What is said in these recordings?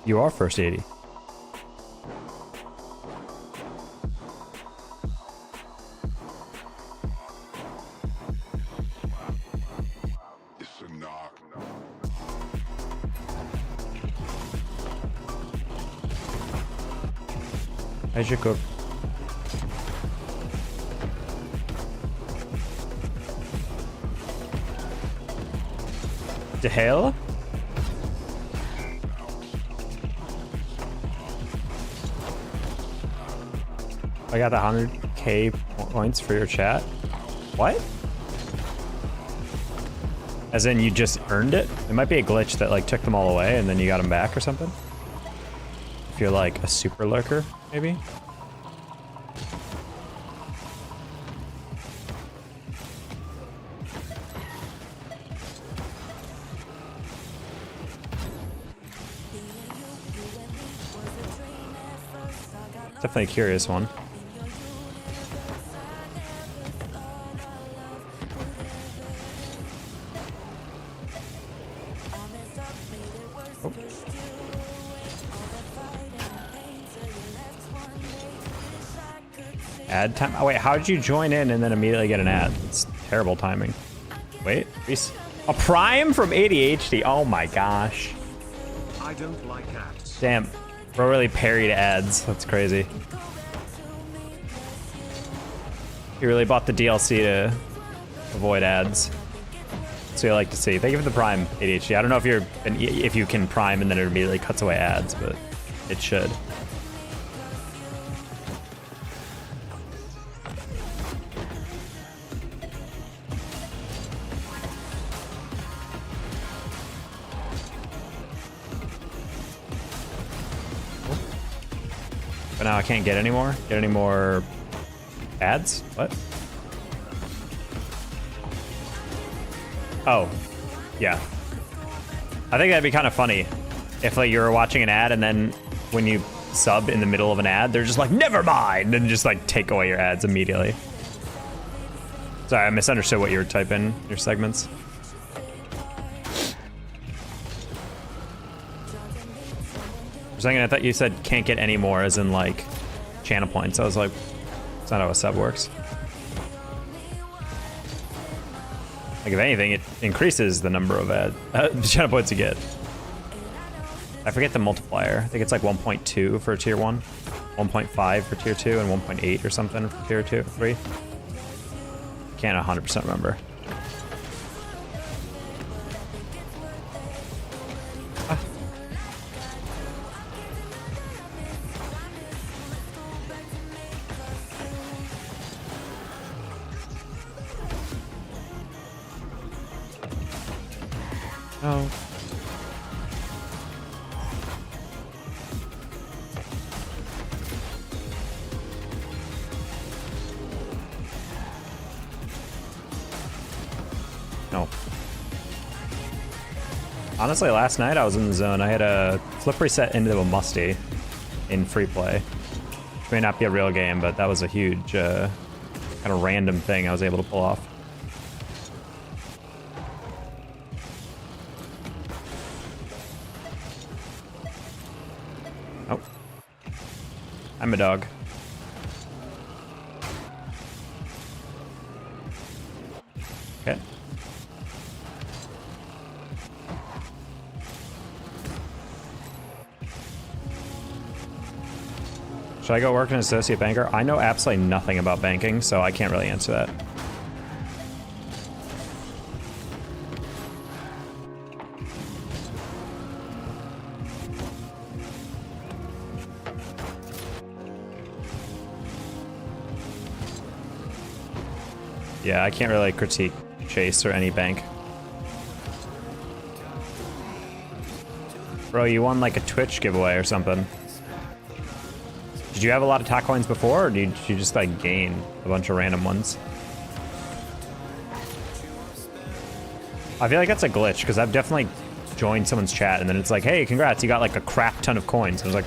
You are first 80. I should go. The hell? I got the 100k points for your chat. What? As in you just earned it? It might be a glitch that like took them all away and then you got them back or something. If you're like a super lurker, maybe? Definitely a curious one. Oh. Ad time. Oh wait, how did you join in and then immediately get an ad? It's terrible timing. Wait, Reese. A prime from ADHD. Oh my gosh. I don't like ads. Damn. Bro really parried ads. That's crazy. He really bought the DLC to avoid ads. That's what I like to see. Thank you for the prime, ADHD. I don't know if you can prime and then it immediately cuts away ads, but it should. But now I can't get any more ads? What? Oh, yeah. I think that'd be kind of funny if like you were watching an ad and then when you sub in the middle of an ad, they're just like, never mind, and just like take away your ads immediately. Sorry, I misunderstood what you were typing in your segments. For a second, I thought you said can't get any more as in like channel points. I was like, that's not how a sub works. Like if anything, it increases the number of channel points you get. I forget the multiplier. I think it's like 1.2 for tier 1, 1.5 for tier 2, and 1.8 or something for tier 2, 3. Can't 100% remember. Oh. No. Honestly, last night I was in the zone. I had a flip reset into a musty in free play. Which may not be a real game, but that was a huge kind of random thing I was able to pull off. Oh. I'm a dog. Okay. Should I go work as an associate banker? I know absolutely nothing about banking, so I can't really answer that. Yeah, I can't really critique Chase or any bank. Bro, you won like a Twitch giveaway or something. Did you have a lot of TAC coins before, or did you just like gain a bunch of random ones? I feel like that's a glitch, because I've definitely joined someone's chat and then it's like, hey, congrats, you got like a crap ton of coins. And I was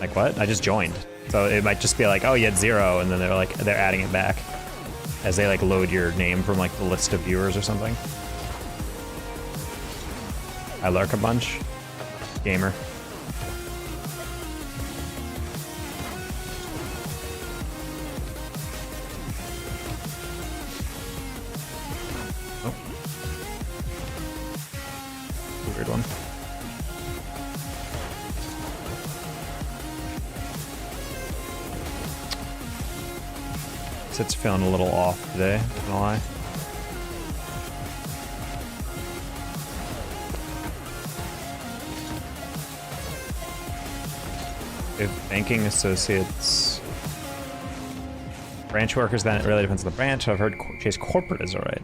like what? I just joined. So it might just be like, oh, you had 0, and then they're adding it back as they like load your name from like the list of viewers or something. I lurk a bunch. Gamer. weird one. It's feeling a little off today, not gonna lie. If banking associates, branch workers, then it really depends on the branch. I've heard Chase Corporate is alright.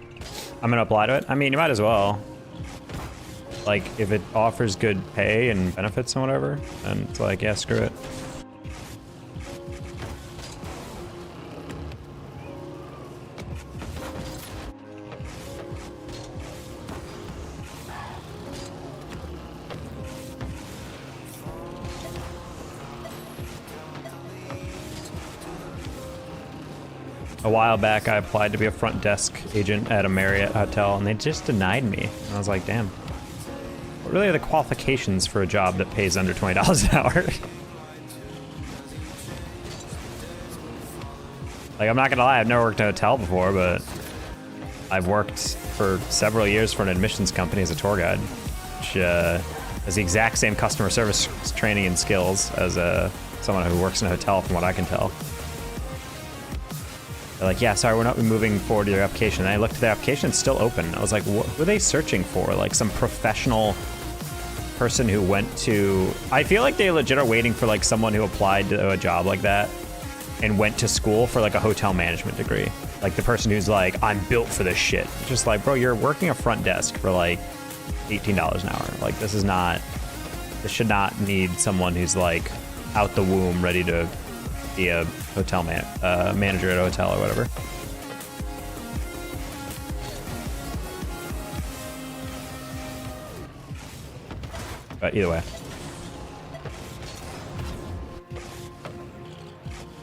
I'm gonna apply to it. I mean, you might as well. Like, if it offers good pay and benefits and whatever, then it's like, yeah, screw it. A while back, I applied to be a front desk agent at a Marriott hotel, and they just denied me. And I was like, damn. What really are the qualifications for a job that pays under $20 an hour? Like, I'm not gonna lie, I've never worked in a hotel before, but I've worked for several years for an admissions company as a tour guide, which has the exact same customer service training and skills as someone who works in a hotel, from what I can tell. They're like, yeah, sorry, we're not moving forward to your application. And I looked at the application, it's still open. I was like, what were they searching for? Like some professional person who went to... I feel like they legit are waiting for like someone who applied to a job like that and went to school for like a hotel management degree. Like the person who's like, I'm built for this shit. Just like, bro, you're working a front desk for like $18 an hour. Like this should not need someone who's like out the womb ready to be a hotel manager at a hotel or whatever. But either way.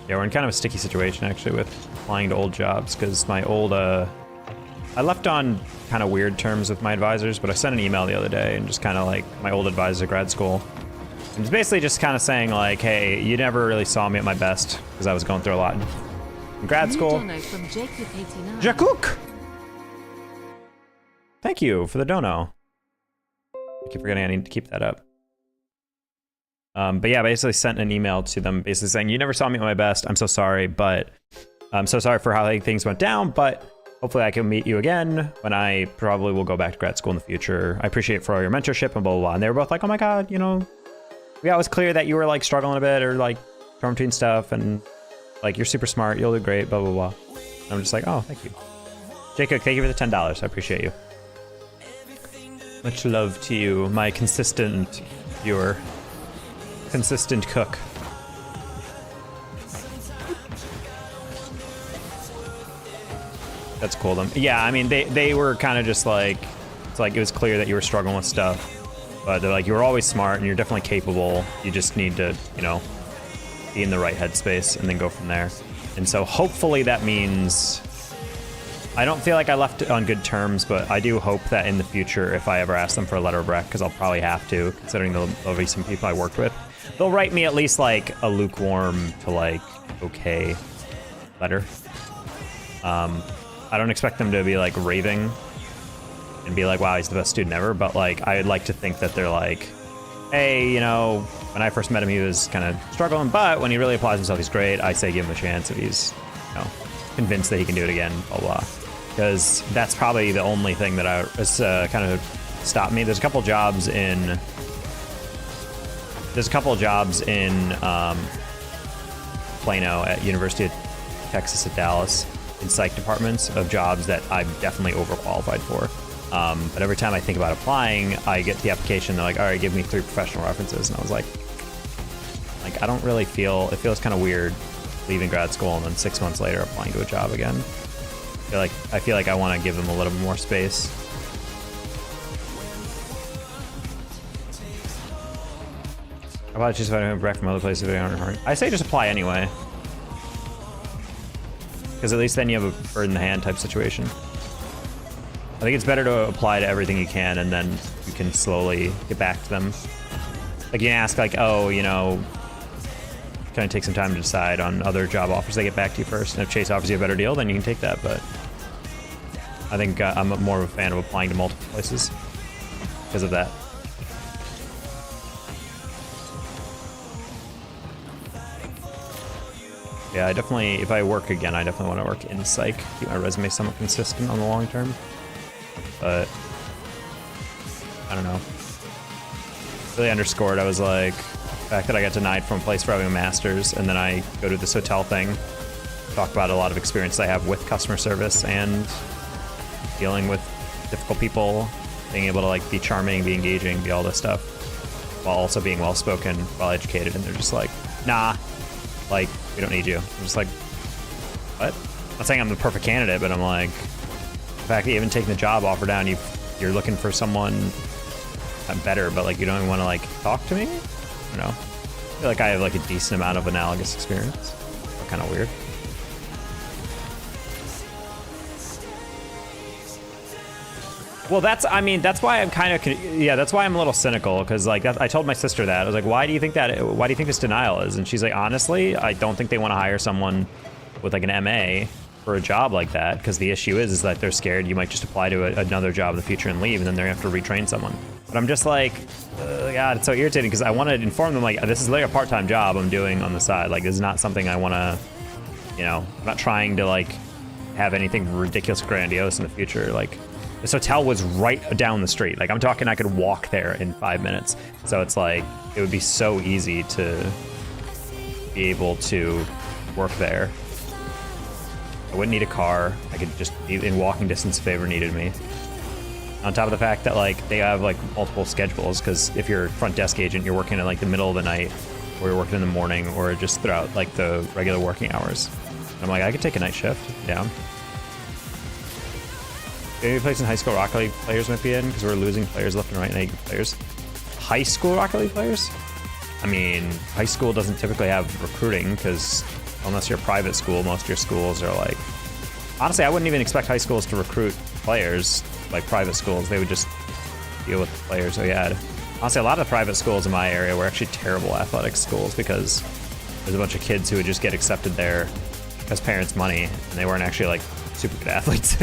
Yeah, we're in kind of a sticky situation actually with applying to old jobs, because my old, I left on kind of weird terms with my advisors, but I sent an email the other day and just kind of like my old advisor at grad school. And it's basically just kind of saying like, hey, you never really saw me at my best because I was going through a lot in grad school. Jakuk! Thank you for the dono. I keep forgetting I need to keep that up. But yeah, basically sent an email to them basically saying, you never saw me at my best. I'm so sorry, but I'm so sorry for how things went down, but hopefully I can meet you again when I probably will go back to grad school in the future. I appreciate for all your mentorship and blah, blah, blah. And they were both like, oh my God, you know, yeah, it was clear that you were like struggling a bit or like torn between stuff, and like you're super smart, you'll do great, blah, blah, blah. And I'm just like, oh, thank you. Jacob, thank you for the $10. I appreciate you. Much love to you, my consistent viewer. Consistent cook. That's cool of them. Yeah, I mean, they were kind of just like, it's like it was clear that you were struggling with stuff, but they're like, you were always smart and you're definitely capable. You just need to, you know, be in the right headspace and then go from there. And so hopefully that means, I don't feel like I left on good terms, but I do hope that in the future, if I ever ask them for a letter of rec, because I'll probably have to, considering the recent people I worked with, they'll write me at least like a lukewarm to like okay letter. I don't expect them to be like raving and be like, wow, he's the best student ever, but like I'd like to think that they're like, hey, you know, when I first met him he was kind of struggling, but when he really applies himself he's great. I say give him a chance if he's, you know, convinced that he can do it again, blah blah. Because that's probably the only thing that has kind of stopped me. There's a couple jobs in Plano at University of Texas at Dallas in psych departments of jobs that I'm definitely overqualified for. But every time I think about applying, I get the application, they're like, all right, give me 3 professional references. And I was like, I don't really feel, it feels kind of weird leaving grad school and then 6 months later applying to a job again. I feel like I want to give them a little bit more space. How about just if I don't break from other places if they aren't hard? I say just apply anyway. Because at least then you have a bird in the hand type situation. I think it's better to apply to everything you can and then you can slowly get back to them. Like you can ask like, oh, you know, kind of take some time to decide on other job offers they get back to you first. And if Chase offers you a better deal, then you can take that. But I think I'm more of a fan of applying to multiple places because of that. Yeah, I definitely, if I work again, I definitely want to work in psych, keep my resume somewhat consistent on the long term. But I don't know. Really underscored, I was like, the fact that I got denied from a place for having a master's, and then I go to this hotel thing, talk about a lot of experience I have with customer service and dealing with difficult people, being able to like be charming, be engaging, be all this stuff, while also being well-spoken, well-educated, and they're just like, nah, like, we don't need you. I'm just like, what? I'm not saying I'm the perfect candidate, but I'm like, the fact that you haven't taken the job offer down, you're looking for someone better, but like you don't even want to like talk to me? I don't know. I feel like I have like a decent amount of analogous experience. Kind of weird. Well, that's why I'm kind of, yeah, that's why I'm a little cynical, because like I told my sister that. I was like, why do you think this denial is? And she's like, honestly, I don't think they want to hire someone with like an MA for a job like that, because the issue is that they're scared you might just apply to another job in the future and leave, and then they're gonna have to retrain someone. But I'm just like, God, it's so irritating, because I want to inform them like, this is like a part-time job I'm doing on the side. Like, this is not something I want to, you know, I'm not trying to like have anything ridiculous, grandiose in the future. Like, this hotel was right down the street. Like, I'm talking, I could walk there in 5 minutes. So it's like, it would be so easy to be able to work there. I wouldn't need a car. I could just be in walking distance if they ever needed me. On top of the fact that like they have like multiple schedules, because if you're a front desk agent, you're working at like the middle of the night, or you're working in the morning, or just throughout like the regular working hours. And I'm like, I could take a night shift down. Any place in high school Rocket League players might be in, because we're losing players left and right, and players. High school Rocket League players? I mean, high school doesn't typically have recruiting, because unless you're a private school, most of your schools are like, honestly, I wouldn't even expect high schools to recruit players like private schools. They would just deal with the players we had. Honestly, a lot of the private schools in my area were actually terrible athletic schools, because there's a bunch of kids who would just get accepted there because parents' money, and they weren't actually like super good athletes.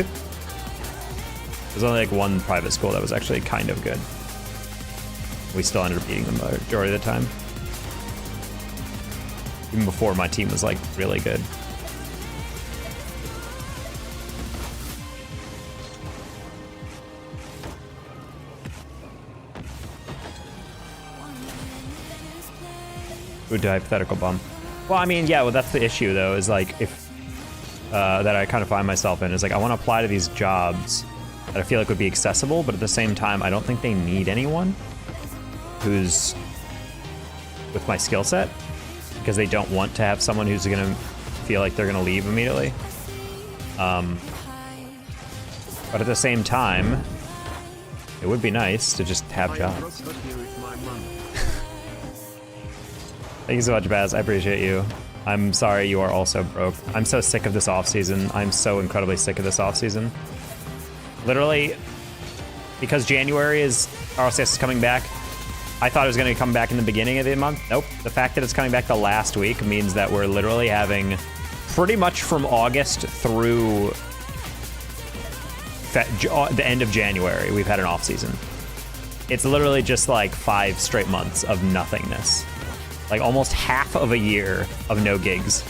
There's only like one private school that was actually kind of good. We still ended up beating them the majority of the time. Even before my team was like really good. Would do hypothetical bum. Well, I mean, yeah, well, that's the issue though, is like if that I kind of find myself in, is like I want to apply to these jobs that I feel like would be accessible, but at the same time, I don't think they need anyone who's with my skill set, because they don't want to have someone who's gonna feel like they're gonna leave immediately. But at the same time, it would be nice to just have jobs. Thank you so much, Baz. I appreciate you. I'm sorry you are also broke. I'm so sick of this offseason. I'm so incredibly sick of this offseason. Literally, because January is RLCS is coming back, I thought it was going to come back in the beginning of the month. Nope. The fact that it's coming back the last week means that we're literally having pretty much from August through the end of January, we've had an off season. It's literally just like 5 straight months of nothingness. Like almost half of a year of no gigs.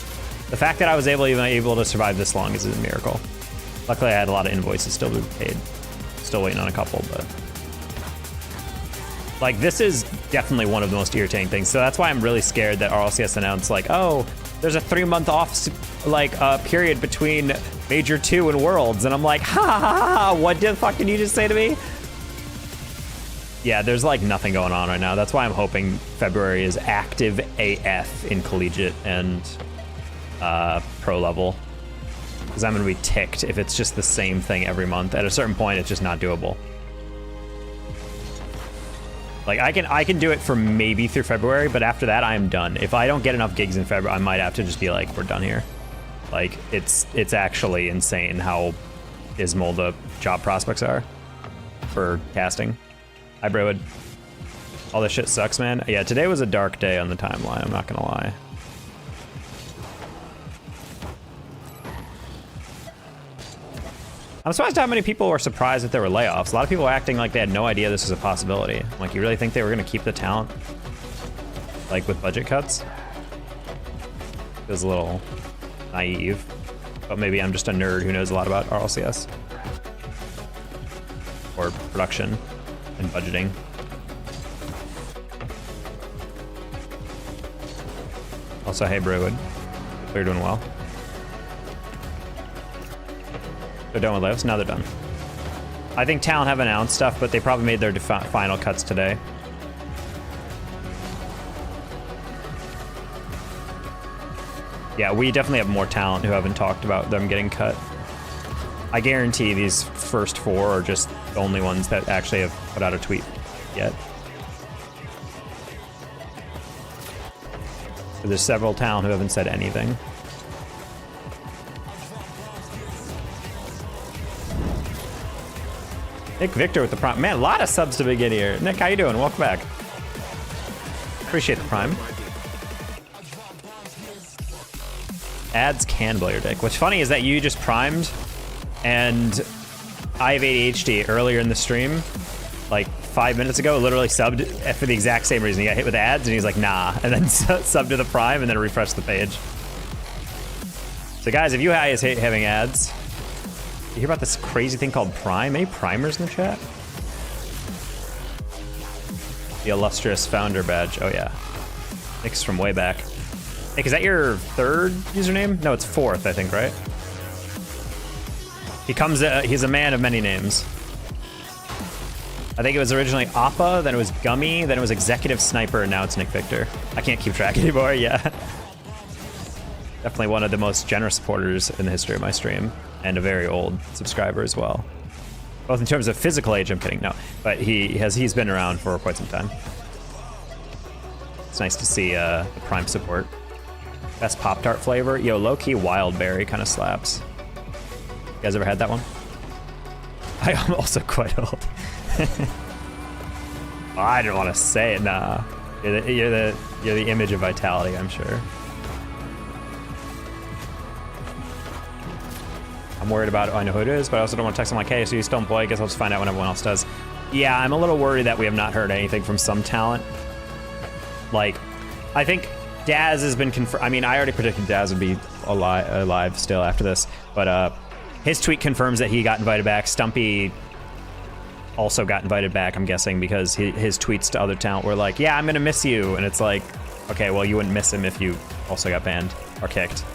The fact that I was even able to survive this long is a miracle. Luckily, I had a lot of invoices still to be paid. Still waiting on a couple, but like this is definitely one of the most irritating things. So that's why I'm really scared that RLCS announced like, oh, there's a 3-month off period between Major 2 and Worlds, and I'm like, ha ha ha ha! What the fuck did you just say to me? Yeah, there's like nothing going on right now. That's why I'm hoping February is active AF in collegiate and pro level. Because I'm gonna be ticked if it's just the same thing every month. At a certain point, it's just not doable. Like I can do it for maybe through February, but after that, I am done. If I don't get enough gigs in February, I might have to just be like, we're done here. Like it's actually insane how dismal the job prospects are for casting. Hi, Braywood. All this shit sucks, man. Yeah, today was a dark day on the timeline, I'm not gonna lie. I'm surprised how many people were surprised that there were layoffs. A lot of people were acting like they had no idea this was a possibility. Like, you really think they were gonna keep the talent? Like, with budget cuts? It was a little naive. But maybe I'm just a nerd who knows a lot about RLCS. Or production and budgeting. Also, hey, Braywood. They're doing well. They're done with lives? Now they're done. I think Talent have announced stuff, but they probably made their final cuts today. Yeah, we definitely have more talent who haven't talked about them getting cut. I guarantee these first 4 are just the only ones that actually have put out a tweet yet. So there's several talent who haven't said anything. Nick Victor with the prime. Man, a lot of subs to begin here. Nick, how you doing? Welcome back. Appreciate the prime. Ads can blow your dick. What's funny is that you just primed, and I have ADHD earlier in the stream, like 5 minutes ago, literally subbed for the exact same reason. He got hit with ads, and he's like, nah, and then subbed to the prime, and then refreshed the page. So guys, if you guys hate having ads, you hear about this crazy thing called Prime? Any primers in the chat? The illustrious founder badge. Oh yeah. Nick's from way back. Nick, is that your 3rd username? No, it's 4th, I think, right? He's a man of many names. I think it was originally Appa, then it was Gummy, then it was Executive Sniper, and now it's Nick Victor. I can't keep track anymore, yeah. Definitely one of the most generous supporters in the history of my stream, and a very old subscriber as well. Both in terms of physical age, I'm kidding, no. But he's been around for quite some time. It's nice to see the Prime support. Best Pop-Tart flavor? Yo, low-key wild berry kind of slaps. You guys ever had that one? I am also quite old. Oh, I didn't want to say it, nah. You're the image of vitality, I'm sure. I'm worried about it. I know who it is, but I also don't want to text him like, hey, so you still employed? I guess I'll just find out when everyone else does. Yeah, I'm a little worried that we have not heard anything from some talent. Like, I think Daz has been confirmed. I mean, I already predicted Daz would be alive still after this, but his tweet confirms that he got invited back. Stumpy also got invited back, I'm guessing, because his tweets to other talent were like, yeah, I'm gonna miss you. And it's like, okay, well, you wouldn't miss him if you also got banned or kicked.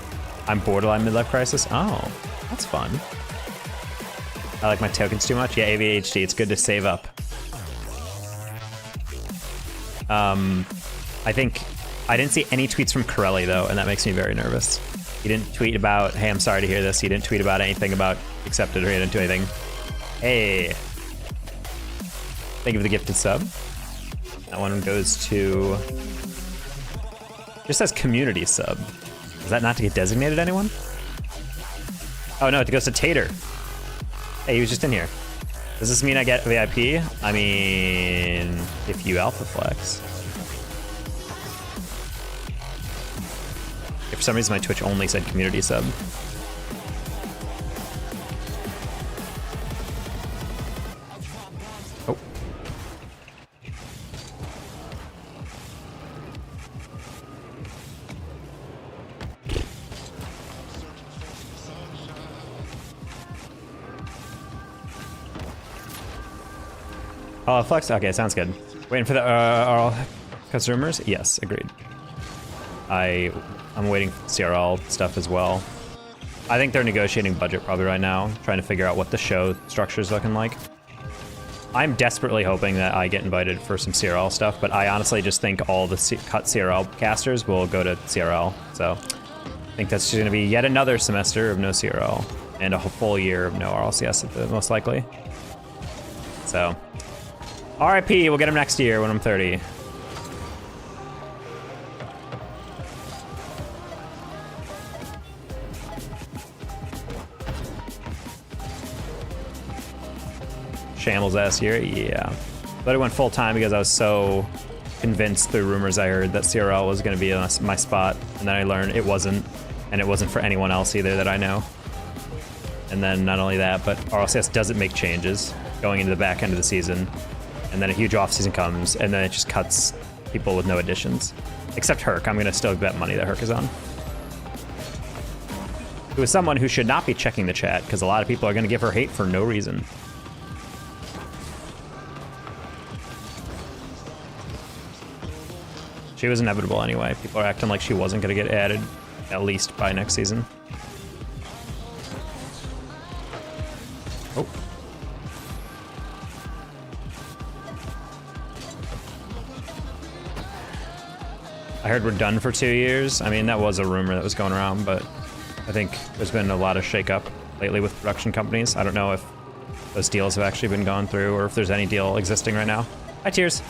I'm borderline midlife crisis. Oh, that's fun. I like my tokens too much. Yeah, ADHD, it's good to save up. I think I didn't see any tweets from Corelli though, and that makes me very nervous. He didn't tweet about, hey, I'm sorry to hear this. He didn't tweet about anything about accepted, or he didn't do anything. Hey. Thank you for the gifted sub. That one goes to, just says community sub. Is that not to get designated anyone? Oh no, it goes to Tater. Hey, he was just in here. Does this mean I get VIP? I mean, if you alpha flex. If for some reason my Twitch only said community sub. Oh. Oh, flex? Okay, sounds good. Waiting for the consumers? Yes, agreed. I'm waiting for CRL stuff as well. I think they're negotiating budget probably right now, trying to figure out what the show structure is looking like. I'm desperately hoping that I get invited for some CRL stuff, but I honestly just think all the cut CRL casters will go to CRL. So I think that's just going to be yet another semester of no CRL and a full year of no RLCS at the most likely. So RIP, we'll get him next year when I'm 30. Shambles ass year, yeah. But it went full time because I was so convinced through rumors I heard that CRL was going to be my spot, and then I learned it wasn't, and it wasn't for anyone else either that I know. And then not only that, but RLCS doesn't make changes going into the back end of the season, and then a huge off season comes, and then it just cuts people with no additions, except Herc. I'm going to still bet money that Herc is on. who is someone who should not be checking the chat, because a lot of people are going to give her hate for no reason. She was inevitable anyway. People are acting like she wasn't going to get added, at least by next season. Oh. I heard we're done for 2 years. I mean, that was a rumor that was going around, but I think there's been a lot of shakeup lately with production companies. I don't know if those deals have actually been gone through or if there's any deal existing right now. Hi, Tears.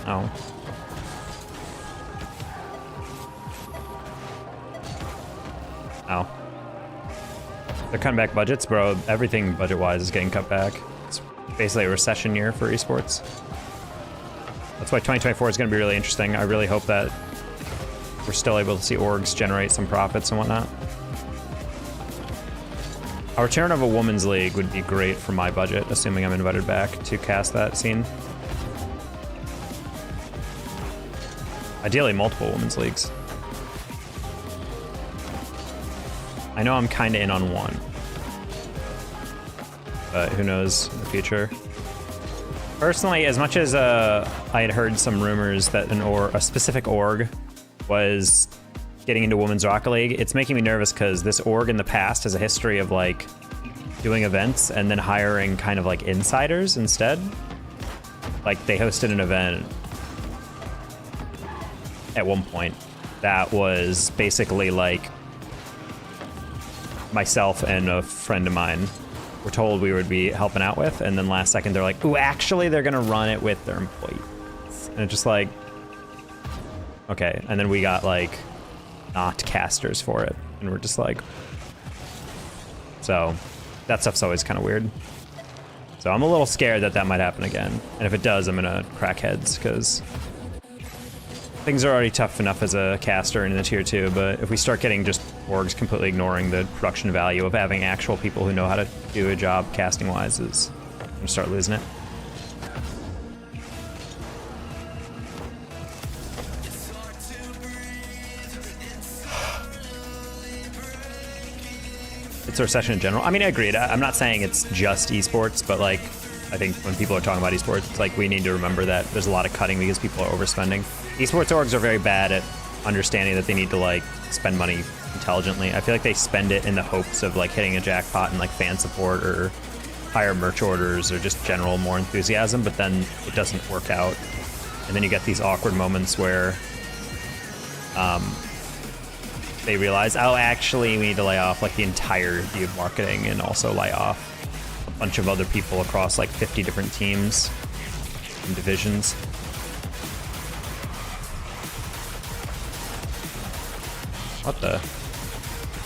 Oh. Oh. They're cutting back budgets, bro. Everything budget-wise is getting cut back. It's basically a recession year for esports. That's why 2024 is going to be really interesting. I really hope that we're still able to see orgs generate some profits and whatnot. A return of a women's league would be great for my budget, assuming I'm invited back to cast that scene. Ideally, multiple women's leagues. I know I'm kind of in on one, but who knows in the future. Personally, as much as I had heard some rumors that a specific org was getting into Women's Rocket League, it's making me nervous because this org in the past has a history of like doing events and then hiring kind of like insiders instead. Like they hosted an event at one point that was basically like myself and a friend of mine were told we would be helping out with, and then last second they're like, ooh, actually they're gonna run it with their employees. And it's just like, okay. And then we got like not casters for it, and we're just like, so that stuff's always kind of weird. So I'm a little scared that that might happen again, and if it does, I'm gonna crack heads because things are already tough enough as a caster in the tier 2, but if we start getting just orgs completely ignoring the production value of having actual people who know how to do a job casting wise, is I'm gonna start losing it. It's a recession in general. I mean, I agree. I'm not saying it's just esports, but like, I think when people are talking about esports, it's like we need to remember that there's a lot of cutting because people are overspending. Esports orgs are very bad at understanding that they need to like spend money intelligently. I feel like they spend it in the hopes of like hitting a jackpot and like fan support or higher merch orders or just general more enthusiasm, but then it doesn't work out. And then you get these awkward moments where they realize, oh, actually we need to lay off like the entirety of marketing and also lay off a bunch of other people across like 50 different teams and divisions. What the?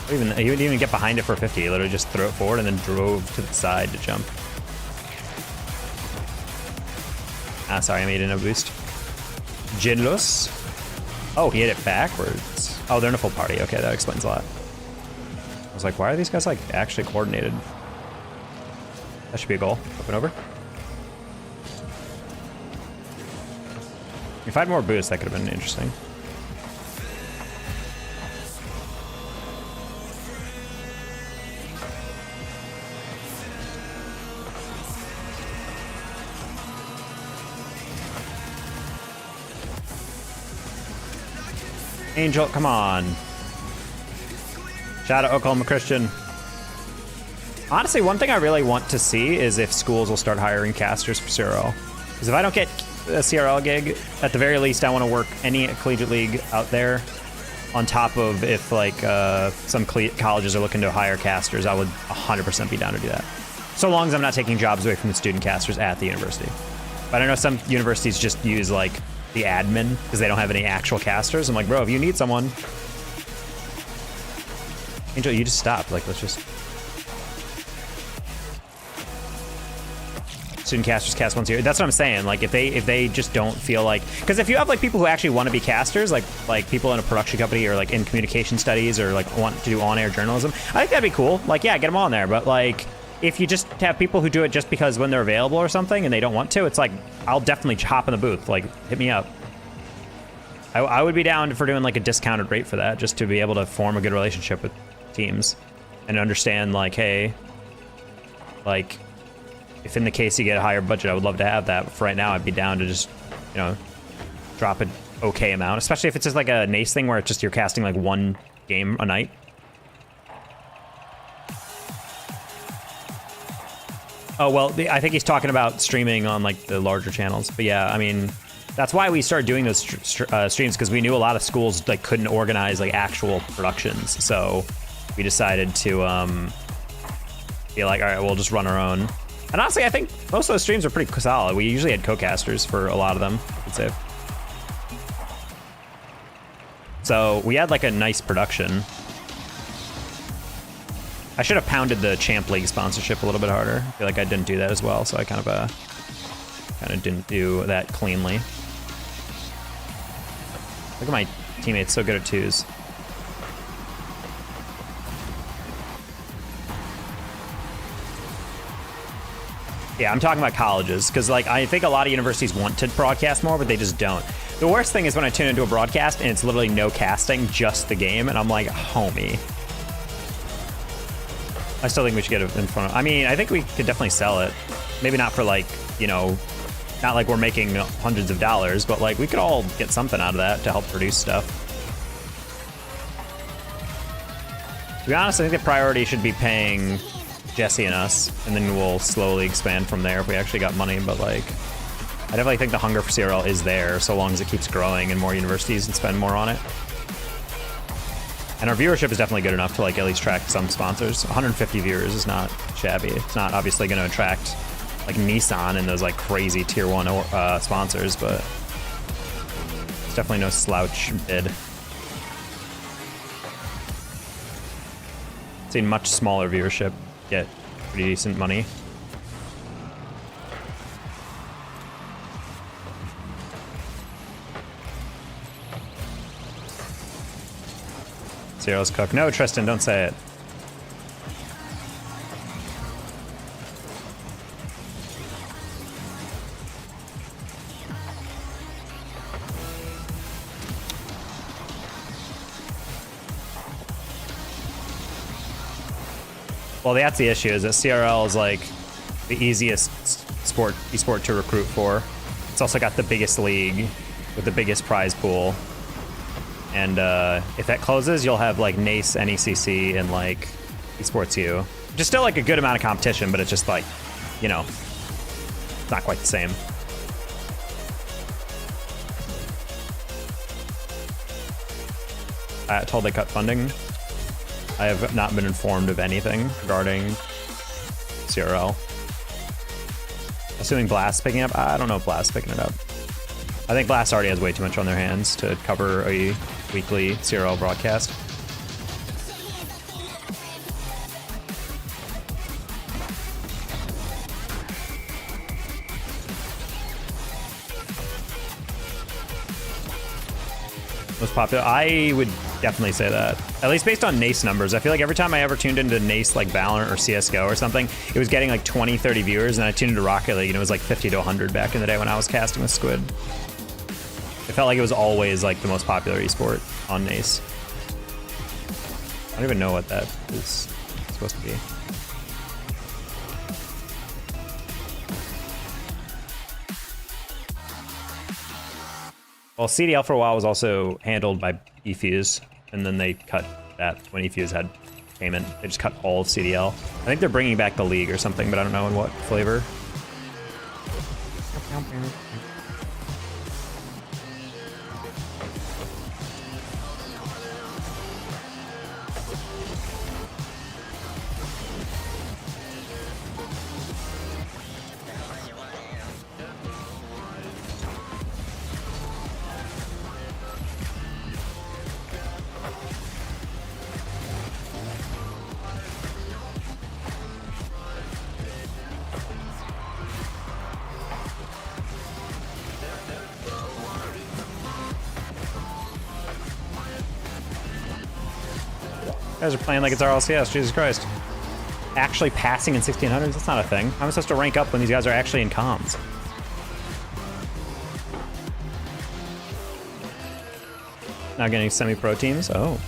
He didn't even get behind it for 50. He literally just threw it forward and then drove to the side to jump. Ah, sorry, I made it a boost. Jinlus. Oh, he hit it backwards. Oh, they're in a full party. Okay, that explains a lot. I was like, why are these guys like actually coordinated? That should be a goal. Up and over. If I had more boosts, that could have been interesting. Angel, come on. Shout out Oklahoma Christian. Honestly, one thing I really want to see is if schools will start hiring casters for CRL. Because if I don't get a CRL gig, at the very least, I want to work any collegiate league out there. On top of if like some colleges are looking to hire casters, I would 100% be down to do that. So long as I'm not taking jobs away from the student casters at the university. But I know some universities just use like the admin because they don't have any actual casters. I'm like, bro, if you need someone, Angel, you just stop. Like, let's just student casters cast once a year. That's what I'm saying. Like, if they just don't feel like, because if you have like people who actually want to be casters, like people in a production company or like in communication studies or like want to do on-air journalism, I think that'd be cool. Like, yeah, get them on there. But like, if you just have people who do it just because when they're available or something and they don't want to, it's like, I'll definitely hop in the booth. Like, hit me up. I would be down for doing like a discounted rate for that, just to be able to form a good relationship with teams and understand like, hey, like, if in the case you get a higher budget, I would love to have that. But for right now, I'd be down to just, you know, drop an okay amount, especially if it's just like a Nace thing where it's just you're casting like one game a night. Oh, well, I think he's talking about streaming on like the larger channels. But yeah, I mean, that's why we started doing those streams, because we knew a lot of schools like couldn't organize like actual productions. So we decided to be like, all right, we'll just run our own. And honestly, I think most of those streams are pretty solid. We usually had co-casters for a lot of them, I would say. So we had like a nice production. I should have pounded the Champ League sponsorship a little bit harder. I feel like I didn't do that as well, so I kind of didn't do that cleanly. Look at my teammates, so good at twos. Yeah, I'm talking about colleges, because like I think a lot of universities want to broadcast more, but they just don't. The worst thing is when I tune into a broadcast and it's literally no casting, just the game, and I'm like, homie. I still think we should get it in front of... I mean, I think we could definitely sell it. Maybe not for like, you know, not like we're making hundreds of dollars, but like we could all get something out of that to help produce stuff. To be honest, I think the priority should be paying Jesse and us, and then we'll slowly expand from there if we actually got money. But like, I definitely think the hunger for CRL is there, so long as it keeps growing and more universities and spend more on it. And our viewership is definitely good enough to like at least attract some sponsors. 150 viewers is not shabby. It's not obviously going to attract like Nissan and those like crazy tier 1 sponsors, but it's definitely no slouch bid. Seen much smaller viewership get pretty decent money. Zero's cook. No, Tristan, don't say it. Well, that's the issue, is that CRL is like the easiest esport to recruit for. It's also got the biggest league with the biggest prize pool. And if that closes, you'll have like NACE, NECC, and like Esports U. Which is still like a good amount of competition, but it's just like, you know, not quite the same. I told they cut funding. I have not been informed of anything regarding CRL. Assuming Blast's picking up? I don't know if Blast's picking it up. I think Blast already has way too much on their hands to cover a weekly CRL broadcast. Most popular? I would definitely say that. At least based on NACE numbers. I feel like every time I ever tuned into NACE, like Valorant or CSGO or something, it was getting like 20, 30 viewers, and I tuned into Rocket League and it was like 50 to 100 back in the day when I was casting with Squid. It felt like it was always like the most popular esport on NACE. I don't even know what that is supposed to be. Well, CDL for a while was also handled by eFuse, and then they cut that when eFuse had payment. They just cut all of CDL. I think they're bringing back the league or something, but I don't know in what flavor. You guys are playing like it's RLCS, Jesus Christ. actually passing in 1600s? That's not a thing. How am I supposed to rank up when these guys are actually in comms? Not getting semi-pro teams? Oh.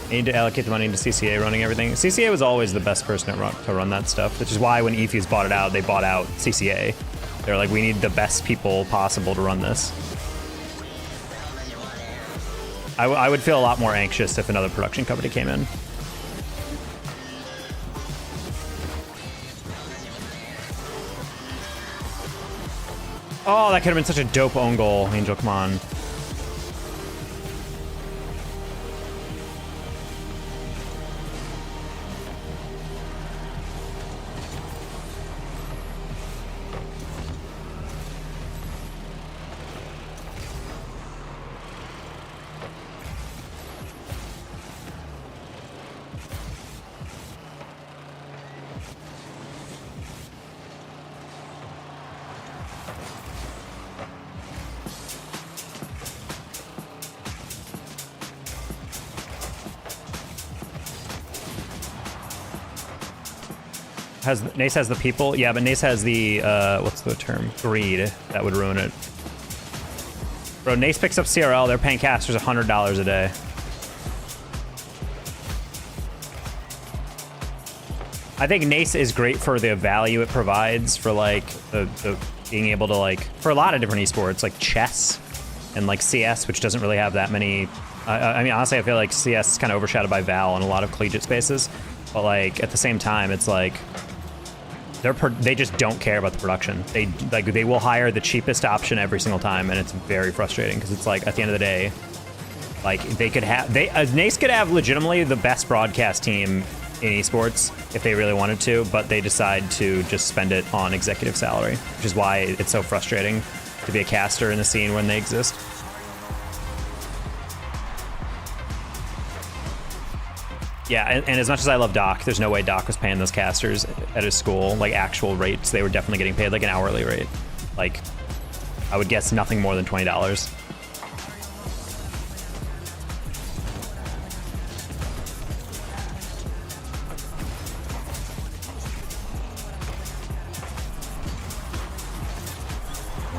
I need to allocate the money into CCA running everything. CCA was always the best person to run that stuff, which is why when eFuse bought it out, they bought out CCA. They're like, we need the best people possible to run this. I would feel a lot more anxious if another production company came in. Oh, that could have been such a dope own goal, Angel, come on. Nace has the people? Yeah, but Nace has the, what's the term? Greed. That would ruin it. Bro, Nace picks up CRL, they're paying casters $100 a day. I think Nace is great for the value it provides for like the being able to like, for a lot of different esports, like chess and like CS, which doesn't really have that many. I mean, honestly, I feel like CS is kind of overshadowed by Val in a lot of collegiate spaces. But like at the same time, it's like, they just don't care about the production. They will hire the cheapest option every single time, and it's very frustrating because it's like at the end of the day, like they could have Nace could have legitimately the best broadcast team in esports if they really wanted to, but they decide to just spend it on executive salary, which is why it's so frustrating to be a caster in the scene when they exist. Yeah, and as much as I love Doc, there's no way Doc was paying those casters at his school, like actual rates. They were definitely getting paid like an hourly rate. Like, I would guess nothing more than $20.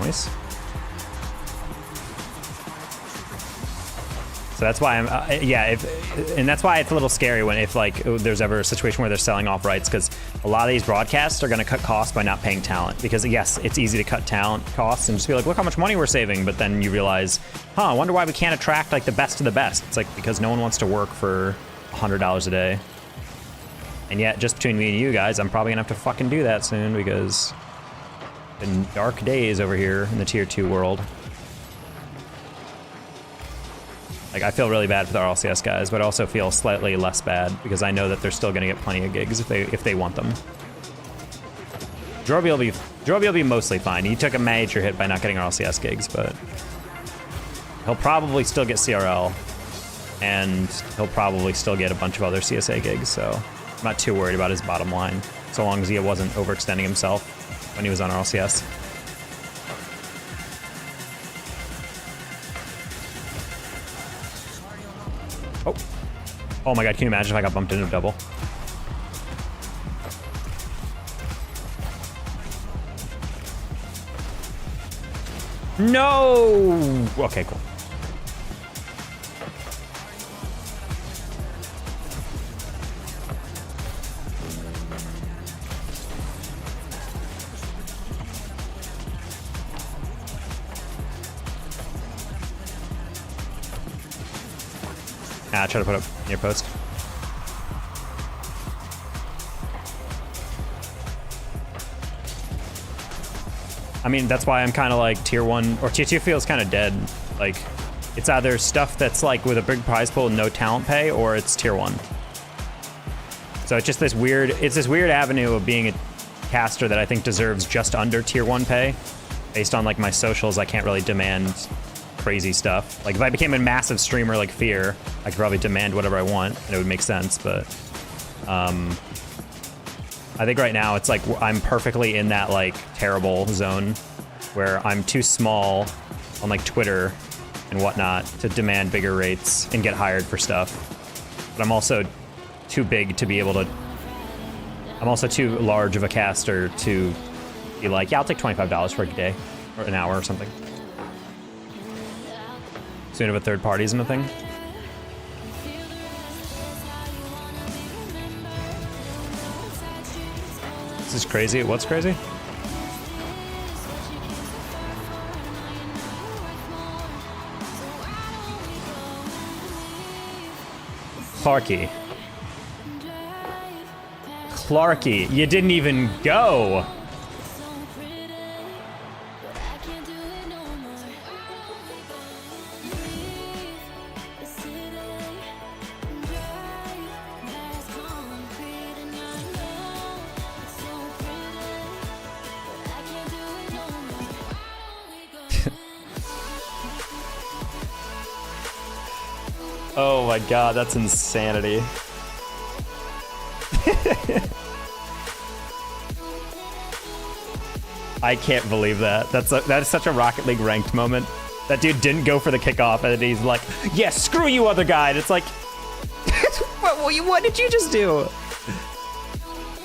Nice. So that's why I'm, and that's why it's a little scary when if like there's ever a situation where they're selling off rights, because a lot of these broadcasts are going to cut costs by not paying talent. Because yes, it's easy to cut talent costs and just be like, look how much money we're saving. But then you realize, I wonder why we can't attract like the best of the best. It's like because no one wants to work for $100 a day. And yet, just between me and you guys, I'm probably gonna have to fucking do that soon because in dark days over here in the tier 2 world. Like, I feel really bad for the RLCS guys, but I also feel slightly less bad because I know that they're still going to get plenty of gigs if they want them. Jorby will be mostly fine. He took a major hit by not getting RLCS gigs, but he'll probably still get CRL, and he'll probably still get a bunch of other CSA gigs, so I'm not too worried about his bottom line, so long as he wasn't overextending himself when he was on RLCS. Oh my god, can you imagine if I got bumped into a double? No! Okay, cool. Try to put up near post. I mean, that's why I'm kind of like tier 1 or tier 2 feels kind of dead. Like, it's either stuff that's like with a big prize pool and no talent pay, or it's tier 1. So it's just this weird, avenue of being a caster that I think deserves just under tier 1 pay. Based on like my socials, I can't really demand crazy stuff. Like if I became a massive streamer like Fear, I could probably demand whatever I want and it would make sense, but I think right now it's like I'm perfectly in that like terrible zone where I'm too small on like Twitter and whatnot to demand bigger rates and get hired for stuff, but I'm also too big to be able to I'm also too large of a caster to be like, yeah, I'll take $25 for a day or an hour or something. Soon of a third party isn't a thing. This is crazy. What's crazy? Clarky, you didn't even go. Oh my god, that's insanity. I can't believe that. That is such a Rocket League ranked moment. That dude didn't go for the kickoff, and he's like, "Yes, yeah, screw you, other guy." And it's like, what did you just do?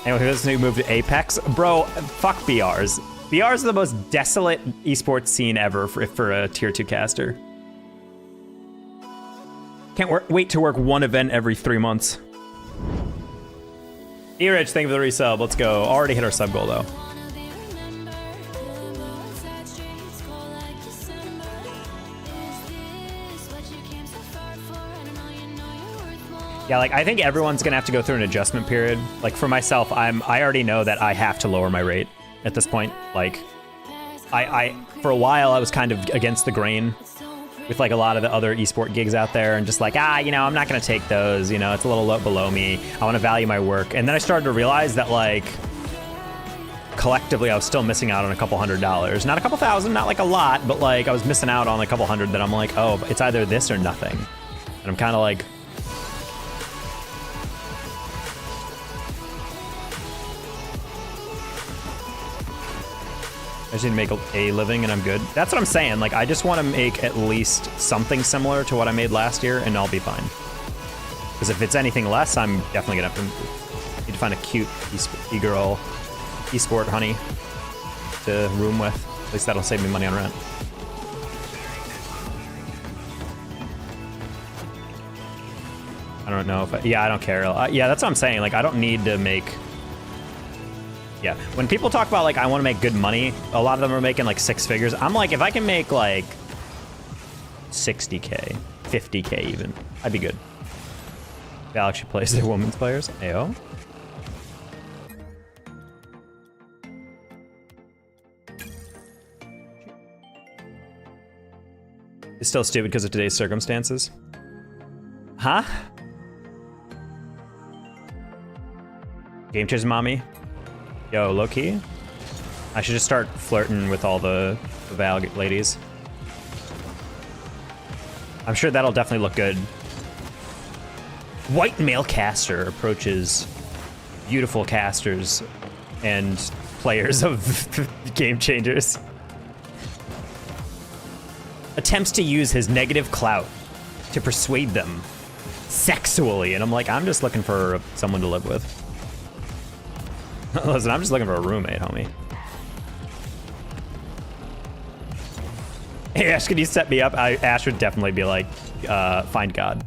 Anyway, who's who moved to Apex? Bro, fuck BRs. BRs are the most desolate esports scene ever for a tier 2 caster. Can't wait to work one event every 3 months. E-Rich, thank you for the resub. Let's go. Already hit our sub goal, though. Yeah, like, I think everyone's gonna have to go through an adjustment period. Like, for myself, I already know that I have to lower my rate at this point. Like, for a while, I was kind of against the grain with like a lot of the other esport gigs out there and just like, you know, I'm not gonna take those, you know, it's a little below me. I wanna value my work. And then I started to realize that like, collectively I was still missing out on a couple $100. Not a couple thousand, not like a lot, but like I was missing out on a couple hundred that I'm like, oh, it's either this or nothing. And I'm kinda like, I just need to make a living and I'm good. That's what I'm saying. Like, I just want to make at least something similar to what I made last year and I'll be fine. Because if it's anything less, I'm definitely gonna have to need to find a cute e-girl, esport honey to room with. At least that'll save me money on rent. I don't know if yeah, I don't care. Yeah, that's what I'm saying. Like, I don't need to make. Yeah, when people talk about like I want to make good money, a lot of them are making like 6 figures. I'm like, if I can make like 60K, 50K even, I'd be good. Galaxy plays their women's players. Ayo. It's still stupid because of today's circumstances. Huh? Game Changers mommy. Yo, low-key, I should just start flirting with all the Val ladies. I'm sure that'll definitely look good. White male caster approaches beautiful casters and players of Game Changers. Attempts to use his negative clout to persuade them sexually. And I'm like, I'm just looking for someone to live with. Listen, I'm just looking for a roommate, homie. Hey, Ash, can you set me up? Ash would definitely be like, find God.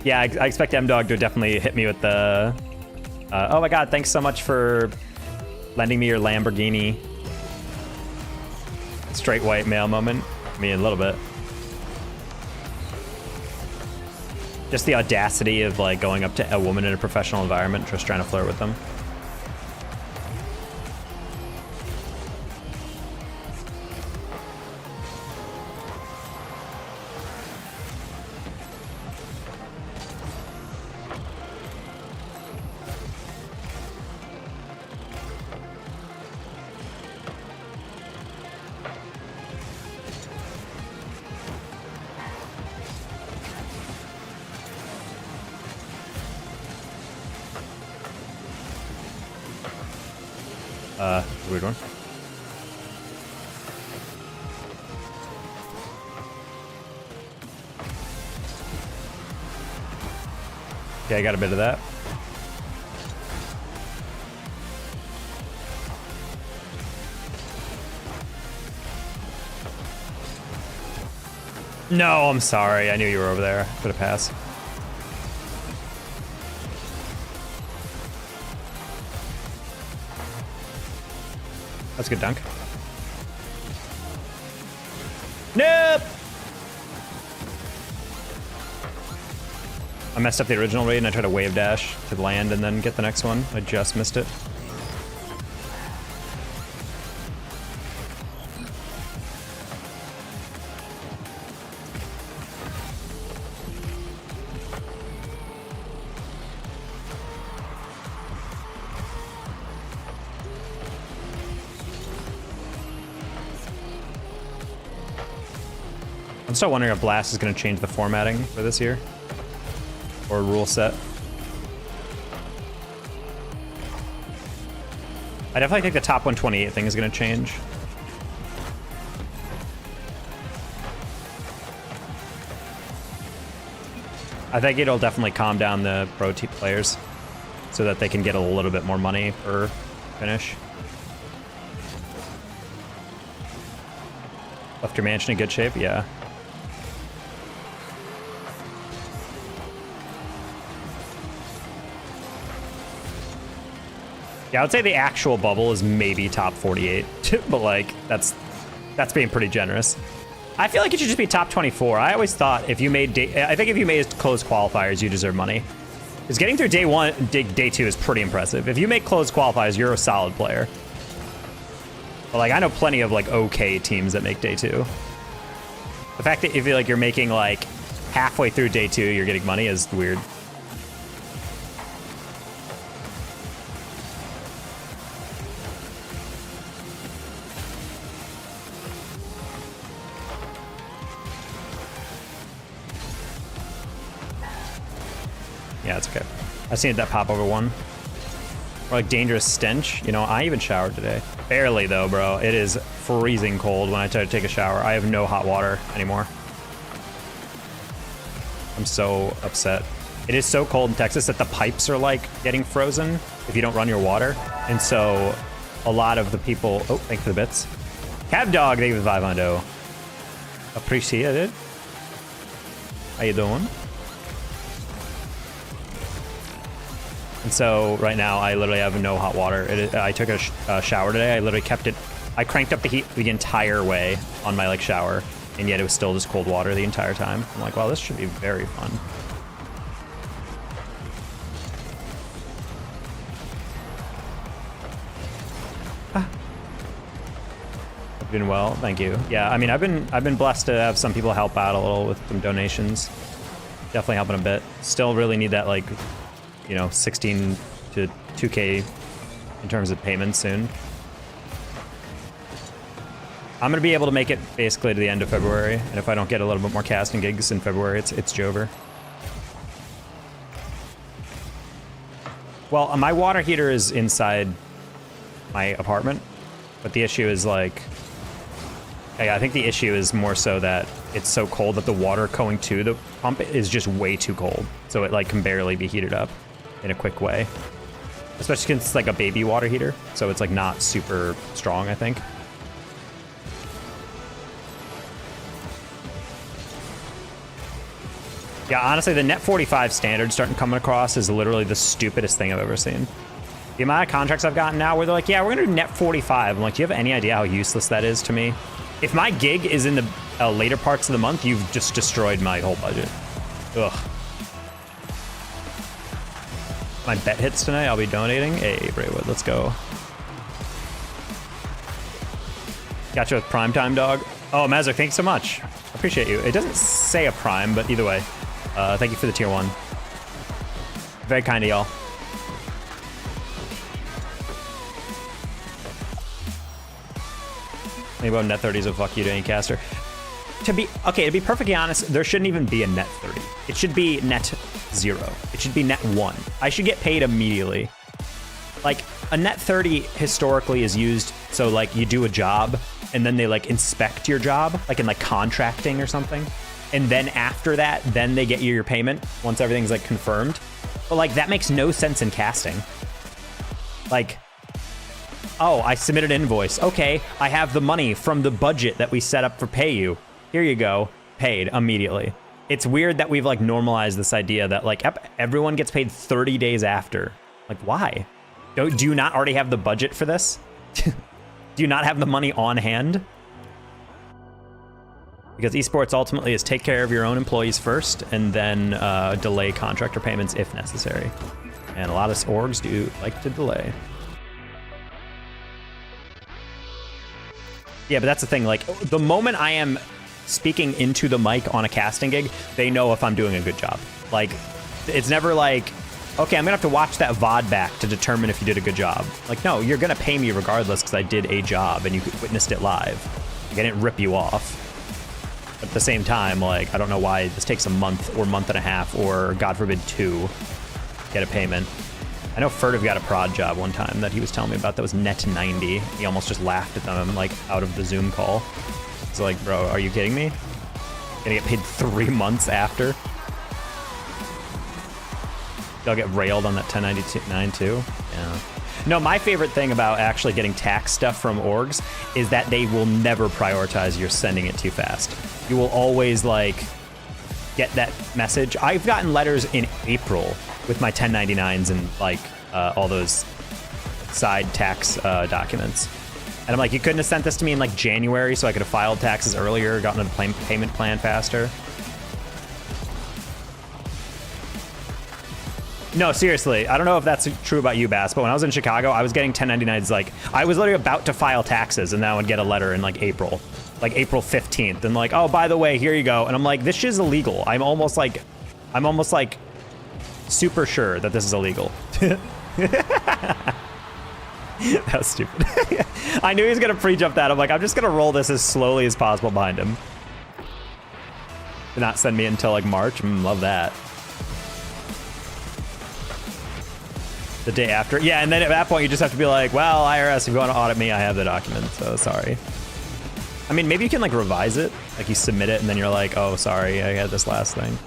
Yeah, I expect M-Dog to definitely hit me with the, oh my God, thanks so much for lending me your Lamborghini. Straight white male moment. I mean, a little bit. Just the audacity of like going up to a woman in a professional environment, just trying to flirt with them. Weird one. Okay, I got a bit of that. No, I'm sorry. I knew you were over there. Could have passed. That's a good dunk. Nope! I messed up the original raid and I tried to wave dash to land and then get the next one. I just missed it. I'm still wondering if Blast is going to change the formatting for this year or rule set. I definitely think the top 128 thing is going to change. I think it'll definitely calm down the pro players so that they can get a little bit more money per finish. Left your mansion in good shape? Yeah. Yeah, I would say the actual bubble is maybe top 48, but like that's being pretty generous. I feel like it should just be top 24. I always thought if you made I think if you made closed qualifiers, you deserve money. Because getting through day two is pretty impressive. If you make closed qualifiers, you're a solid player. But like I know plenty of like okay teams that make day two. The fact that if you're making like halfway through day two, you're getting money is weird. Yeah, it's okay. I've seen that pop over one. Or like dangerous stench. You know, I even showered today. Barely though, bro. It is freezing cold when I try to take a shower. I have no hot water anymore. I'm so upset. It is so cold in Texas that the pipes are like getting frozen if you don't run your water. And so a lot of the people, oh, thank you for the bits. Cab Dog, thank you for the 500. Appreciate it. How you doing? And so right now I literally have no hot water. I took a shower today. I literally kept it. I cranked up the heat the entire way on my like shower, and yet it was still just cold water the entire time. I'm like, wow, this should be very fun. I've been well, thank you. Yeah, I mean, I've been blessed to have some people help out a little with some donations. Definitely helping a bit. Still really need that like, you know, 16 to 2K in terms of payments soon. I'm gonna be able to make it basically to the end of February, and if I don't get a little bit more casting gigs in February, it's Jover. Well, my water heater is inside my apartment, but the issue is like, I think the issue is more so that it's so cold that the water going to the pump is just way too cold, so it like can barely be heated up in a quick way, especially since it's like a baby water heater, so it's like not super strong, I think. Yeah, honestly, the net 45 standard starting coming across is literally the stupidest thing I've ever seen. The amount of contracts I've gotten now where they're like, yeah, we're gonna do net 45. I'm like, do you have any idea how useless that is to me? If my gig is in the later parts of the month, you've just destroyed my whole budget. Ugh. My bet hits tonight, I'll be donating. Hey, Braywood, let's go. Gotcha with Primetime Dog. Oh, Mazur, thanks so much. I appreciate you. It doesn't say a prime, but either way, thank you for the tier 1. Very kind of y'all. Think about net 30s of fuck you to any caster. To be perfectly honest, there shouldn't even be a net 30. It should be net 0. It should be net 1. I should get paid immediately. Like, a net 30 historically is used so like you do a job and then they like inspect your job, like in like contracting or something. And then after that, then they get you your payment once everything's like confirmed. But like, that makes no sense in casting. Like, oh, I submitted an invoice. Okay, I have the money from the budget that we set up for pay you. Here you go, paid immediately. It's weird that we've like normalized this idea that like everyone gets paid 30 days after. Like, why? Do you not already have the budget for this? Do you not have the money on hand? Because esports ultimately is take care of your own employees first and then delay contractor payments if necessary. And a lot of orgs do like to delay. Yeah, but that's the thing. Like, the moment I am speaking into the mic on a casting gig, they know if I'm doing a good job. Like, it's never like, okay, I'm gonna have to watch that VOD back to determine if you did a good job. Like, no, you're gonna pay me regardless because I did a job and you witnessed it live. Like, I didn't rip you off. But at the same time, like, I don't know why this takes a month or month and a half or, God forbid, 2 to get a payment. I know Furtive got a prod job one time that he was telling me about that was net 90. He almost just laughed at them, like, out of the Zoom call. It's like, bro, are you kidding me? Gonna get paid 3 months after? Y'all get railed on that 1099 too? Yeah. No, my favorite thing about actually getting tax stuff from orgs is that they will never prioritize you're sending it too fast. You will always, like, get that message. I've gotten letters in April with my 1099s and, like, all those side tax documents. And I'm like, you couldn't have sent this to me in, like, January so I could have filed taxes earlier, gotten a payment plan faster? No, seriously, I don't know if that's true about you, Bass, but when I was in Chicago, I was getting 1099s, like, I was literally about to file taxes, and then I would get a letter in, like, April 15th, and like, oh, by the way, here you go. And I'm like, this shit's illegal. I'm almost like super sure that this is illegal. That was stupid. I knew he was gonna pre-jump that. I'm like, I'm just gonna roll this as slowly as possible behind him. Not send me until like March. Love that. The day after. Yeah, and then at that point you just have to be like, well, IRS, if you want to audit me, I have the document, so sorry. I mean, maybe you can like revise it. Like you submit it and then you're like, oh, sorry, I had this last thing.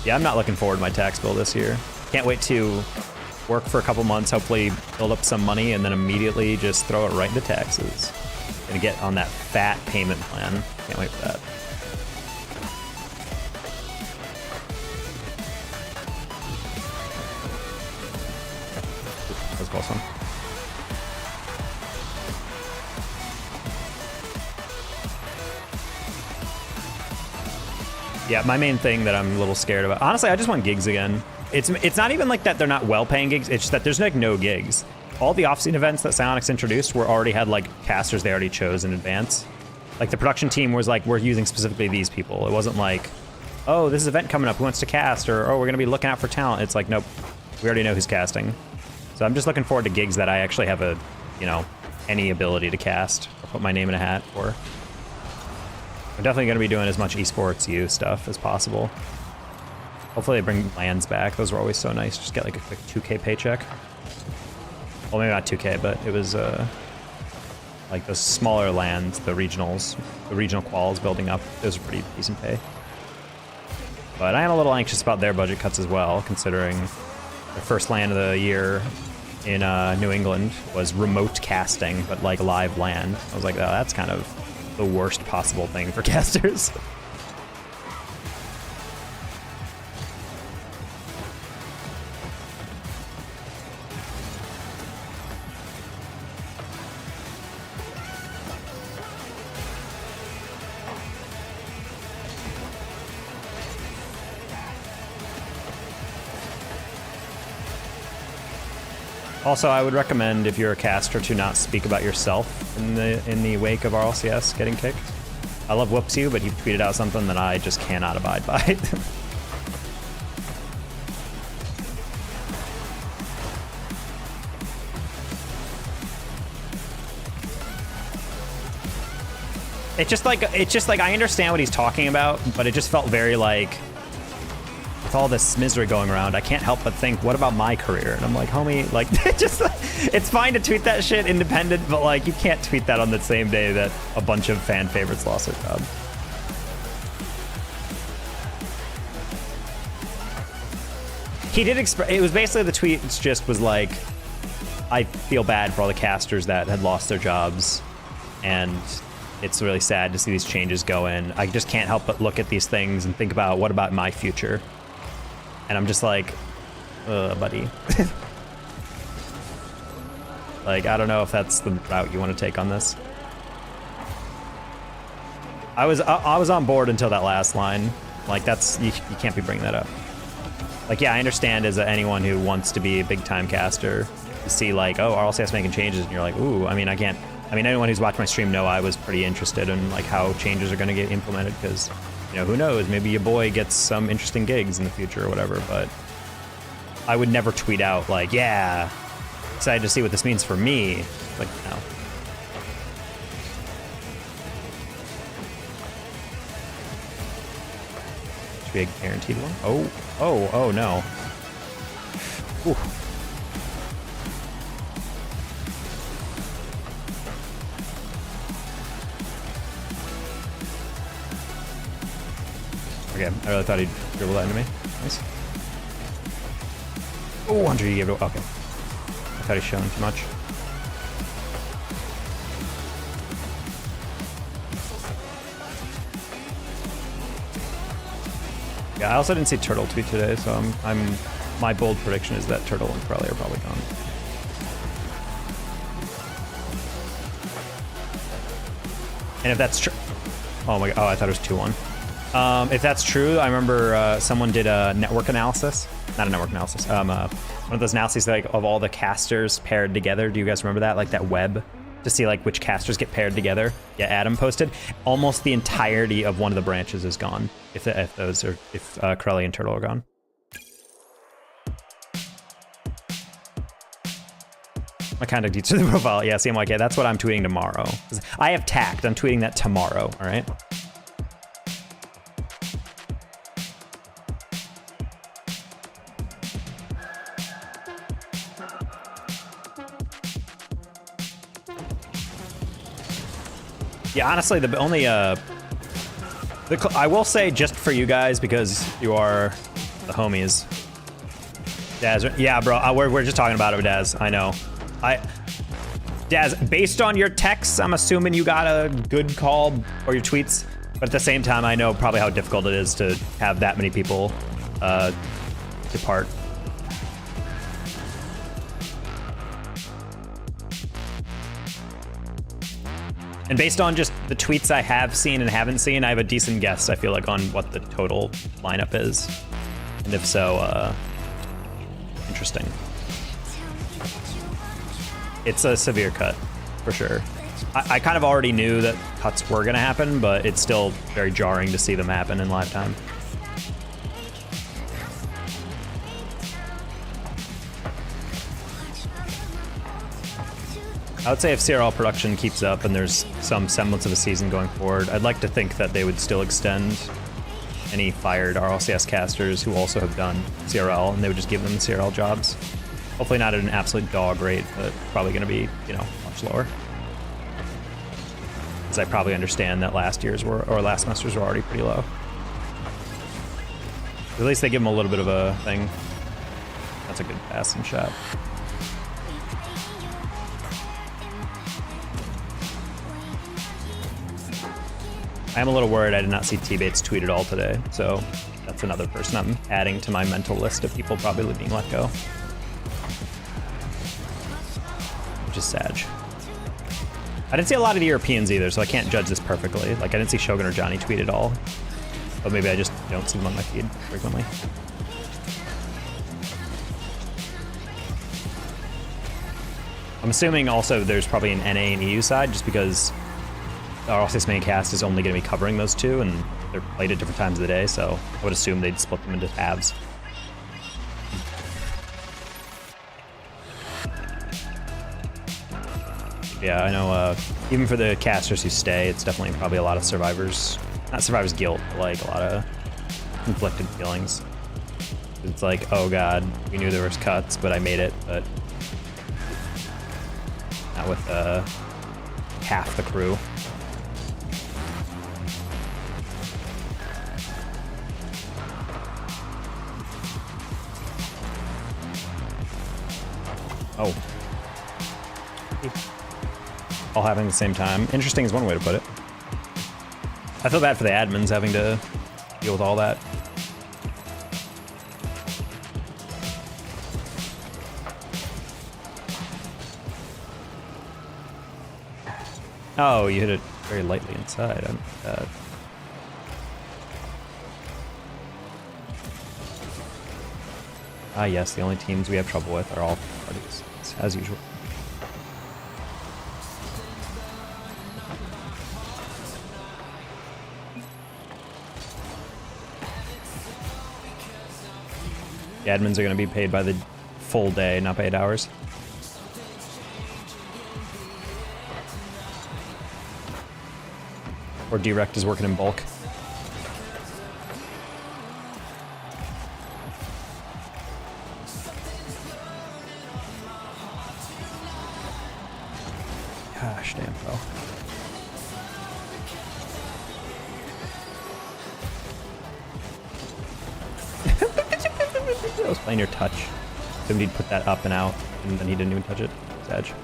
Yeah, I'm not looking forward to my tax bill this year. Can't wait to work for a couple months, hopefully build up some money, and then immediately just throw it right into taxes. Gonna get on that fat payment plan. Can't wait for that. That was a close one. Yeah, my main thing that I'm a little scared about. Honestly, I just want gigs again. It's not even like that they're not well-paying gigs. It's just that there's like no gigs. All the off-scene events that Psyonix introduced already had like casters they already chose in advance. Like the production team was like, we're using specifically these people. It wasn't like, oh, this is an event coming up, who wants to cast? Or, oh, we're gonna be looking out for talent. It's like, nope, we already know who's casting. So I'm just looking forward to gigs that I actually have a, you know, any ability to cast or put my name in a hat for. I'm definitely going to be doing as much esports U stuff as possible. Hopefully they bring lands back. Those were always so nice. Just get like a quick 2K paycheck. Well, maybe not 2K, but it was like those smaller lands, the regionals, the regional quals building up. Those are pretty decent pay. But I am a little anxious about their budget cuts as well, considering the first land of the year in New England was remote casting, but like live land. I was like, oh, that's kind of the worst possible thing for casters. Also, I would recommend if you're a caster to not speak about yourself in the wake of RLCS getting kicked. I love Whoops You, but he tweeted out something that I just cannot abide by. It's just like I understand what he's talking about, but it just felt very like, with all this misery going around, I can't help but think, what about my career? And I'm like, homie, like, it's fine to tweet that shit independent, but like, you can't tweet that on the same day that a bunch of fan favorites lost their job. He did express. It was basically the tweet just was like, I feel bad for all the casters that had lost their jobs, and it's really sad to see these changes go in. I just can't help but look at these things and think about what about my future. And I'm just like, buddy. Like, I don't know if that's the route you want to take on this. I was on board until that last line. Like, that's you can't be bringing that up. Like, yeah, I understand as anyone who wants to be a big time caster, you see like, oh, RLCS making changes, and you're like, ooh. I mean, anyone who's watched my stream know I was pretty interested in like how changes are going to get implemented, because you know, who knows, maybe your boy gets some interesting gigs in the future or whatever. But I would never tweet out like, yeah, excited to see what this means for me. Like, no. Should be a guaranteed one. Oh no. Ooh. Okay, I really thought he'd dribble that into me. Nice. Oh, 100, you gave it. Okay. I thought he's showing too much. Yeah, I also didn't see Turtle tweet today, so my bold prediction is that Turtle and Corelli are probably gone. And if that's true, oh my god, oh, I thought it was 2-1. If that's true, I remember someone did a network analysis. Not a network analysis. One of those analyses like of all the casters paired together. Do you guys remember that? Like that web to see like which casters get paired together. Yeah, Adam posted. Almost the entirety of one of the branches is gone. If Corelli and Turtle are gone. My contact details to the profile. Yeah, CMYK. That's what I'm tweeting tomorrow. I have tact. I'm tweeting that tomorrow. All right. Yeah, honestly, the only I will say, just for you guys, because you are the homies. Daz, yeah, bro, we're just talking about it with Daz. I know. Daz, based on your texts, I'm assuming you got a good call, or your tweets. But at the same time, I know probably how difficult it is to have that many people depart. And based on just the tweets I have seen and haven't seen, I have a decent guess, I feel like, on what the total lineup is. And if so, interesting. It's a severe cut, for sure. I kind of already knew that cuts were going to happen, but it's still very jarring to see them happen in live time. I would say if CRL production keeps up and there's some semblance of a season going forward, I'd like to think that they would still extend any fired RLCS casters who also have done CRL, and they would just give them the CRL jobs. Hopefully not at an absolute dog rate, but probably going to be, you know, much lower. Because I probably understand that last semester's were already pretty low. At least they give them a little bit of a thing. That's a good passing shot. I am a little worried I did not see T-Bates tweet at all today, so that's another person I'm adding to my mental list of people probably being let go. Which is sad. I didn't see a lot of the Europeans either, so I can't judge this perfectly. Like, I didn't see Shogun or Johnny tweet at all. But maybe I just don't see them on my feed frequently. I'm assuming also there's probably an NA and EU side, just because the RLCS main cast is only going to be covering those two, and they're played at different times of the day, so I would assume they'd split them into halves. Yeah, I know, even for the casters who stay, it's definitely probably a lot of survivors, not survivors' guilt, but like a lot of conflicted feelings. It's like, oh god, we knew there was cuts, but I made it, but not with half the crew. Oh. All happening at the same time. Interesting is one way to put it. I feel bad for the admins having to deal with all that. Oh, you hit it very lightly inside. Ah, yes, the only teams we have trouble with are all parties, as usual. The admins are going to be paid by the full day, not by 8 hours. Or Direct is working in bulk. Gosh damn, bro. I was playing your touch. Somebody'd put that up and out, and then he didn't even touch it. It's edge.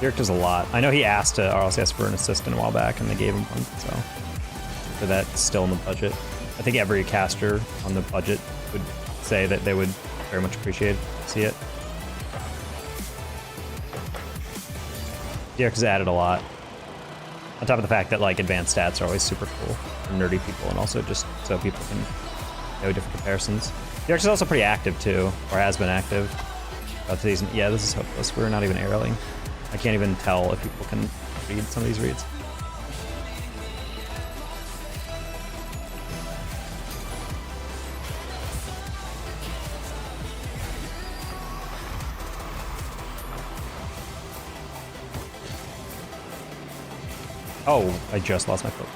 Dirk does a lot. I know he asked RLCS for an assistant a while back, and they gave him one, so for that, still in the budget. I think every caster on the budget would say that they would very much appreciate to see it. Dirk has added a lot. On top of the fact that like advanced stats are always super cool for nerdy people, and also just so people can know different comparisons. Dirk is also pretty active too, or has been active. Yeah, this is hopeless. We're not even arrowing. I can't even tell if people can read some of these reads. Oh, I just lost my foot.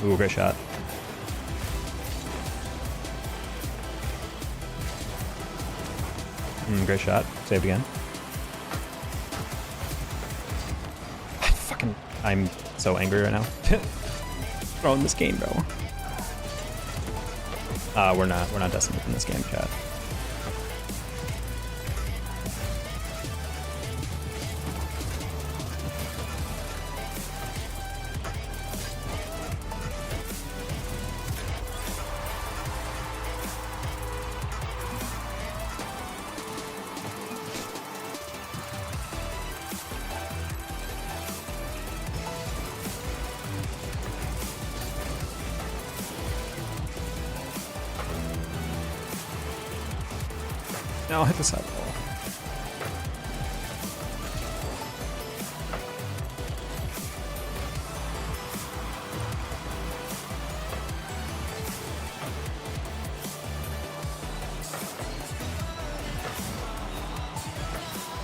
Ooh, great shot. Great shot. Saved again. I'm so angry right now. Throwing this game, bro. We're not destined in this game, chat. No, hit the side wall.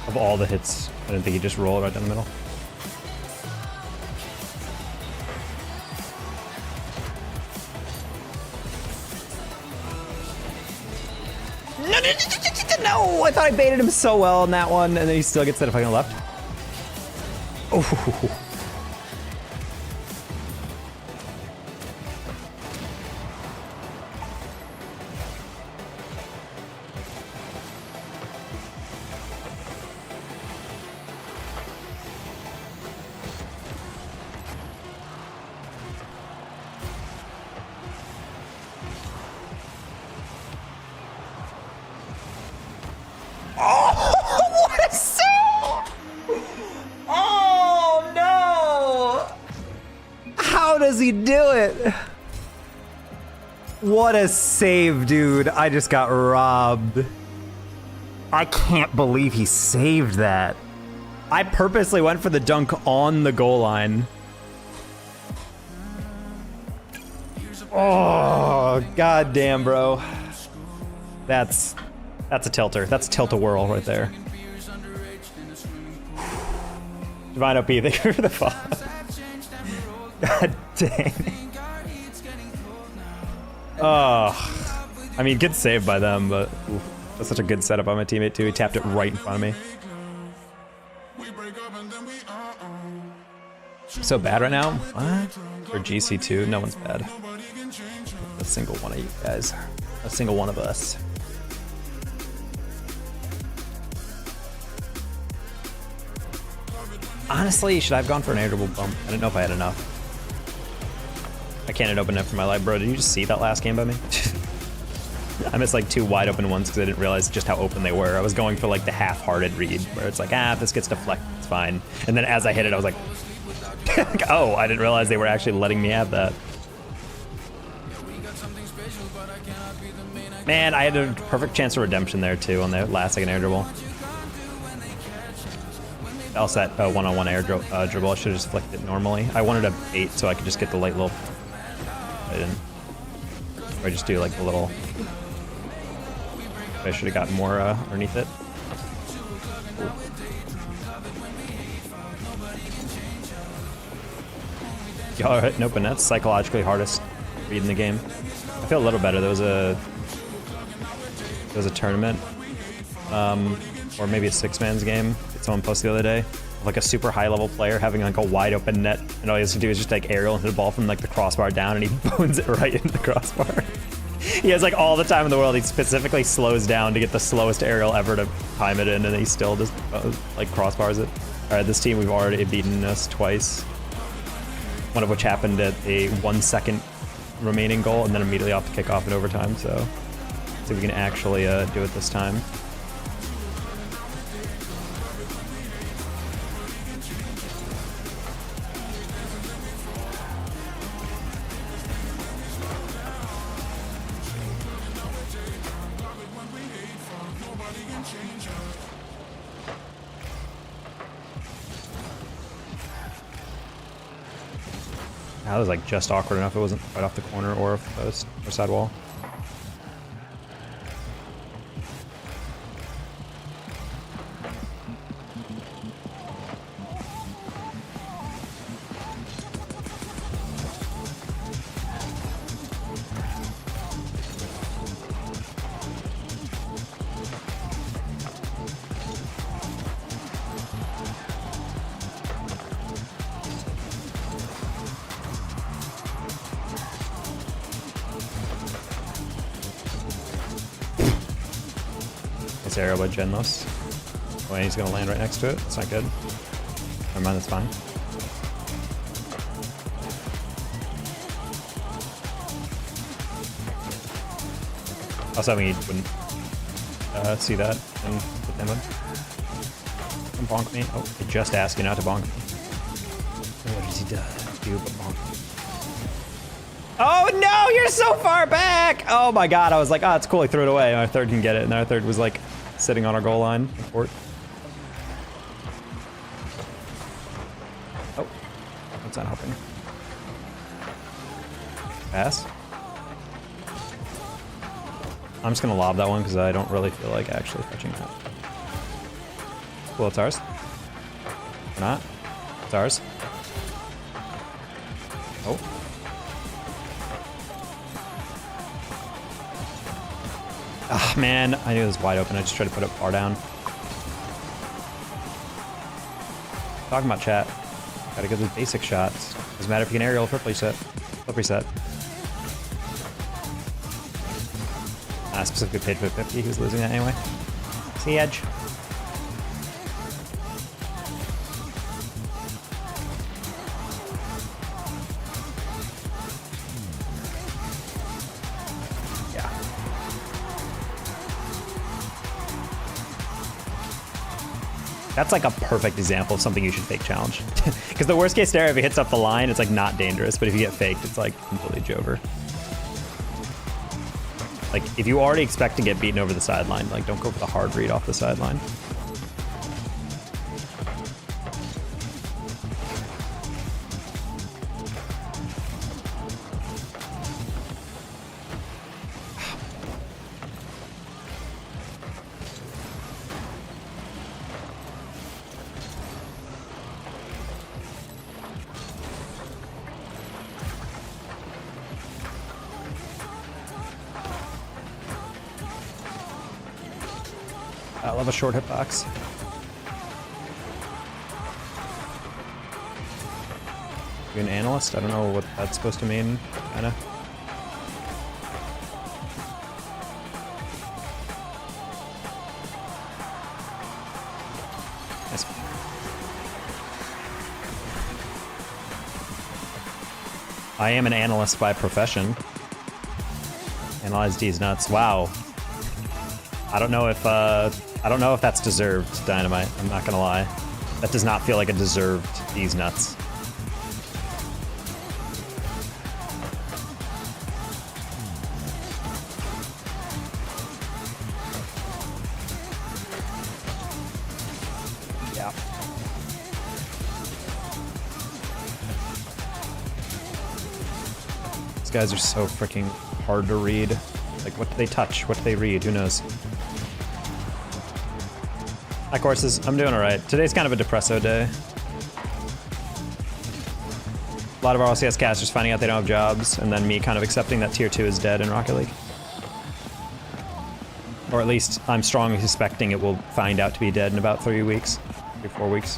Of all the hits, I didn't think he just rolled right down the middle. No, I thought I baited him so well in that one, and then he still gets that fucking left. Oh. What a save! Oh no! How does he do it? What a save, dude. I just got robbed. I can't believe he saved that. I purposely went for the dunk on the goal line. Oh, goddamn, bro. That's a tilter. That's a tilt-a-whirl right there. Divine OP, thank you for the follow. God dang. Oh. I mean, good save by them, but oof, that's such a good setup by my teammate too. He tapped it right in front of me. So bad right now? What? For GC2, no one's bad. A single one of you guys. A single one of us. Honestly, should I have gone for an air dribble bump? I didn't know if I had enough. I can't open it for my life, bro. Did you just see that last game by me? I missed like 2 wide open ones because I didn't realize just how open they were. I was going for like the half-hearted read where it's like, if this gets deflected, it's fine. And then as I hit it, I was like, oh, I didn't realize they were actually letting me have that. Man, I had a perfect chance of redemption there too on the last second air dribble. Else that one-on-one air dribble, I should have just flicked it normally. I wanted a bait so I could just get the light little. I didn't. Or I just do like the little. I should have gotten more underneath it. Yeah, all right, nope, and that's psychologically hardest read in the game. I feel a little better. There was a tournament, or maybe a 6-man's game that someone posted the other day. Like a super high-level player having like a wide open net, and all he has to do is just like aerial into the ball from like the crossbar down, and he bones it right into the crossbar. He has like all the time in the world. He specifically slows down to get the slowest aerial ever to time it in, and he still just like crossbars it. All right, this team, we've already beaten us twice. One of which happened at a 1 second remaining goal, and then immediately off the kickoff in overtime. So, see if we can actually do it this time. That was like just awkward enough. It wasn't right off the corner or off the post or side wall. This arrow by Genlos. Oh, and he's gonna land right next to it. That's not good. Never mind, that's fine. I was hoping he wouldn't see that and hit him. Don't bonk me. Oh, I just asked you not to bonk me. What does he do but bonk me? Oh no, you're so far back! Oh my god, I was like, oh, it's cool, he threw it away. And our third can get it, and our third was like sitting on our goal line. Report. Oh, that's not helping. Pass. I'm just gonna lob that one because I don't really feel like actually fetching that. Cool, it's ours. Or not. It's ours. Oh. Ah, man, I knew it was wide open. I just tried to put it far down. Talking about chat. Gotta get those basic shots. Doesn't matter if you can aerial flip reset. Flip reset. Specifically paid for 50. He was losing that anyway. See edge. Yeah. That's like a perfect example of something you should fake challenge. Because the worst case scenario, if it hits up the line, it's like not dangerous. But if you get faked, it's like completely jover. Like, if you already expect to get beaten over the sideline, like, don't go for the hard read off the sideline. love a short hitbox. You an analyst? I don't know what that's supposed to mean, kinda. Nice. I am an analyst by profession. Analyze D's nuts. Wow. I don't know if that's deserved, Dynamite. I'm not gonna lie. That does not feel like a deserved D's nuts. Yeah. These guys are so freaking hard to read. Like, what do they touch? What do they read? Who knows? Hi, courses. I'm doing alright. Today's kind of a depresso day. A lot of our LCS casters finding out they don't have jobs, and then me kind of accepting that tier 2 is dead in Rocket League. Or at least I'm strongly suspecting it will find out to be dead in about 3 weeks. 3-4 weeks.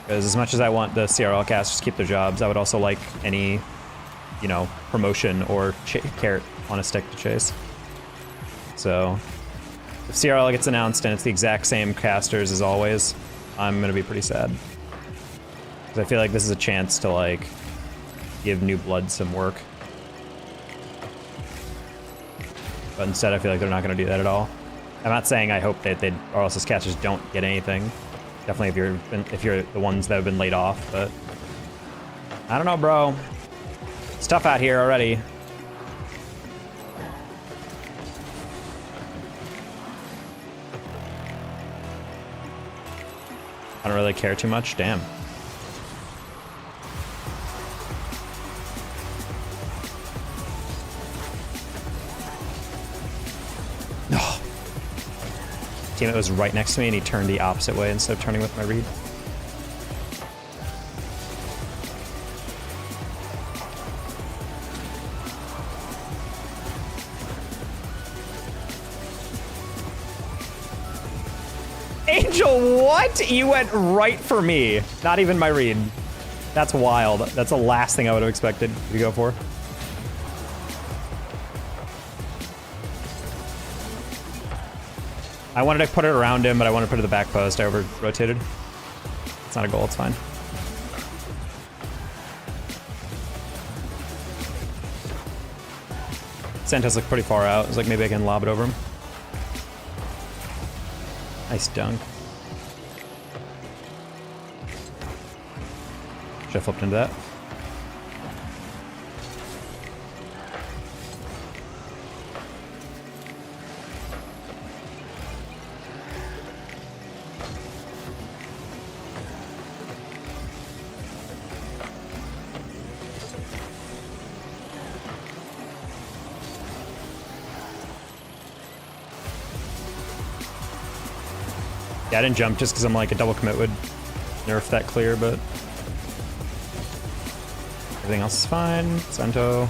Because as much as I want the CRL casters to keep their jobs, I would also like any, you know, promotion or carrot on a stick to chase. So, if CRL gets announced and it's the exact same casters as always, I'm gonna be pretty sad. Because I feel like this is a chance to, like, give new blood some work. But instead I feel like they're not gonna do that at all. I'm not saying I hope that our LCS casters don't get anything. Definitely if you're the ones that have been laid off, but I don't know, bro. It's tough out here already. I don't really care too much. Damn. Oh. Teammate was right next to me and he turned the opposite way instead of turning with my read. Angel, what? You went right for me. Not even my read. That's wild. That's the last thing I would have expected you to go for. I wanted to put it around him, but I wanted to put it to the back post. I over-rotated. It's not a goal, it's fine. Santos looked pretty far out. I was like, maybe I can lob it over him. Nice dunk. Should have flipped into that. Yeah, I didn't jump just because I'm like a double commit would nerf that clear, but everything else is fine. Sento.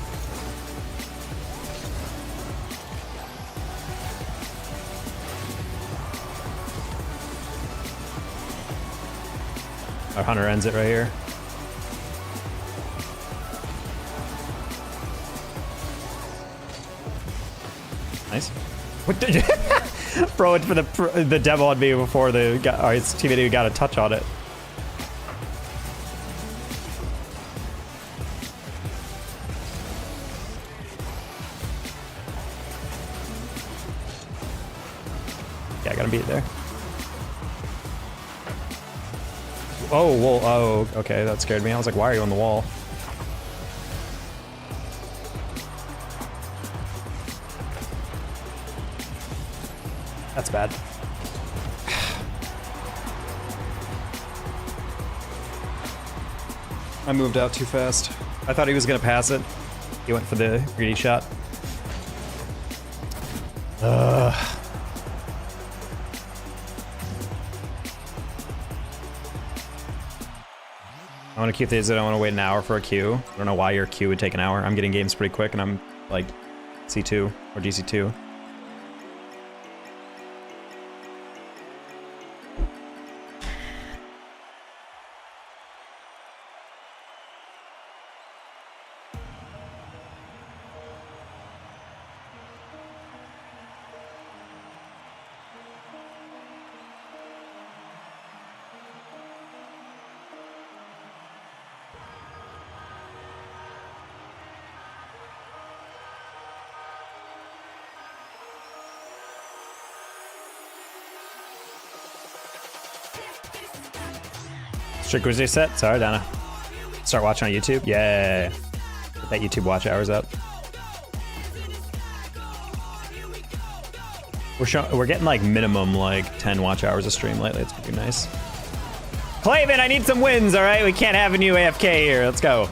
Our hunter ends it right here. Nice. What did you? Bro, it's for the demo on me before his teammate even got a touch on it. Yeah, I gotta beat it there. Oh, whoa, oh, okay, that scared me. I was like, why are you on the wall? That's bad. I moved out too fast. I thought he was gonna pass it. He went for the greedy shot. I want to keep these. I don't want to wait an hour for a queue. I don't know why your queue would take an hour. I'm getting games pretty quick and I'm like C2 or GC2. Strict Grizzly set? Sorry, Donna. Start watching on YouTube? Yeah. Get that YouTube watch hours up. We're getting like minimum like 10 watch hours a stream lately. It's pretty nice. Clavin, I need some wins, all right? We can't have a new AFK here. Let's go.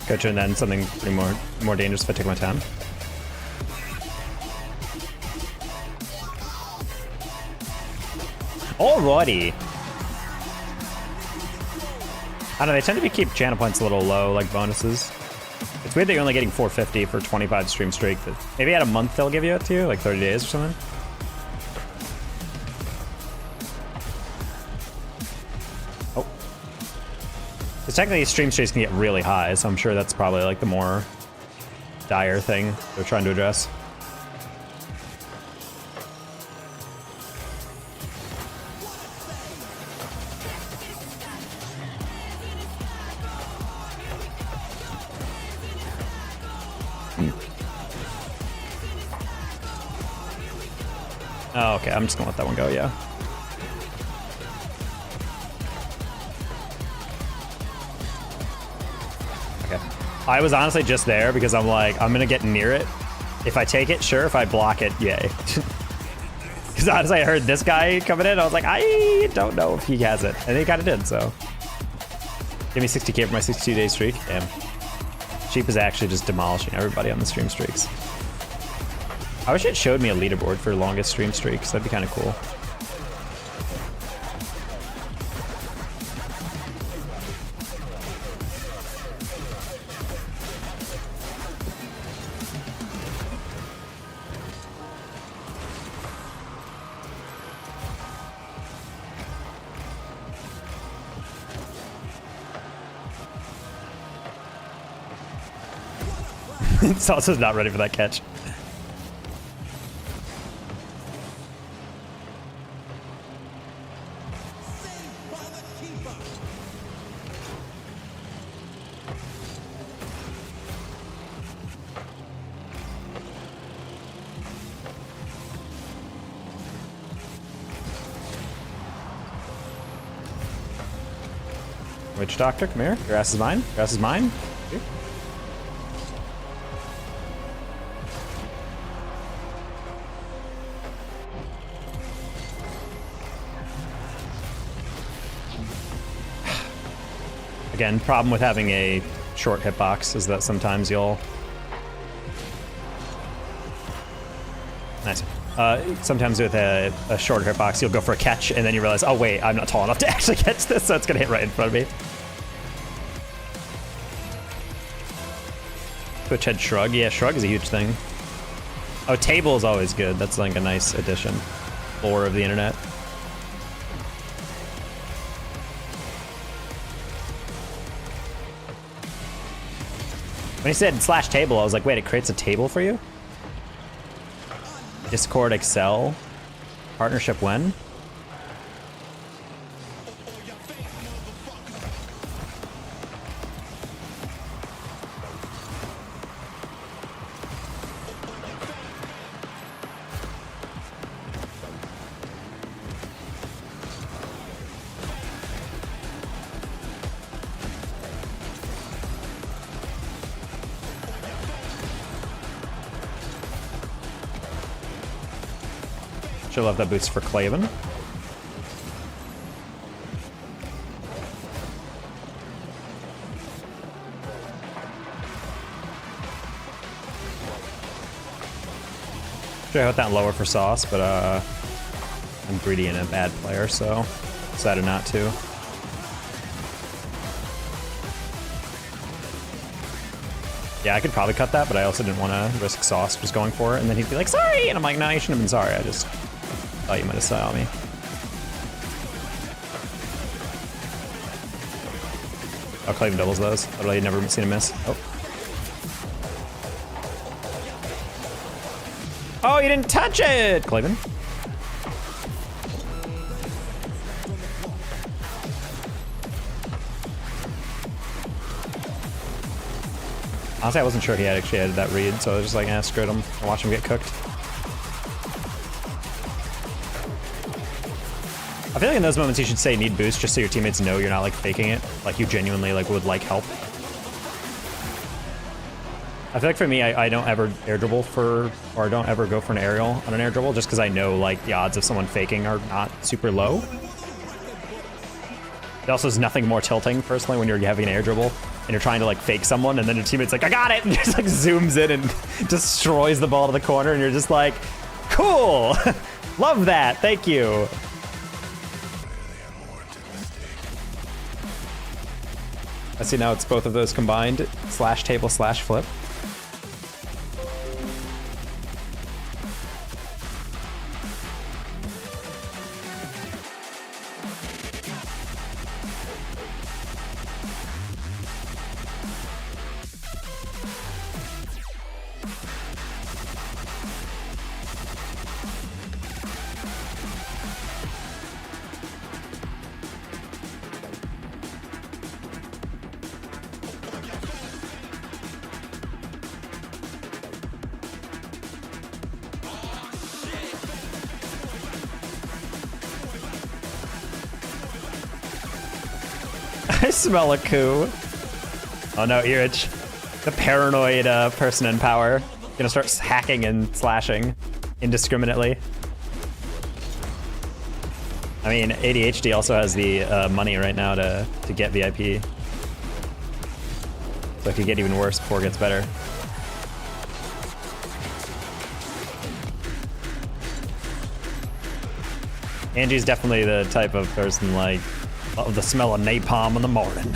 Go to and then something pretty more dangerous if I take my time. Alrighty. I don't know, they tend to keep channel points a little low, like bonuses. It's weird that you're only getting 450 for 25 stream streak. Maybe at a month they'll give you it to you, like 30 days or something. Oh. Because technically stream streaks can get really high, so I'm sure that's probably like the more dire thing they're trying to address. Oh, okay, I'm just gonna let that one go, yeah. Okay. I was honestly just there because I'm like, I'm gonna get near it. If I take it, sure. If I block it, yay. Because honestly, I heard this guy coming in, I was like, I don't know if he has it. And he kind of did, so. Give me 60k for my 62-day streak. Damn. Sheep is actually just demolishing everybody on the stream streaks. I wish it showed me a leaderboard for longest stream streaks. That'd be kind of cool. Salsa's not ready for that catch. Witch Doctor, come here. Your ass is mine. Your ass is mine. Here. Again, problem with having a short hitbox is that sometimes you'll... Nice. Sometimes with a short hitbox, you'll go for a catch, and then you realize, oh wait, I'm not tall enough to actually catch this, so it's gonna hit right in front of me. Twitch head shrug. Yeah, shrug is a huge thing. Oh, table is always good. That's like a nice addition. Lore of the internet. When he said slash table, I was like, wait, it creates a table for you? Discord Excel? Partnership when? Should love that boost for Claven. Should I put that lower for Sauce, but I'm greedy and a bad player, so decided not to. Yeah, I could probably cut that, but I also didn't want to risk Sauce just going for it, and then he'd be like, sorry! And I'm like, no, you shouldn't have been sorry, I just thought you might have saw me. Oh, Claven doubles those. Literally never seen him miss. Oh. Oh, you didn't touch it! Claven. Honestly, I wasn't sure he had actually had that read, so I was just like, screw it, I'm gonna watch him get cooked. I feel like in those moments you should say need boost just so your teammates know you're not like faking it. Like you genuinely like would like help. I feel like for me, I don't ever air dribble for, or don't ever go for an aerial on an air dribble just because I know like the odds of someone faking are not super low. It also is nothing more tilting personally when you're having an air dribble and you're trying to like fake someone and then your teammate's like, I got it! And just like zooms in and destroys the ball to the corner and you're just like, cool! Love that, thank you. I see now it's both of those combined, slash table slash flip. I smell a coup. Oh no, Irich. The paranoid person in power. Gonna start hacking and slashing indiscriminately. I mean, ADHD also has the money right now to get VIP. So it could get even worse before it gets better. Angie's definitely the type of person like, love the smell of napalm in the morning.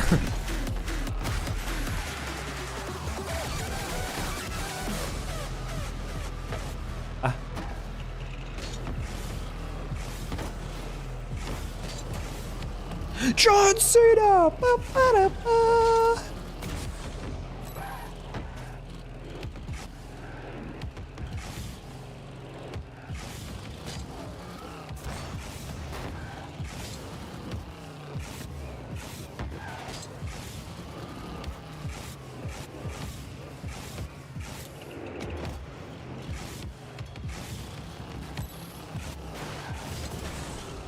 John Cena! Ba-ba-da-ba.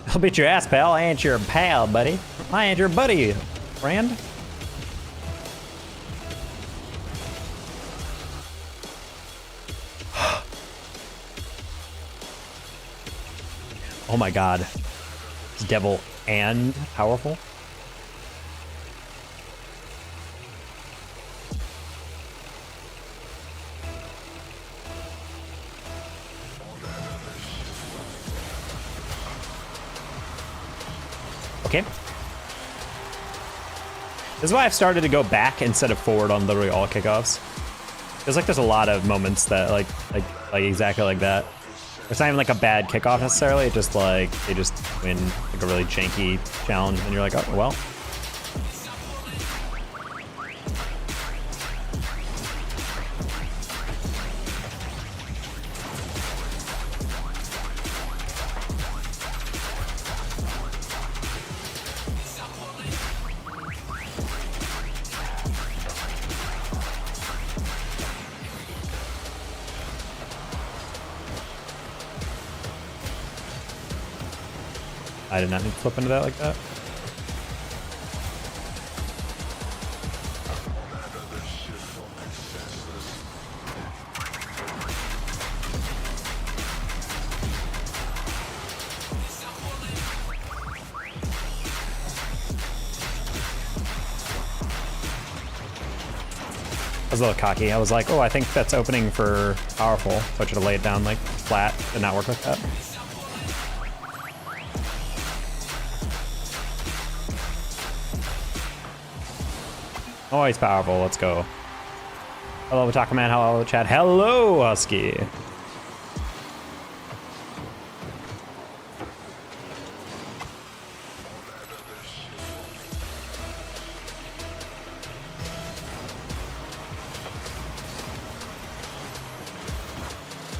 I'll beat your ass, pal. I ain't your pal, buddy. I ain't your buddy, friend. Oh my god. It's devil and powerful. Okay. This is why I've started to go back instead of forward on literally all kickoffs. Feels like there's a lot of moments that like exactly like that. It's not even like a bad kickoff necessarily, it's just like they just win like a really janky challenge and you're like, oh well. I did not need to flip into that like that. was a little cocky. I was like, oh, I think that's opening for powerful. So I should have laid it down like flat and not work like that. Oh, he's powerful. Let's go. Hello, Taco Man. Hello, chat. Hello, Husky.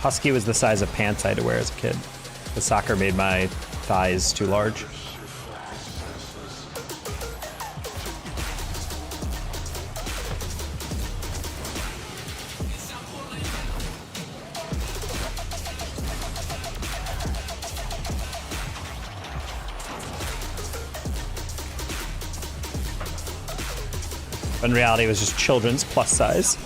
Husky was the size of pants I had to wear as a kid. The soccer made my thighs too large. But in reality, it was just children's plus size.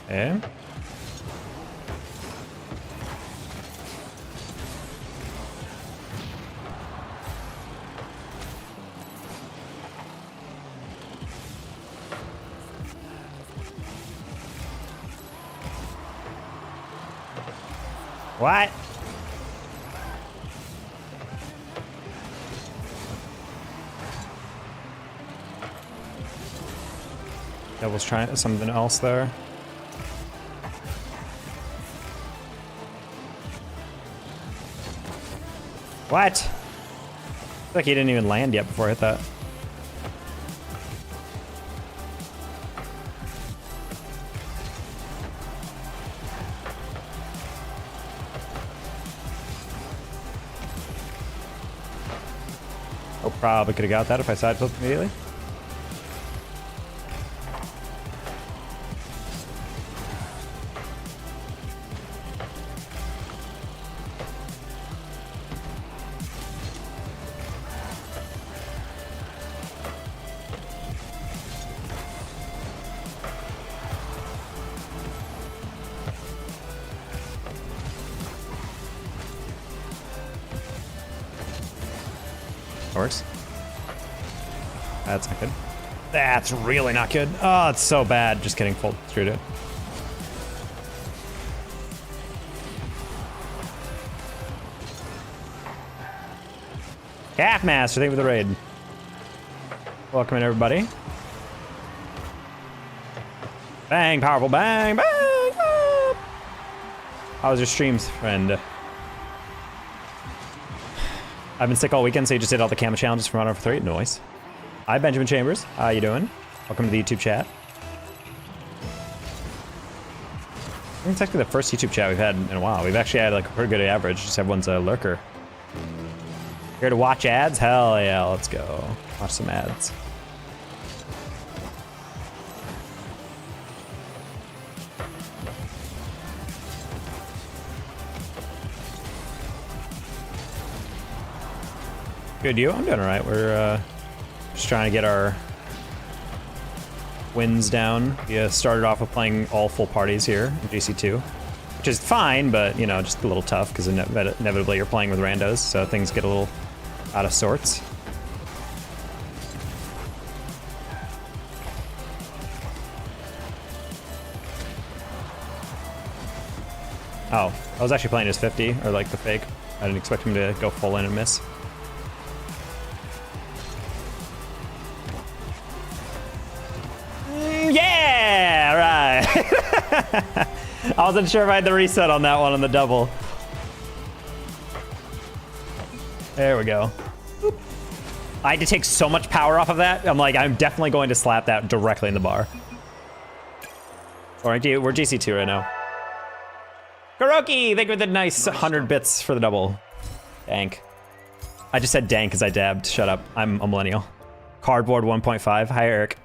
Okay. What? Devil's trying something else there. What? I feel like he didn't even land yet before I hit that. Oh, probably could have got that if I side flipped immediately. Works. That's not good. That's really not good. Oh, it's so bad. Just kidding. Full screwed it. Calf Master, thank you for the raid. Welcome in, everybody. Bang, powerful, bang, bang, bang. How was your streams, friend? I've been sick all weekend, so you just did all the camera challenges from Modern Warfare 3. Noise. Hi, Benjamin Chambers. How you doing? Welcome to the YouTube chat. I think it's actually the first YouTube chat we've had in a while. We've actually had like a pretty good average. Just everyone's a lurker. Here to watch ads? Hell yeah, let's go. Watch some ads. Good, you? I'm doing all right. We're just trying to get our wins down. We started off with playing all full parties here in GC2, which is fine, but you know, just a little tough because inevitably you're playing with randos, so things get a little out of sorts. Oh, I was actually playing as 50, or like the fake. I didn't expect him to go full in and miss. Yeah, right. I wasn't sure if I had the reset on that one on the double. There we go. I had to take so much power off of that. I'm like, I'm definitely going to slap that directly in the bar. All right, we're GC2 right now. Kuroki, thank you for the nice 100 bits for the double. Dank. I just said dank because I dabbed. Shut up. I'm a millennial. Cardboard 1.5. Hi, Eric.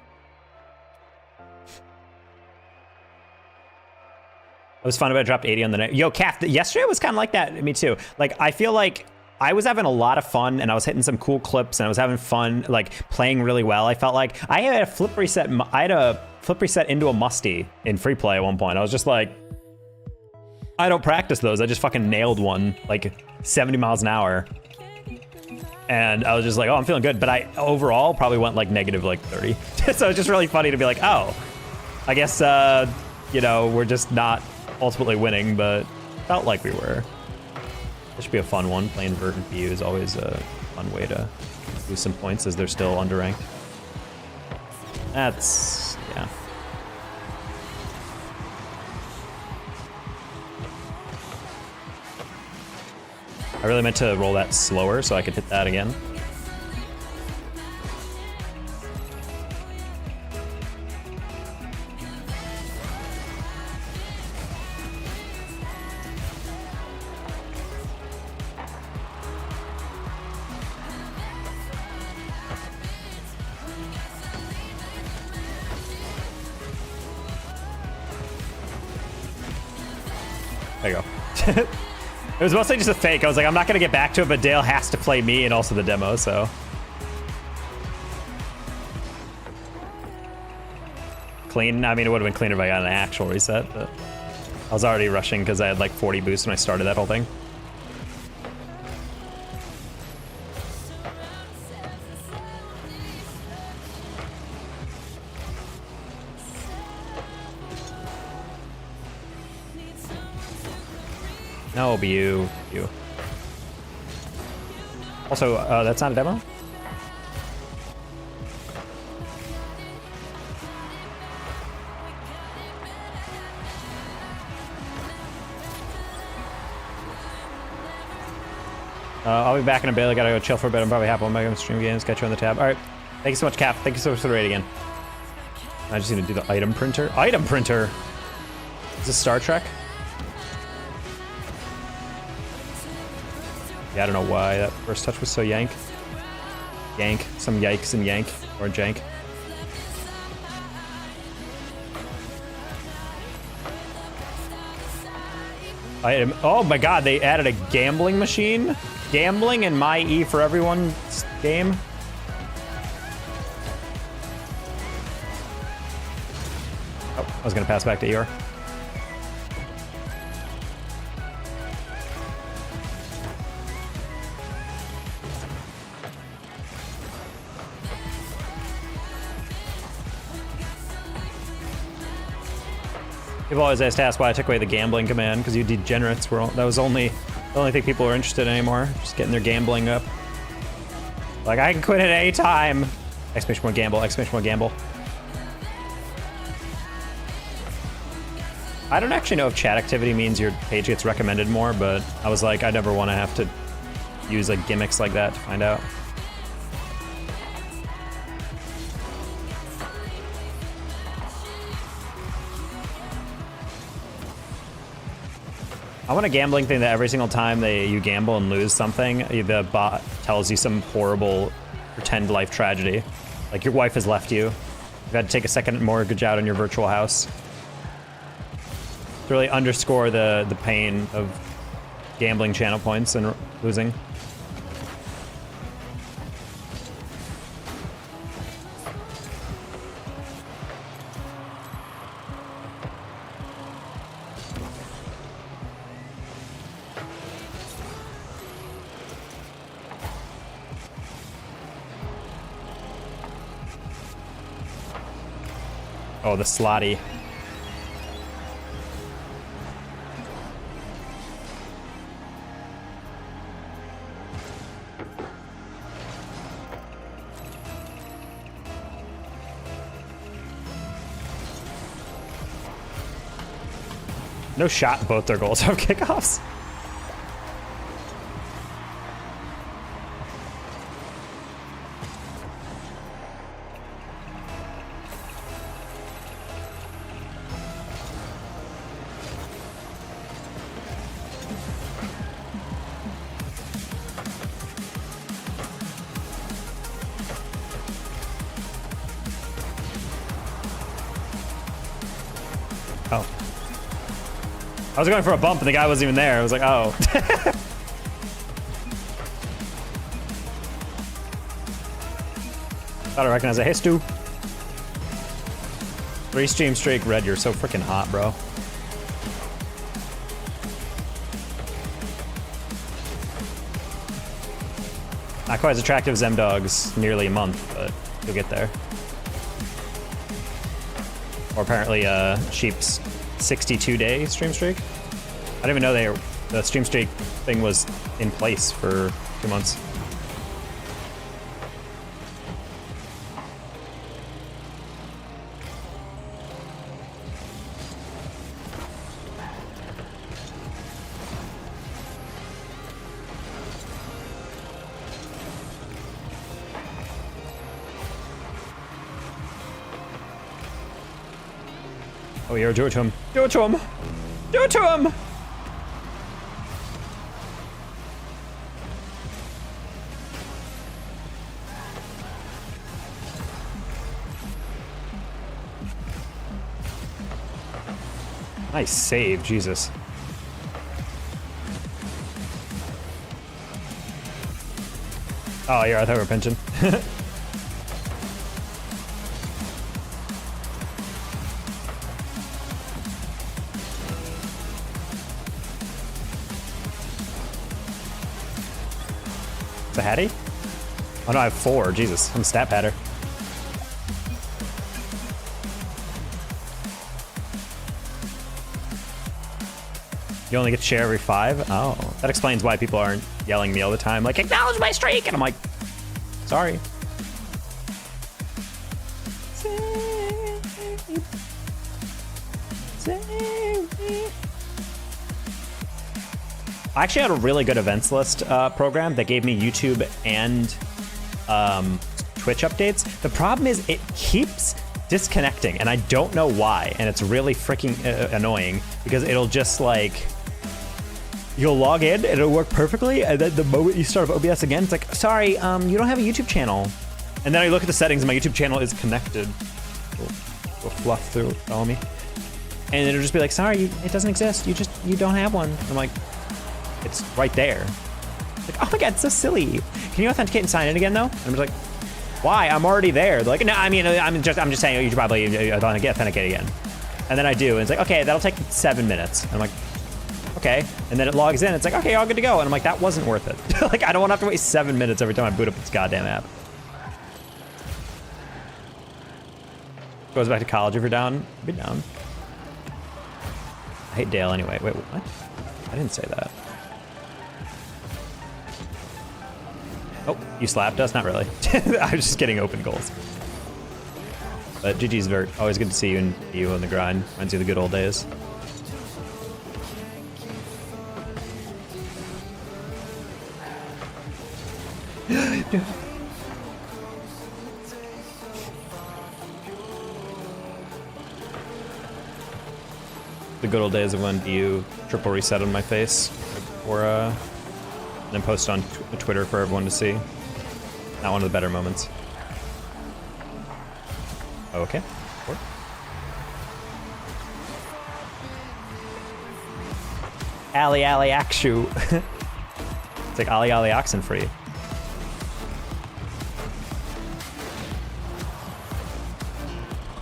It was fun, but I dropped 80 on the night. Yo, Caff, yesterday was kind of like that. Me too. Like, I feel like I was having a lot of fun, and I was hitting some cool clips, and I was having fun, like, playing really well. I felt like I had a flip reset. I had a flip reset into a musty in free play at one point. I was just like, I don't practice those. I just fucking nailed one, like 70 miles an hour. And I was just like, oh, I'm feeling good. But I overall probably went like negative like 30. So it's just really funny to be like, oh, I guess, you know, we're just not ultimately winning, but felt like we were. This should be a fun one. Playing Vert and PU is always a fun way to lose some points as they're still underranked. That's, yeah. I really meant to roll that slower so I could hit that again. There you go. It was mostly just a fake. I was like, I'm not going to get back to it, but Dale has to play me and also the demo, so. Clean. I mean, it would have been cleaner if I got an actual reset, but I was already rushing because I had like 40 boosts when I started that whole thing. No, be you. Also, that's not a demo? I'll be back in a bit. I gotta go chill for a bit. I'm probably happy. I'm gonna stream games. Catch you on the tab. All right. Thank you so much, Cap. Thank you so much for the raid again. I just need to do the item printer. Item printer? Is this Star Trek? Yeah, I don't know why that first touch was so yank. Yank. Some yikes and yank. Or jank. Item. Oh my god, they added a gambling machine? Gambling in my E for everyone game? Oh, I was gonna pass back to ER. People always ask why I took away the gambling command, because you degenerates were that was the only thing people were interested in anymore. Just getting their gambling up. Like, I can quit at any time. Exclamation point gamble, exclamation point gamble. I don't actually know if chat activity means your page gets recommended more, but I was like, I never want to have to use like gimmicks like that to find out. I want a gambling thing that every single time you gamble and lose something, the bot tells you some horrible pretend life tragedy. Like your wife has left you. You've had to take a second mortgage out on your virtual house. To really underscore the pain of gambling channel points and losing. Oh, the slotty. No shot, both their goals have kickoffs. Oh. I was going for a bump and the guy wasn't even there. I was like, oh. Thought I recognized it. Hey, Stu. 3 stream streak, Red. You're so freaking hot, bro. Not quite as attractive as M-Dog's nearly a month, but you'll get there. Or apparently Sheep's 62-day stream streak. I didn't even know the stream streak thing was in place for 2 months. Oh, yeah, do it to him. Do it to him. Do it to him. Nice save, Jesus. Oh, yeah, I thought we were pinching. It's a Hattie? Oh no, I have 4. Jesus, I'm a stat patter. You only get to share every 5? Oh, that explains why people aren't yelling me all the time, like, acknowledge my streak! And I'm like, sorry. I actually had a really good events list program that gave me YouTube and Twitch updates. The problem is it keeps disconnecting, and I don't know why, and it's really freaking annoying because it'll just like, you'll log in and it'll work perfectly, and then the moment you start up OBS again, it's like, sorry, you don't have a YouTube channel. And then I look at the settings and my YouTube channel is connected. We'll fluff through, follow me. And it'll just be like, sorry, it doesn't exist. You don't have one. I'm like, it's right there. Like, oh my God, it's so silly. Can you authenticate and sign in again though? And I'm just like, why? I'm already there. They're like, no, I mean, I'm just saying you should probably authenticate again. And then I do, and it's like, okay, that'll take 7 minutes. And I'm like, okay. And then it logs in, it's like, okay, all good to go. And I'm like, that wasn't worth it. Like, I don't want to have to wait 7 minutes every time I boot up this goddamn app. Goes back to college if you're down. Be down. I hate Dale anyway. Wait, what? I didn't say that. Oh, you slapped us? Not really. I was just getting open goals. But GG's Vert. Always good to see you on the grind. Reminds you of the good old days. The good old days of when you triple reset on my face, or then post on Twitter for everyone to see. Not one of the better moments. Okay. Cool. Ali Akshu. It's like Ali Oxen free.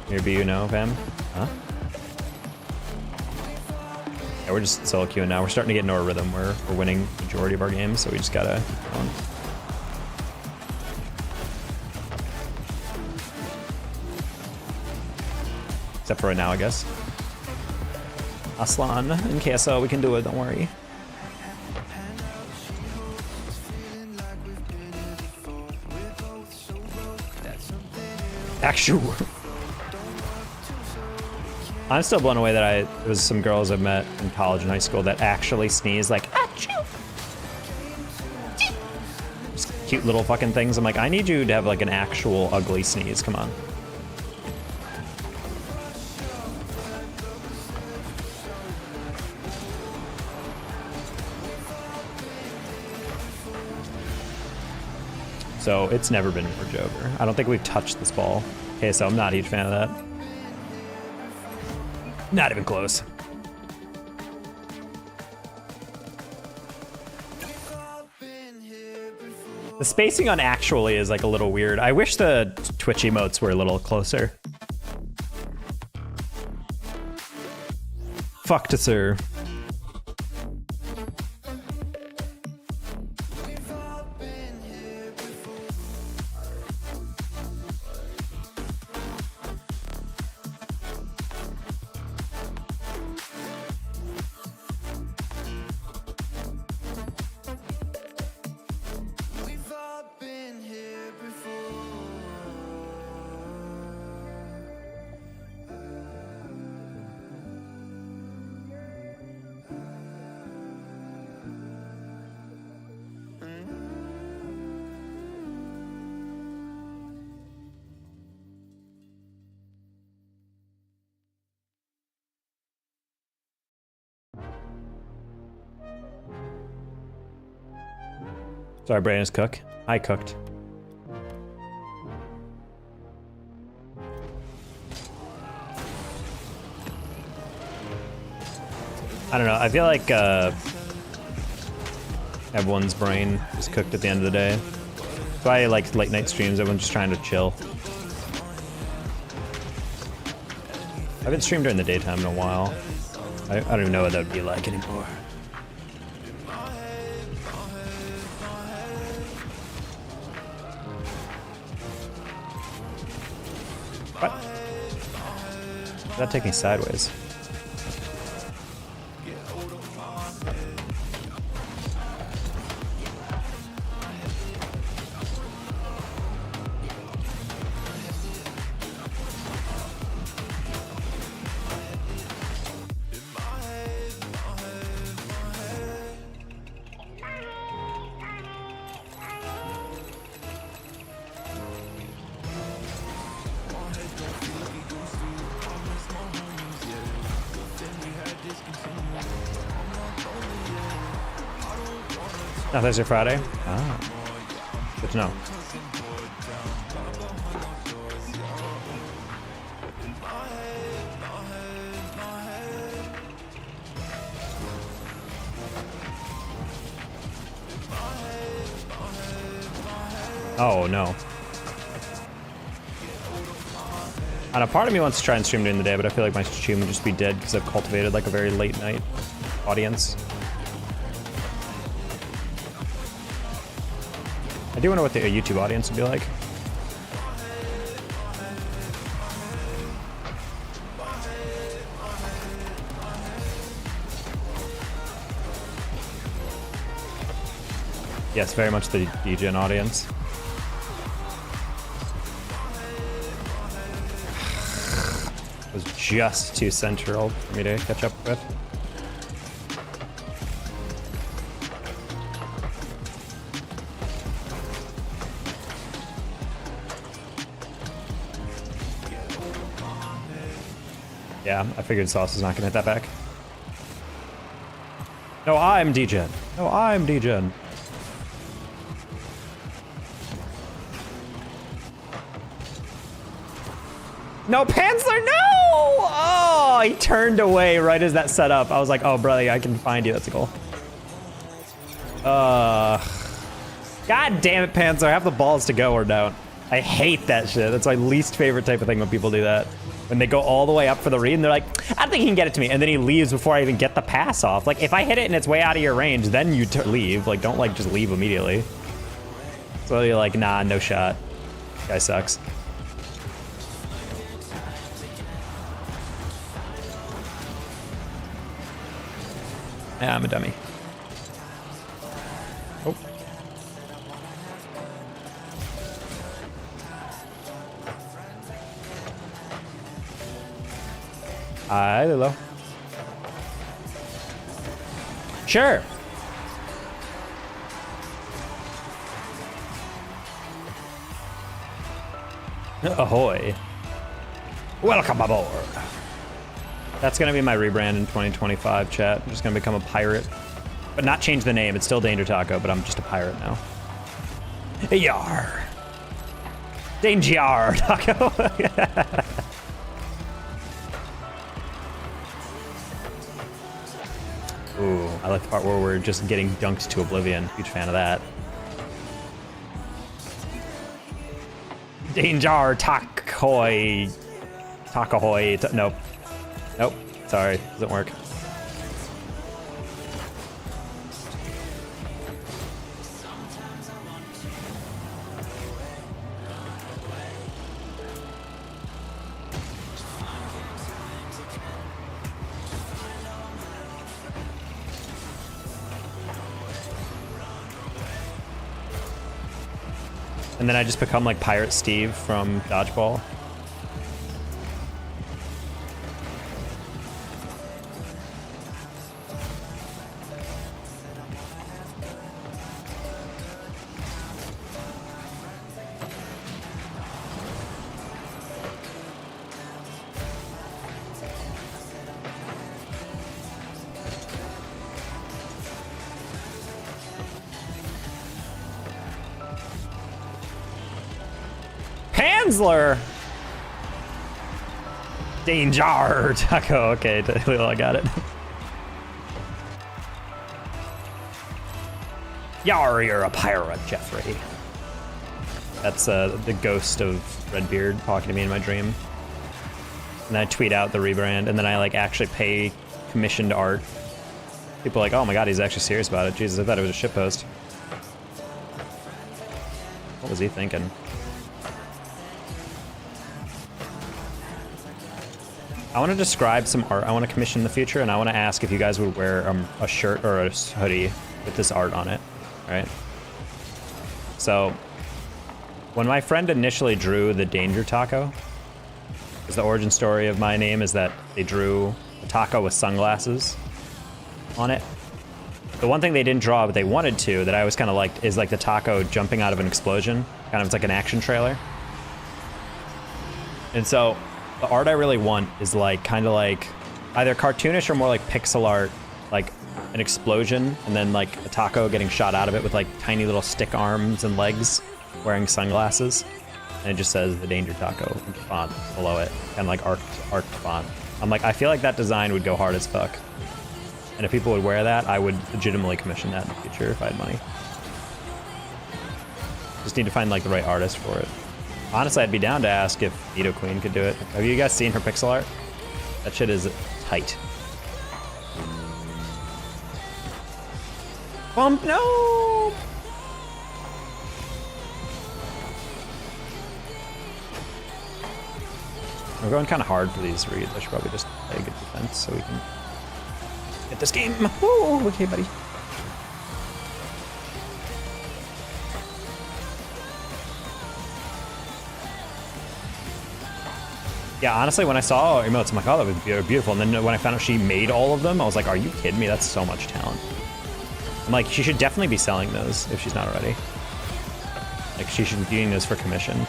Maybe you know, fam? Huh? Yeah, we're just solo queuing now. We're starting to get into our rhythm. We're winning majority of our games, so we just gotta go on. Except for right now, I guess. Aslan and KSO, we can do it, don't worry. Actual. I'm still blown away that there was some girls I've met in college and high school that actually sneeze like, achoo! Just cute little fucking things. I'm like, I need you to have like an actual ugly sneeze, come on. So it's never been for Joker. I don't think we've touched this ball. Okay, so I'm not a huge fan of that. Not even close. The spacing on actually is like a little weird. I wish the Twitch emotes were a little closer. Fuck to sir. Sorry, Brandon's cook. I cooked. I don't know. I feel like everyone's brain is cooked at the end of the day. That's why I like late night streams. Everyone's just trying to chill. I haven't streamed during the daytime in a while. I don't even know what that would be like anymore. What? Did that take me sideways? Oh, Thursday, Friday? Ah. Good to know. Oh, no. And a part of me wants to try and stream during the day, but I feel like my stream would just be dead because I've cultivated like a very late night audience. I do wonder what the YouTube audience would be like. Yes, very much the DGen audience. It was just too central for me to catch up with. Yeah, I figured Sauce is not gonna hit that back. No, I'm DGen. No, I'm DGen. No, Panzer, no! Oh, he turned away right as that set up. I was like, oh, brother, I can find you. That's a goal. God damn it, Panzer. Have the balls to go or don't. I hate that shit. That's my least favorite type of thing when people do that. When they go all the way up for the read and they're like, I think he can get it to me. And then he leaves before I even get the pass off. Like, if I hit it and it's way out of your range, then you leave. Like, don't, like, just leave immediately. So you're like, nah, no shot. Guy sucks. Yeah, I'm a dummy. Oh. Hi, Lilo. Sure. Ahoy. Welcome aboard. That's gonna be my rebrand in 2025, chat. I'm just gonna become a pirate. But not change the name. It's still Danger Taco, but I'm just a pirate now. Yar. Danger Taco. Ooh, I like the part where we're just getting dunked to oblivion. Huge fan of that. Danger, takoy. Takahoy. Nope. Nope. Sorry. Doesn't work. And then I just become like Pirate Steve from Dodgeball. Pansler! Danger! Taco, okay, I got it. Yar, you're a pirate, Jeffrey. That's the ghost of Redbeard talking to me in my dream. And then I tweet out the rebrand, and then I like actually pay commissioned art. People are like, oh my god, he's actually serious about it. Jesus, I thought it was a shitpost. What was he thinking? I want to describe some art I want to commission in the future, and I want to ask if you guys would wear a shirt or a hoodie with this art on it, right? So, when my friend initially drew the Danger Taco, because the origin story of my name is that they drew a taco with sunglasses on it. The one thing they didn't draw, but they wanted to, that I always kind of liked, is like the taco jumping out of an explosion. Kind of, it's like an action trailer. And so, the art I really want is like kind of like either cartoonish or more like pixel art, like an explosion and then like a taco getting shot out of it with like tiny little stick arms and legs, wearing sunglasses, and it just says the Danger Taco font below it, kind of like arced font. I'm like, I feel like that design would go hard as fuck, and if people would wear that, I would legitimately commission that in the future if I had money. Just need to find like the right artist for it. Honestly, I'd be down to ask if Nido Queen could do it. Have you guys seen her pixel art? That shit is tight. Bump, no! We're going kind of hard for these reads. I should probably just play a good defense so we can get this game. Ooh, okay, buddy. Yeah, honestly, when I saw emotes, I'm like, oh, that would be beautiful. And then when I found out she made all of them, I was like, are you kidding me? That's so much talent. I'm like, she should definitely be selling those if she's not already. Like, she should be doing those for commission.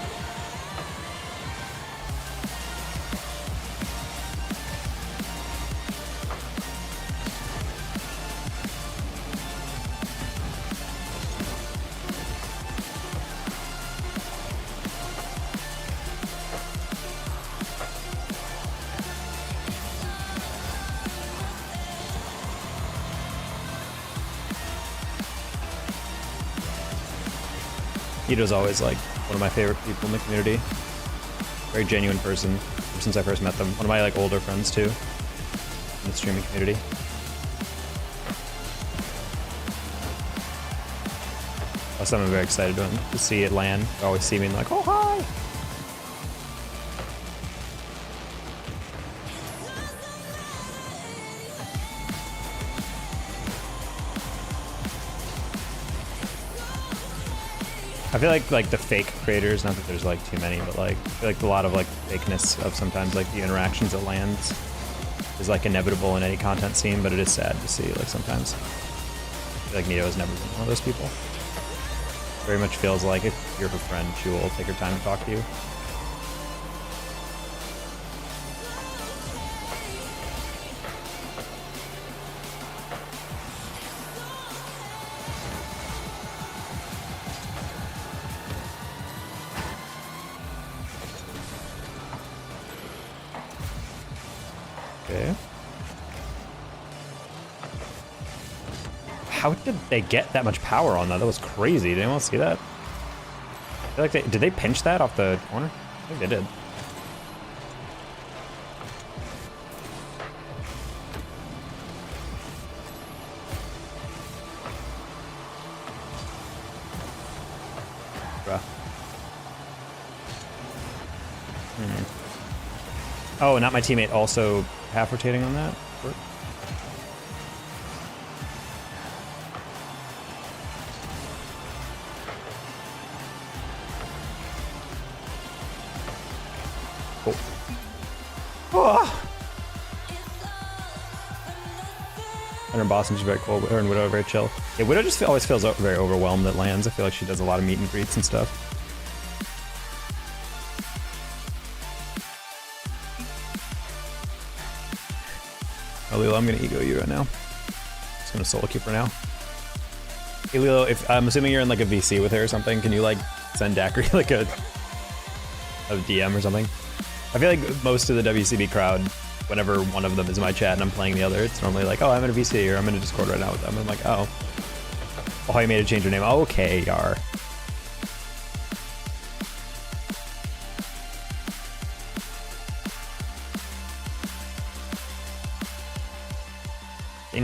Ito's always like one of my favorite people in the community. Very genuine person ever since I first met them. One of my like older friends too in the streaming community. Also, I'm very excited to see it land. They always see me and like, oh hi. I feel like the fake creators, not that there's like too many, but like I feel like a lot of like fakeness of sometimes like the interactions that lands is like inevitable in any content scene, but it is sad to see like sometimes. I feel like Nito has never been one of those people. Very much feels like if you're her friend, she will take her time to talk to you. Okay. How did they get that much power on that? That was crazy. Did anyone see that? I feel feel like did they pinch that off the corner? I think they did. Oh, not my teammate also half rotating on that? Cool. Oh. And her Boston, she's very cool. Her and Widow are very chill. Yeah, Widow just always feels very overwhelmed at lands. I feel like she does a lot of meet and greets and stuff. Oh, Lilo, I'm gonna ego you right now. Just gonna solo queue for now. Hey, Lilo, if I'm assuming you're in like a VC with her or something, can you like send Daiquiri like a DM or something? I feel like most of the WCB crowd, whenever one of them is in my chat and I'm playing the other, it's normally like, oh, I'm in a VC or I'm in a Discord right now with them. I'm like, oh. Oh, you made a change your name. Okay, Yar.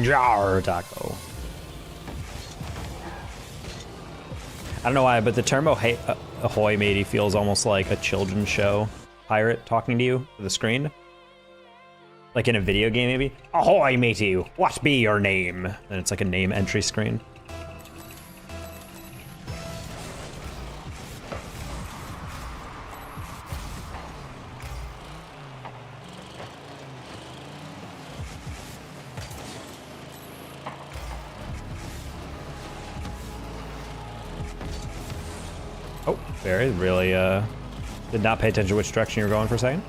Jar taco. I don't know why, but the term ahoy matey feels almost like a children's show pirate talking to you to the screen. Like in a video game, maybe. Ahoy matey, what be your name? And it's like a name entry screen. Oh, Barry really did not pay attention to which direction you were going for a second.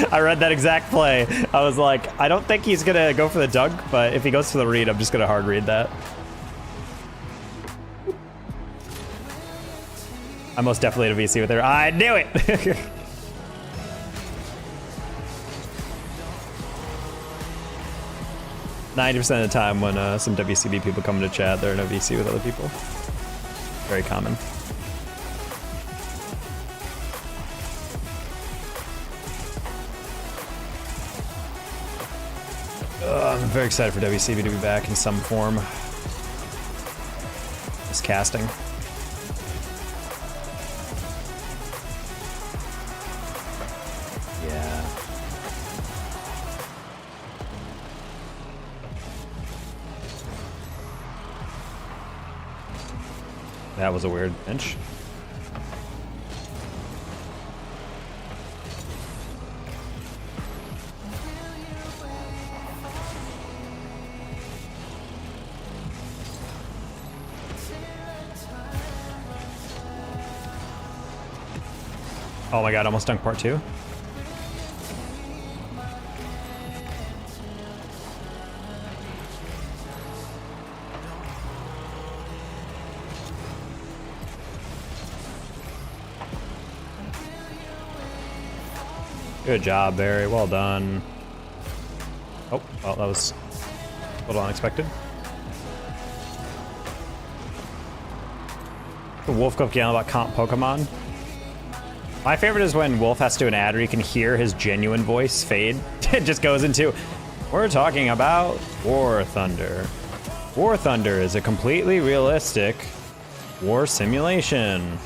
I read that exact play. I was like, I don't think he's gonna go for the dunk, but if he goes for the read, I'm just gonna hard read that. I most definitely had a VC with her. I knew it! 90% of the time when some WCB people come into chat, they're in a VC with other people. Very common. I'm very excited for WCB to be back in some form. This casting. Yeah. That was a weird pinch. Oh my god, almost dunked part 2. Good job, Barry. Well done. Oh, well, that was a little unexpected. The Wolf Cup yelling about comp Pokemon. My favorite is when Wolf has to do an ad where you can hear his genuine voice fade. It just goes into, we're talking about War Thunder. War Thunder is a completely realistic war simulation.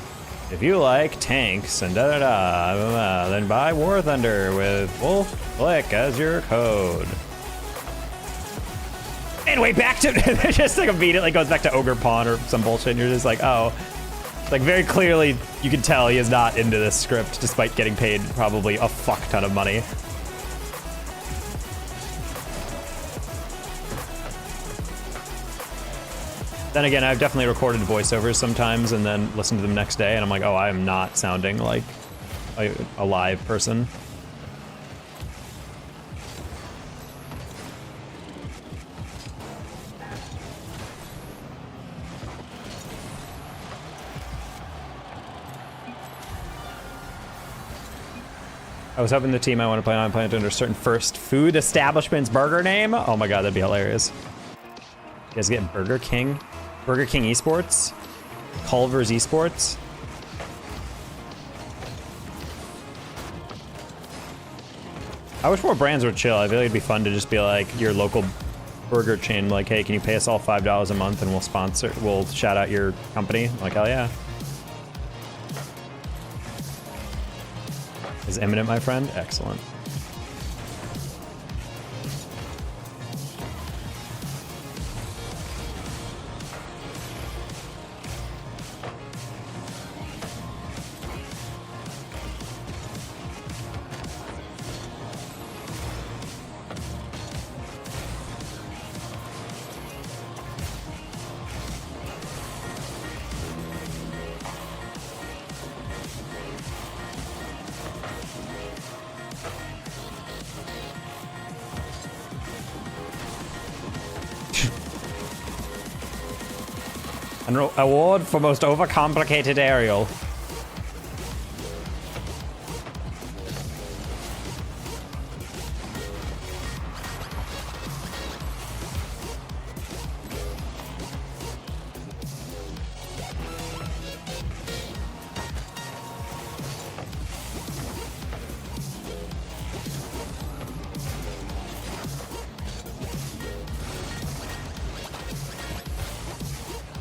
If you like tanks and da-da-da, then buy War Thunder with Wolf Click as your code. Anyway, back to, it just like immediately goes back to Ogre Pawn or some bullshit, and you're just like, oh. Like, very clearly, you can tell he is not into this script, despite getting paid probably a fuck ton of money. Then again, I've definitely recorded voiceovers sometimes and then listened to them next day, and I'm like, oh, I am not sounding like a live person. I was hoping the team I want to play on planned under a certain first food establishment's burger name. Oh my god, that'd be hilarious. You guys getting Burger King? Burger King Esports? Culver's Esports? I wish more brands would chill. I feel like it'd be fun to just be like your local burger chain, like, hey, can you pay us all $5 a month and we'll shout out your company? I'm like, hell yeah. Is imminent, my friend? Excellent. An award for most overcomplicated aerial.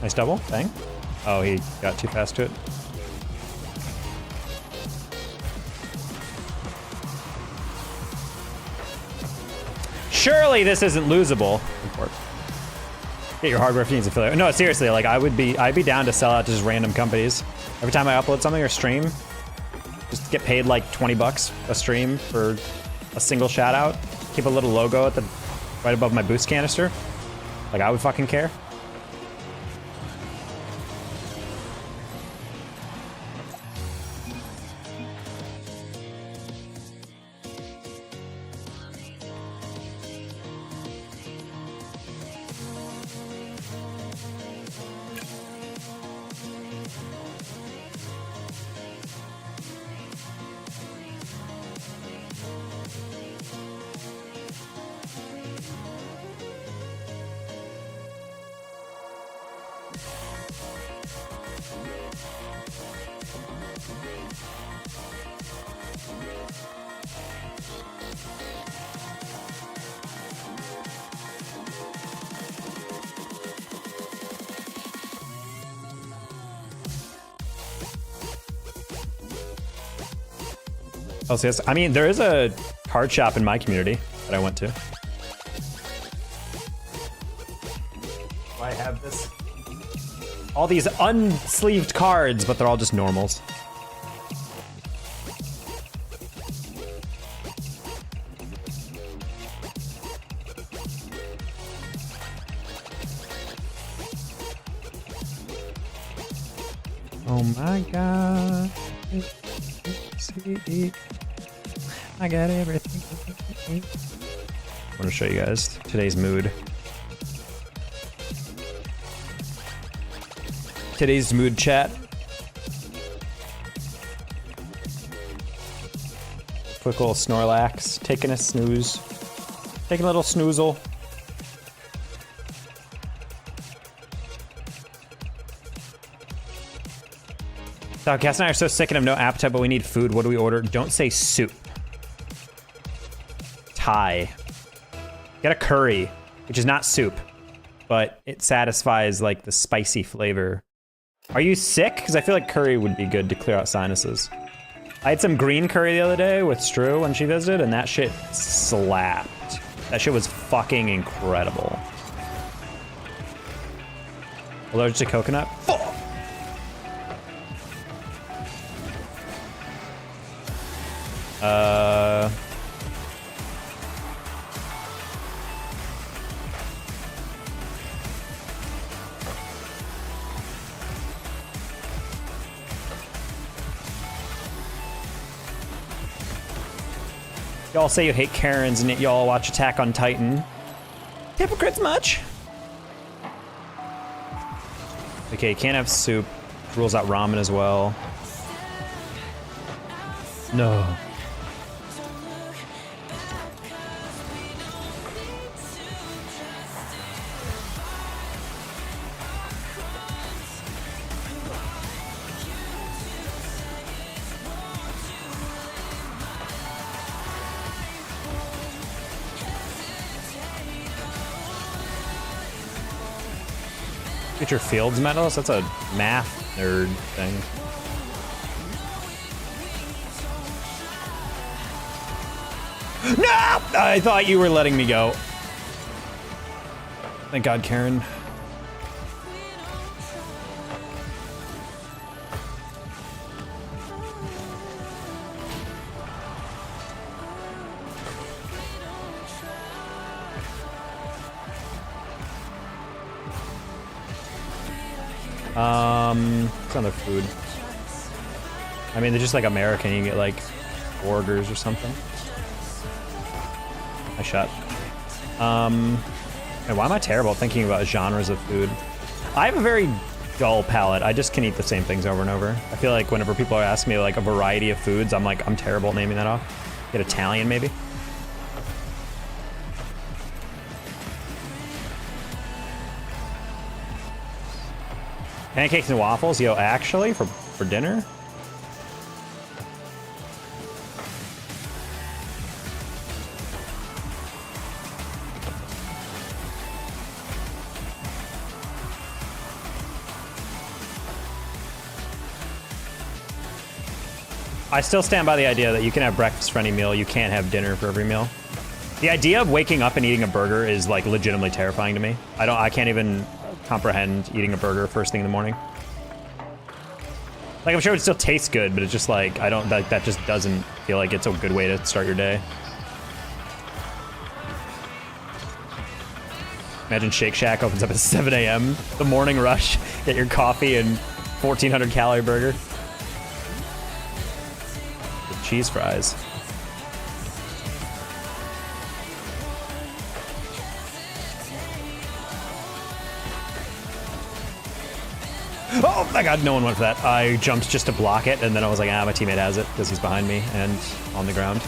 Nice double, bang. Oh, he got too fast to it. Surely this isn't losable. Get your hardware if you need affiliate. No, seriously, like I'd be down to sell out to just random companies. Every time I upload something or stream, just get paid like 20 bucks a stream for a single shout out. Keep a little logo at the right above my boost canister. Like I would fucking care. LCS. I mean, there is a card shop in my community that I went to. I have this. All these unsleeved cards, but they're all just normals. Oh my god. I got everything. I want to show you guys today's mood. Today's mood chat. Quick little Snorlax, taking a snooze. Taking a little snoozle. So Cass and I are so sick and have no appetite, but we need food. What do we order? Don't say soup. Thai. Get a curry, which is not soup, but it satisfies like the spicy flavor. Are you sick? Because I feel like curry would be good to clear out sinuses. I had some green curry the other day with Stru when she visited, and that shit slapped. That shit was fucking incredible. Allergic to coconut? Fuck! Y'all say you hate Karens and yet y'all watch Attack on Titan. Hypocrites much? Okay, can't have soup. Rules out ramen as well. No. Get your Fields medals? That's a math nerd thing. No! I thought you were letting me go. Thank God, Karen. What's other food? I mean, they're just like American. You can get like burgers or something. I shot. And why am I terrible at thinking about genres of food? I have a very dull palate. I just can eat the same things over and over. I feel like whenever people are asking me like a variety of foods, I'm like, I'm terrible at naming that off. Get Italian maybe. Pancakes and waffles, yo, actually, for dinner? I still stand by the idea that you can have breakfast for any meal, you can't have dinner for every meal. The idea of waking up and eating a burger is like legitimately terrifying to me. I can't even comprehend eating a burger first thing in the morning. Like, I'm sure it still tastes good, but it's just like, that just doesn't feel like it's a good way to start your day. Imagine Shake Shack opens up at 7 a.m. The morning rush, get your coffee and 1,400 calorie burger. With cheese fries. Oh my God, no one went for that. I jumped just to block it, and then I was like, ah, my teammate has it, because he's behind me and on the ground.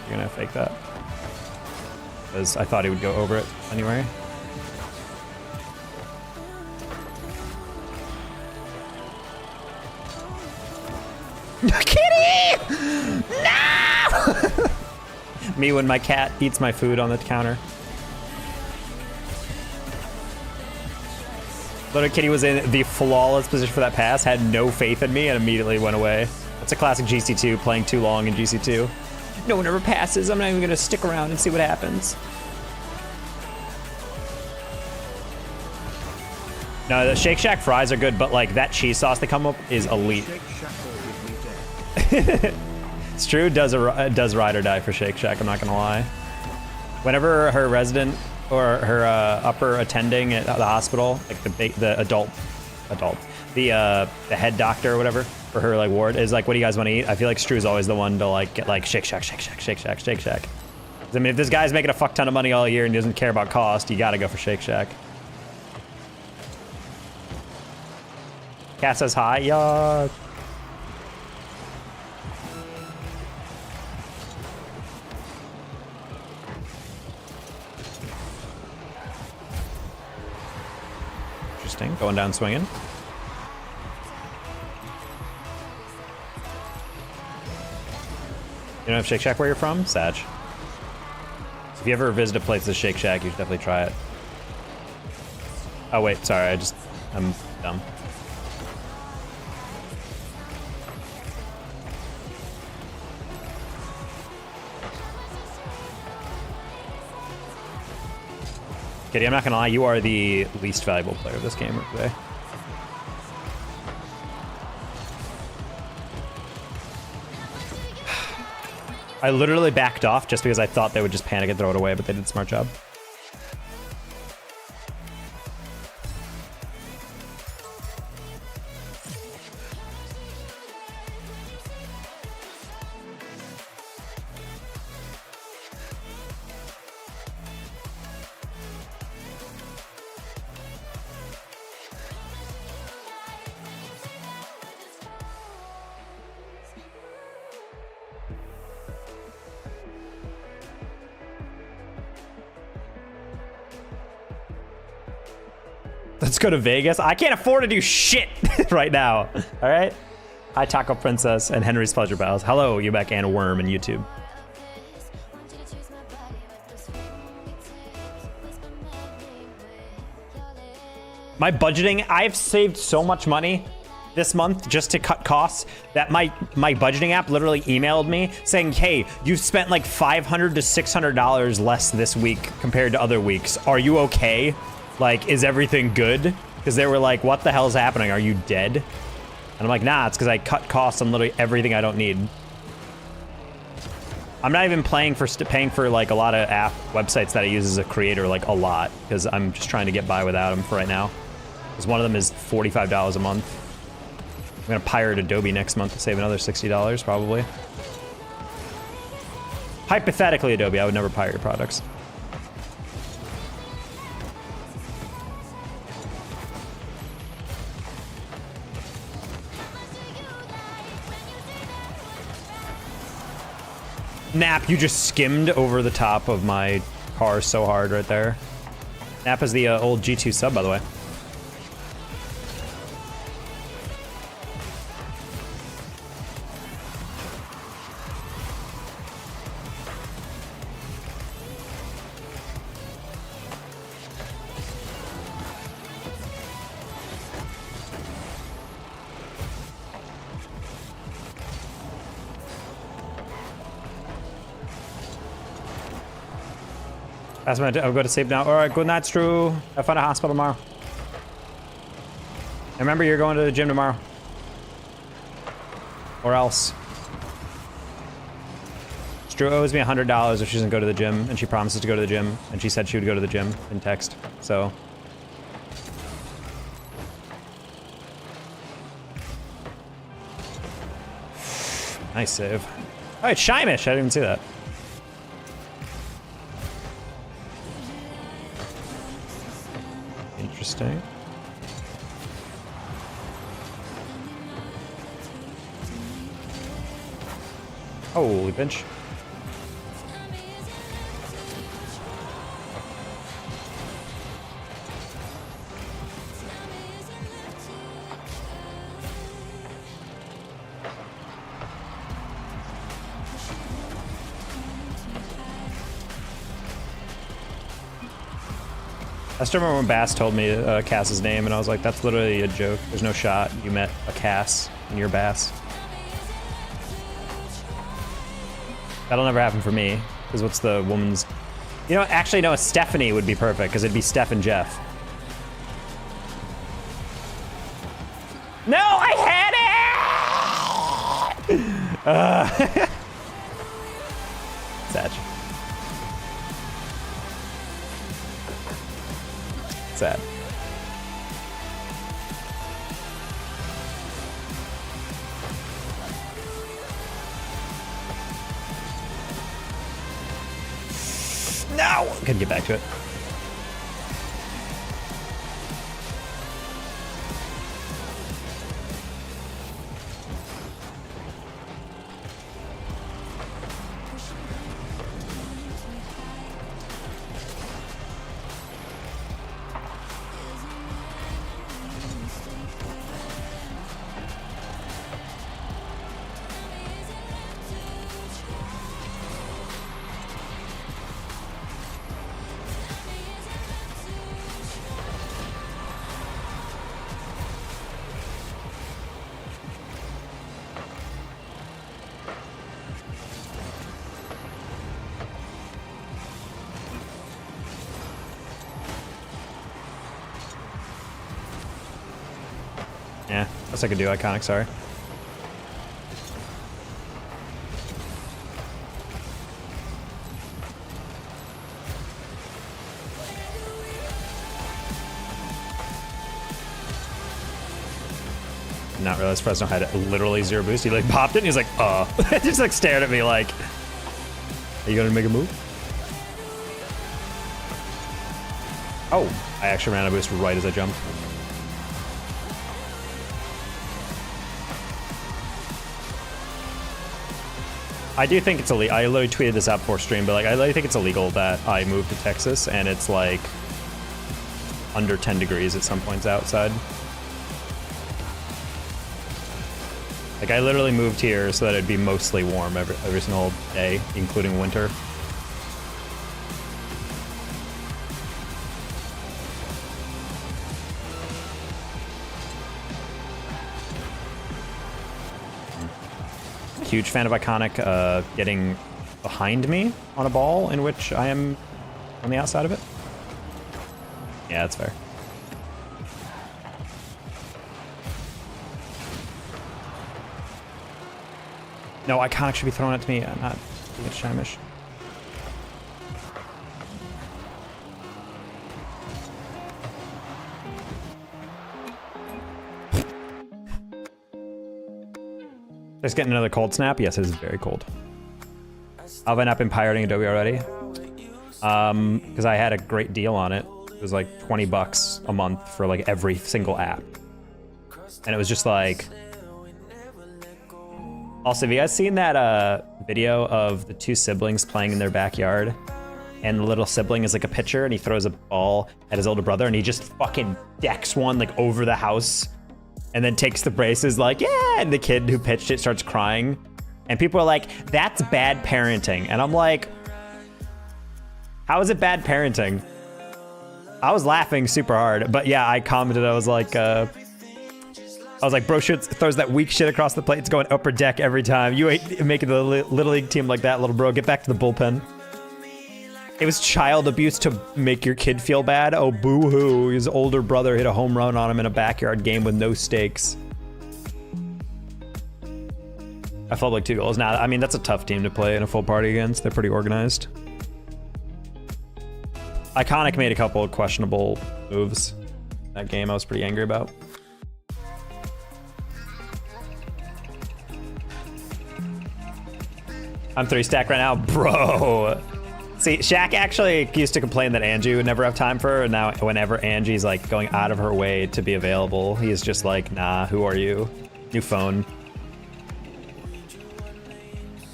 You're gonna fake that. Because I thought he would go over it anyway. Kitty! No! Me when my cat eats my food on the counter. Little Kitty was in the flawless position for that pass, had no faith in me, and immediately went away. That's a classic GC2, playing too long in GC2. No one ever passes, I'm not even gonna stick around and see what happens. No, the Shake Shack fries are good, but like that cheese sauce they come up is elite. It's true, does ride or die for Shake Shack, I'm not gonna lie. Whenever her resident or her upper attending at the hospital, like the head doctor or whatever for her like ward is like, what do you guys want to eat? I feel like Stru's always the one to like get like Shake Shack, Shake Shack, Shake Shack, Shake Shack. I mean, if this guy's making a fuck ton of money all year and he doesn't care about cost, you gotta go for Shake Shack. Cat says hi, yeah. Interesting, going down swinging. You don't have Shake Shack where you're from? Sag. If you ever visit a place with Shake Shack, you should definitely try it. Oh wait, sorry, I'm dumb. Kitty, I'm not gonna lie, you are the least valuable player of this game today. I literally backed off just because I thought they would just panic and throw it away, but they did a smart job. Let's go to Vegas. I can't afford to do shit right now. All right. Hi, Taco Princess and Henry's Pleasure Pals. Hello, you back and Worm and YouTube. My budgeting, I've saved so much money this month just to cut costs that my budgeting app literally emailed me saying, hey, you've spent like $500 to $600 less this week compared to other weeks. Are you okay? Like, is everything good? Because they were like, what the hell's happening? Are you dead? And I'm like, nah, it's because I cut costs on literally everything I don't need. I'm not even paying for like a lot of app websites that I use as a creator, like a lot, because I'm just trying to get by without them for right now. Because one of them is $45 a month. I'm gonna pirate Adobe next month to save another $60 probably. Hypothetically, Adobe, I would never pirate your products. Nap, you just skimmed over the top of my car so hard right there. Nap is the old G2 sub, by the way. That's my. I'll go to sleep now. All right, good night, Drew. I'll find a hospital tomorrow. And remember, you're going to the gym tomorrow. Or else. Drew owes me $100 if she doesn't go to the gym, and she promises to go to the gym, and she said she would go to the gym in text. So. Nice save. Oh, it's Shymish. I didn't even see that. Interesting. Holy bench. I still remember when Bass told me Cass's name, and I was like, that's literally a joke. There's no shot you met a Cass and you're Bass. That'll never happen for me, because what's the woman's... You know, actually, no, Stephanie would be perfect, because it'd be Steph and Jeff. No, I had it! Sad. Sad. No! Couldn't get back to it. Yeah, that's I could do. Iconic, sorry. Not realize Fresno had literally zero boost. He like popped it and he's like, just like stared at me like, are you gonna make a move? Oh, I actually ran out of boost right as I jumped. I do think it's illegal. I literally tweeted this out before stream, but like I literally think it's illegal that I moved to Texas, and it's like under 10 degrees at some points outside. Like I literally moved here so that it'd be mostly warm every single day, including winter. Huge fan of Iconic getting behind me on a ball in which I am on the outside of it. Yeah, that's fair. No, Iconic should be throwing it to me, not being a Shamish. Just getting another cold snap? Yes, it is very cold. Have I not been pirating Adobe already? Because I had a great deal on it. It was like 20 bucks a month for like every single app. And it was just like... Also, have you guys seen that video of the two siblings playing in their backyard? And the little sibling is like a pitcher and he throws a ball at his older brother and he just fucking decks one like over the house. And then takes the braces like, yeah, and the kid who pitched it starts crying. And people are like, that's bad parenting. And I'm like, how is it bad parenting? I was laughing super hard, but yeah, I commented, I was like, bro throws that weak shit across the plate. It's going upper deck every time. You ain't making the Little League team like that, little bro. Get back to the bullpen. It was child abuse to make your kid feel bad. Oh, boo-hoo. His older brother hit a home run on him in a backyard game with no stakes. I felt like 2 goals. Now, I mean, that's a tough team to play in a full party against. They're pretty organized. Iconic made a couple of questionable moves that game. I was pretty angry about. I'm 3 stack right now, bro. See, Shaq actually used to complain that Angie would never have time for her, and now whenever Angie's like going out of her way to be available, he's just like, nah, who are you? New phone.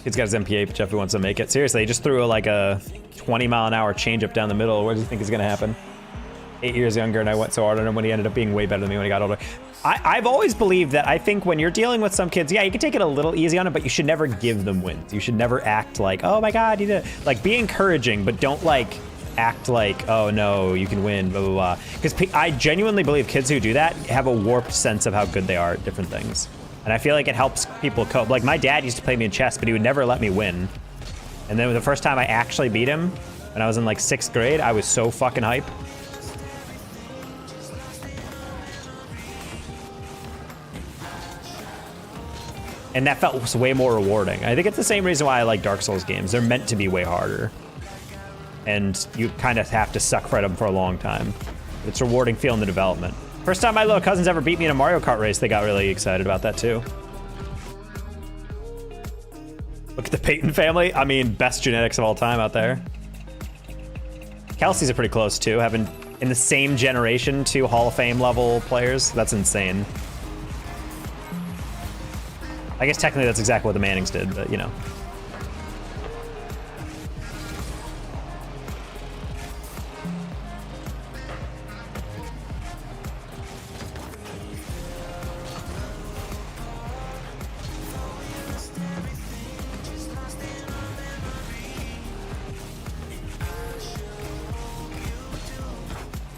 Kid's got his MPA, but Jeffy wants to make it. Seriously, he just threw like a 20-mile-an-hour changeup down the middle. What do you think is gonna happen? 8 years younger, and I went so hard on him when he ended up being way better than me when he got older. I've always believed that I think when you're dealing with some kids, yeah, you can take it a little easy on them, but you should never give them wins. You should never act like, oh my God, you did it. Like, be encouraging, but don't like act like, oh no, you can win, blah, blah, blah. Because I genuinely believe kids who do that have a warped sense of how good they are at different things. And I feel like it helps people cope. Like, my dad used to play me in chess, but he would never let me win. And then the first time I actually beat him, when I was in like 6th grade, I was so fucking hype. And that felt way more rewarding. I think it's the same reason why I like Dark Souls games. They're meant to be way harder. And you kind of have to suck for them for a long time. It's rewarding feeling the development. First time my little cousins ever beat me in a Mario Kart race, they got really excited about that too. Look at the Peyton family. I mean, best genetics of all time out there. Kelsey's are pretty close too, having in the same generation 2 Hall of Fame level players. That's insane. I guess technically that's exactly what the Mannings did, but you know.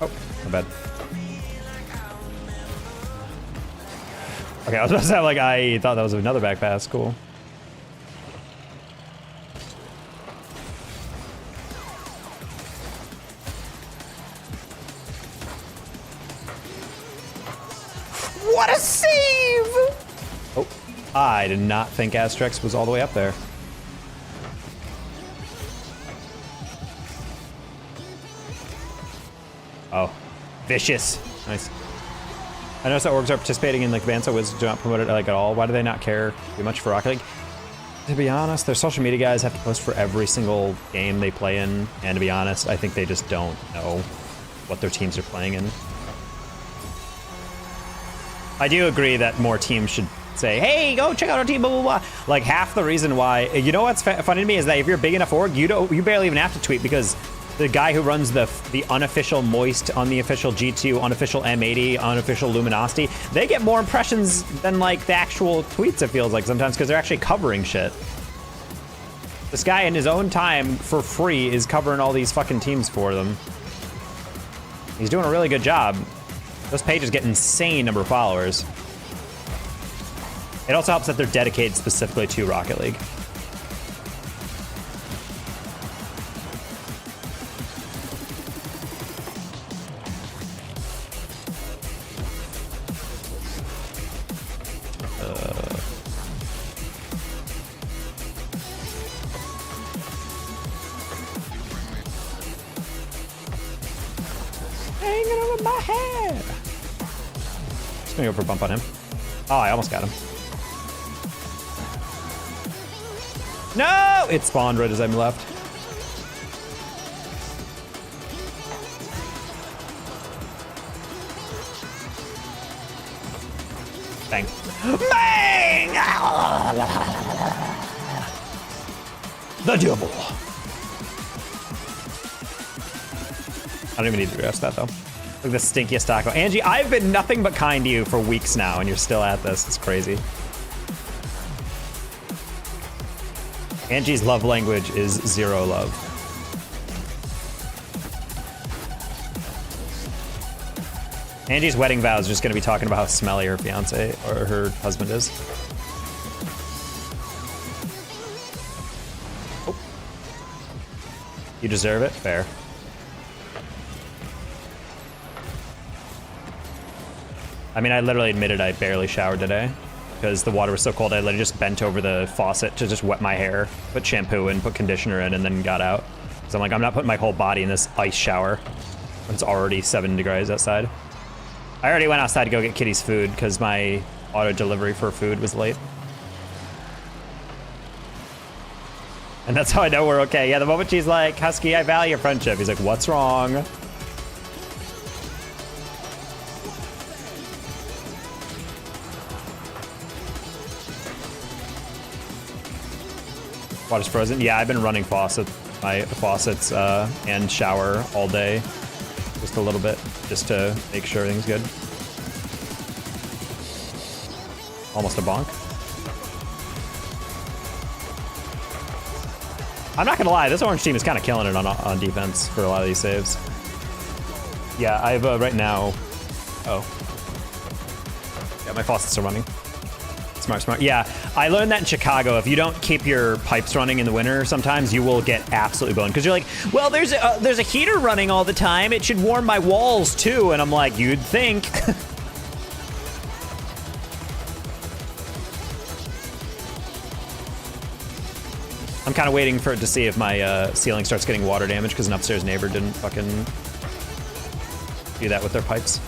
Oh, my bad. Okay, I was about to say, like, I thought that was another back pass. Cool. What a save! Oh, I did not think Aztrex was all the way up there. Oh, vicious. Nice. I noticed that orgs are participating in like bands that Wizards do not promote it like at all. Why do they not care too much for Rocket League? To be honest, their social media guys have to post for every single game they play in, and to be honest, I think they just don't know what their teams are playing in. I do agree that more teams should say, hey, go check out our team, blah, blah, blah. Like half the reason why, you know what's funny to me is that if you're a big enough org, you barely even have to tweet because the guy who runs the unofficial Moist, on the official G2, unofficial M80, unofficial Luminosity, they get more impressions than like the actual tweets, it feels like sometimes, because they're actually covering shit. This guy in his own time for free is covering all these fucking teams for them. He's doing a really good job. Those pages get insane number of followers. It also helps that they're dedicated specifically to Rocket League. Hanging over my head. Just gonna go for a bump on him. Oh, I almost got him. No! It spawned right as I left. Bang. Bang! The double. I don't even need to address that, though. Look at the stinkiest taco. Angie, I've been nothing but kind to you for weeks now, and you're still at this. It's crazy. Angie's love language is zero love. Angie's wedding vow is just going to be talking about how smelly her fiance or her husband is. Oh. You deserve it? Fair. I mean, I literally admitted I barely showered today because the water was so cold. I literally just bent over the faucet to just wet my hair, put shampoo in, put conditioner in, and then got out. So I'm like, I'm not putting my whole body in this ice shower when it's already 7 degrees outside. I already went outside to go get Kitty's food because my auto delivery for food was late. And that's how I know we're okay. Yeah, the moment she's like, Husky, I value your friendship. He's like, what's wrong? Water's frozen. Yeah, I've been running my faucets and shower all day, just a little bit, just to make sure everything's good. Almost a bonk. I'm not gonna lie, this orange team is kind of killing it on defense for a lot of these saves. Yeah, I've right now. Oh, yeah, my faucets are running. Smart. Yeah, I learned that in Chicago. If you don't keep your pipes running in the winter, sometimes you will get absolutely boned. Because you're like, well, there's a heater running all the time. It should warm my walls too. And I'm like, you'd think. I'm kind of waiting for it to see if my ceiling starts getting water damage because an upstairs neighbor didn't fucking do that with their pipes.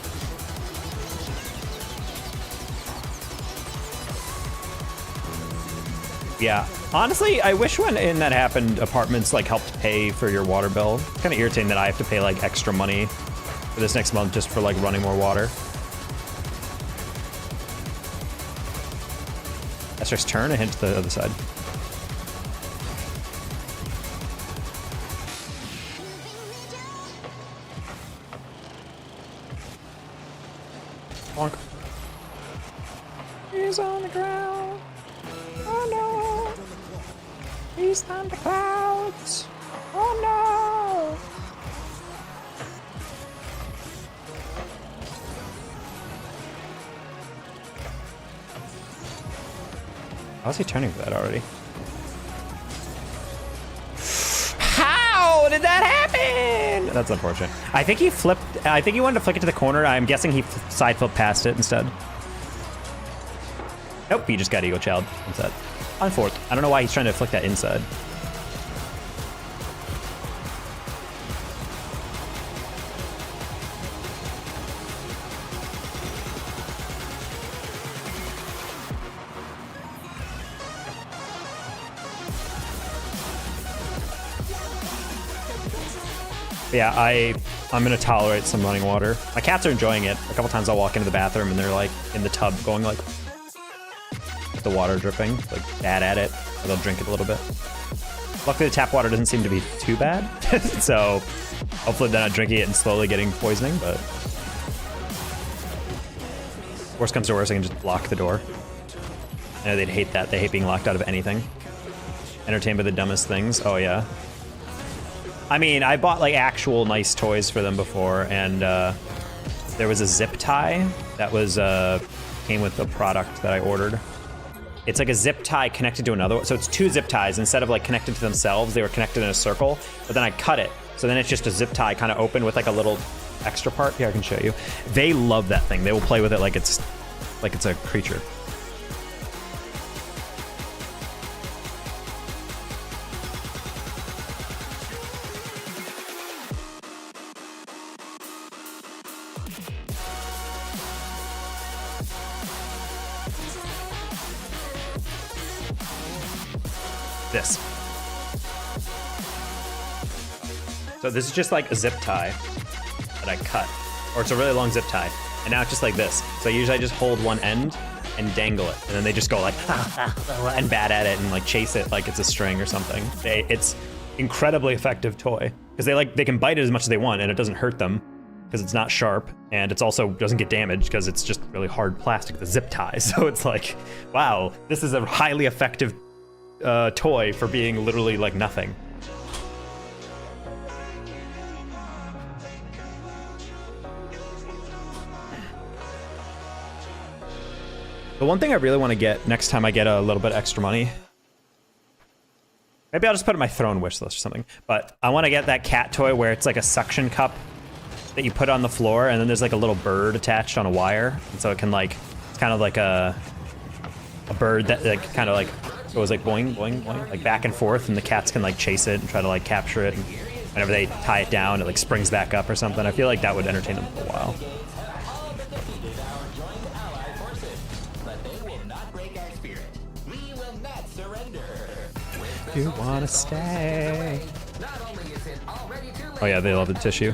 Yeah, honestly, I wish when that happened, apartments like helped pay for your water bill. It's kind of irritating that I have to pay like extra money for this next month just for like running more water. Asterix turn and hint to the other side. Bonk. He's on the ground. Oh no. He's on the clouds. Oh no. How's he turning for that already? How did that happen? That's unfortunate. I think he flipped. I think he wanted to flick it to the corner. I'm guessing he side flipped past it instead. Nope, he just got Eagle Child instead. On fourth. I don't know why he's trying to flick that inside. Yeah, I'm gonna tolerate some running water. My cats are enjoying it. A couple times I'll walk into the bathroom and they're like in the tub going like the water dripping, like bad at it. Or they'll drink it a little bit. Luckily, the tap water doesn't seem to be too bad. So hopefully they're not drinking it and slowly getting poisoning, but worst comes to worst, I can just lock the door. I know they'd hate that. They hate being locked out of anything. Entertained by the dumbest things. Oh, yeah. I mean, I bought like actual nice toys for them before, and there was a zip tie that was came with a product that I ordered. It's like a zip tie connected to another one. So it's two zip ties. Instead of like connected to themselves, they were connected in a circle, but then I cut it. So then it's just a zip tie kind of open with like a little extra part. Here, I can show you. They love that thing. They will play with it like it's a creature. This. So this is just like a zip tie that I cut, or it's a really long zip tie, and now it's just like this. So usually I just hold one end and dangle it, and then they just go like and bat at it and like chase it like it's a string or something. It's incredibly effective toy because they can bite it as much as they want and it doesn't hurt them because it's not sharp, and it's also doesn't get damaged because it's just really hard plastic, the zip tie. So it's like, wow, this is a highly effective toy for being literally like nothing. The one thing I really want to get next time I get a little bit extra money, maybe I'll just put it in my throne wish list or something, but I want to get that cat toy where it's like a suction cup that you put on the floor, and then there's like a little bird attached on a wire, and so it can like, it's kind of like a bird that like kind of like goes like boing, boing, boing, like back and forth, and the cats can like chase it and try to like capture it, and whenever they tie it down, it like springs back up or something. I feel like that would entertain them for a while. You wanna stay? Oh yeah, they love the tissue.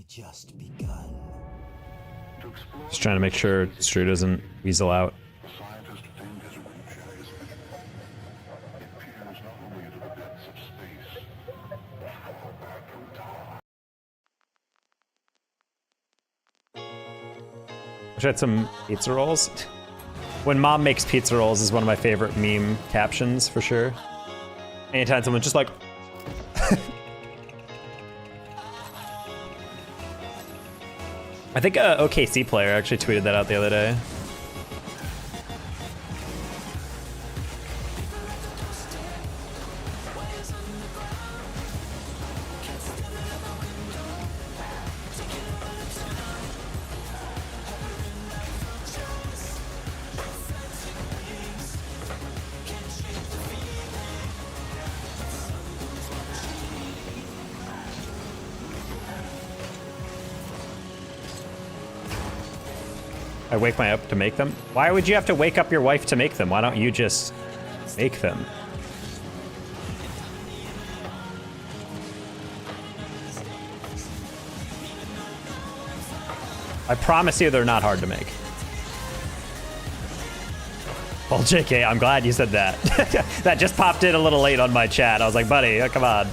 Just begun. Just trying to make sure Stru doesn't weasel out. Wish I had some pizza rolls. When mom makes pizza rolls is one of my favorite meme captions for sure. Anytime someone's just like I think a OKC player actually tweeted that out the other day. I wake my up to make them? Why would you have to wake up your wife to make them? Why don't you just make them? I promise you they're not hard to make. Well, JK, I'm glad you said that. That just popped in a little late on my chat. I was like, buddy, come on.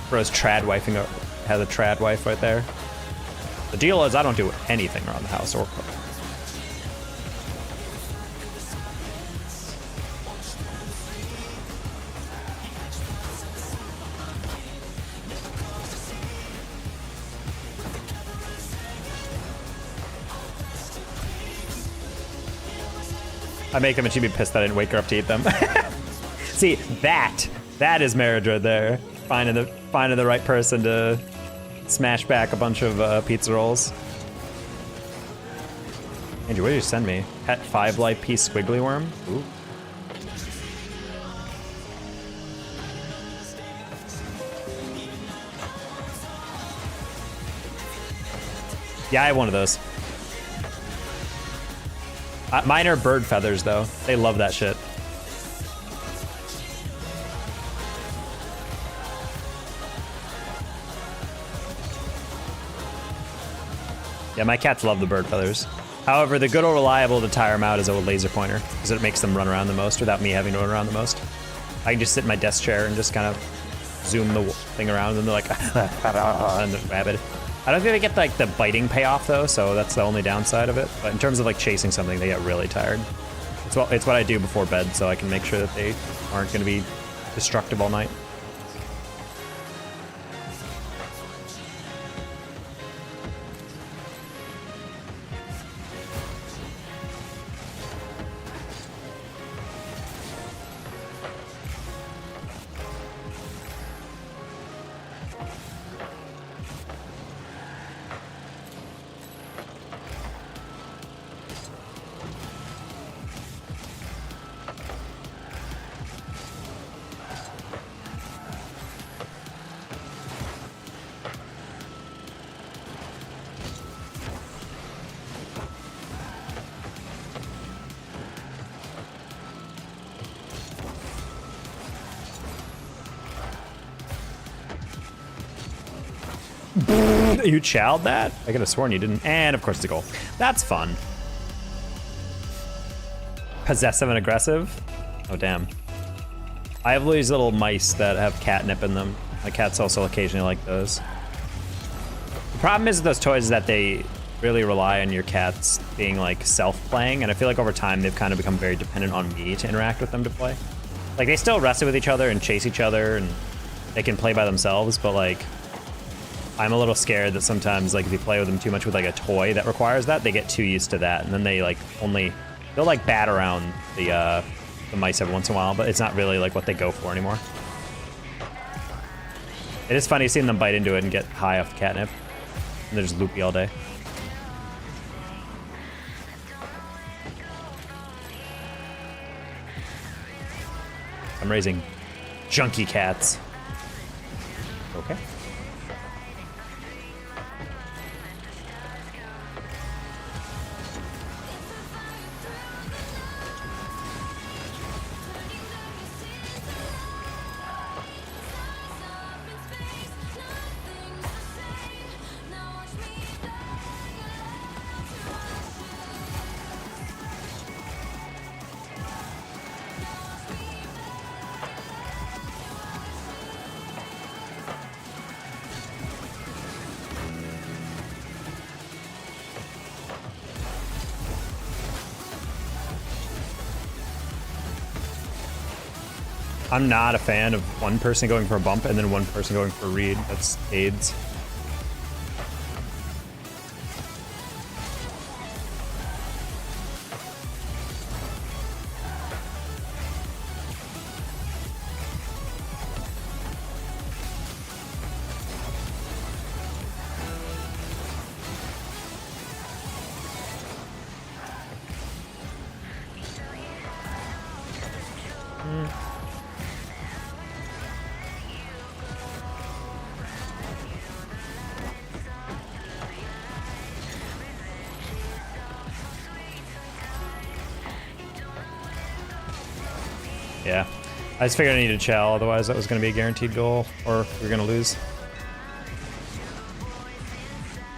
Bro's trad wifing, has a trad wife right there. The deal is I don't do anything around the house or cook. I make them and she'd be pissed that I didn't wake her up to eat them. See, that is marriage right there. Finding the right person to smash back a bunch of pizza rolls. Andrew, what did you send me? Pet 5 life piece squiggly worm? Ooh. Yeah, I have one of those. Mine are bird feathers, though. They love that shit. Yeah, my cats love the bird feathers. However, the good old reliable to tire them out is a laser pointer, because it makes them run around the most without me having to run around the most. I can just sit in my desk chair and just kind of zoom the thing around, and they're like, and the rabbit. I don't think they get like the biting payoff though, so that's the only downside of it. But in terms of like chasing something, they get really tired. It's what I do before bed, so I can make sure that they aren't going to be destructive all night. You chowed that? I could have sworn you didn't. And of course it's a goal. That's fun. Possessive and aggressive? Oh, damn. I have these little mice that have catnip in them. My cats also occasionally like those. The problem is with those toys is that they really rely on your cats being like self-playing, and I feel like over time they've kind of become very dependent on me to interact with them to play. Like they still wrestle with each other and chase each other, and they can play by themselves, but like I'm a little scared that sometimes like if you play with them too much with like a toy that requires that, they get too used to that, and then they like they'll like bat around the mice every once in a while, but it's not really like what they go for anymore. It is funny seeing them bite into it and get high off the catnip, and they're just loopy all day. I'm raising junky cats. Okay. I'm not a fan of one person going for a bump and then one person going for a read. That's AIDS. Yeah, I just figured I needed to chow, otherwise that was going to be a guaranteed goal, or we were going to lose.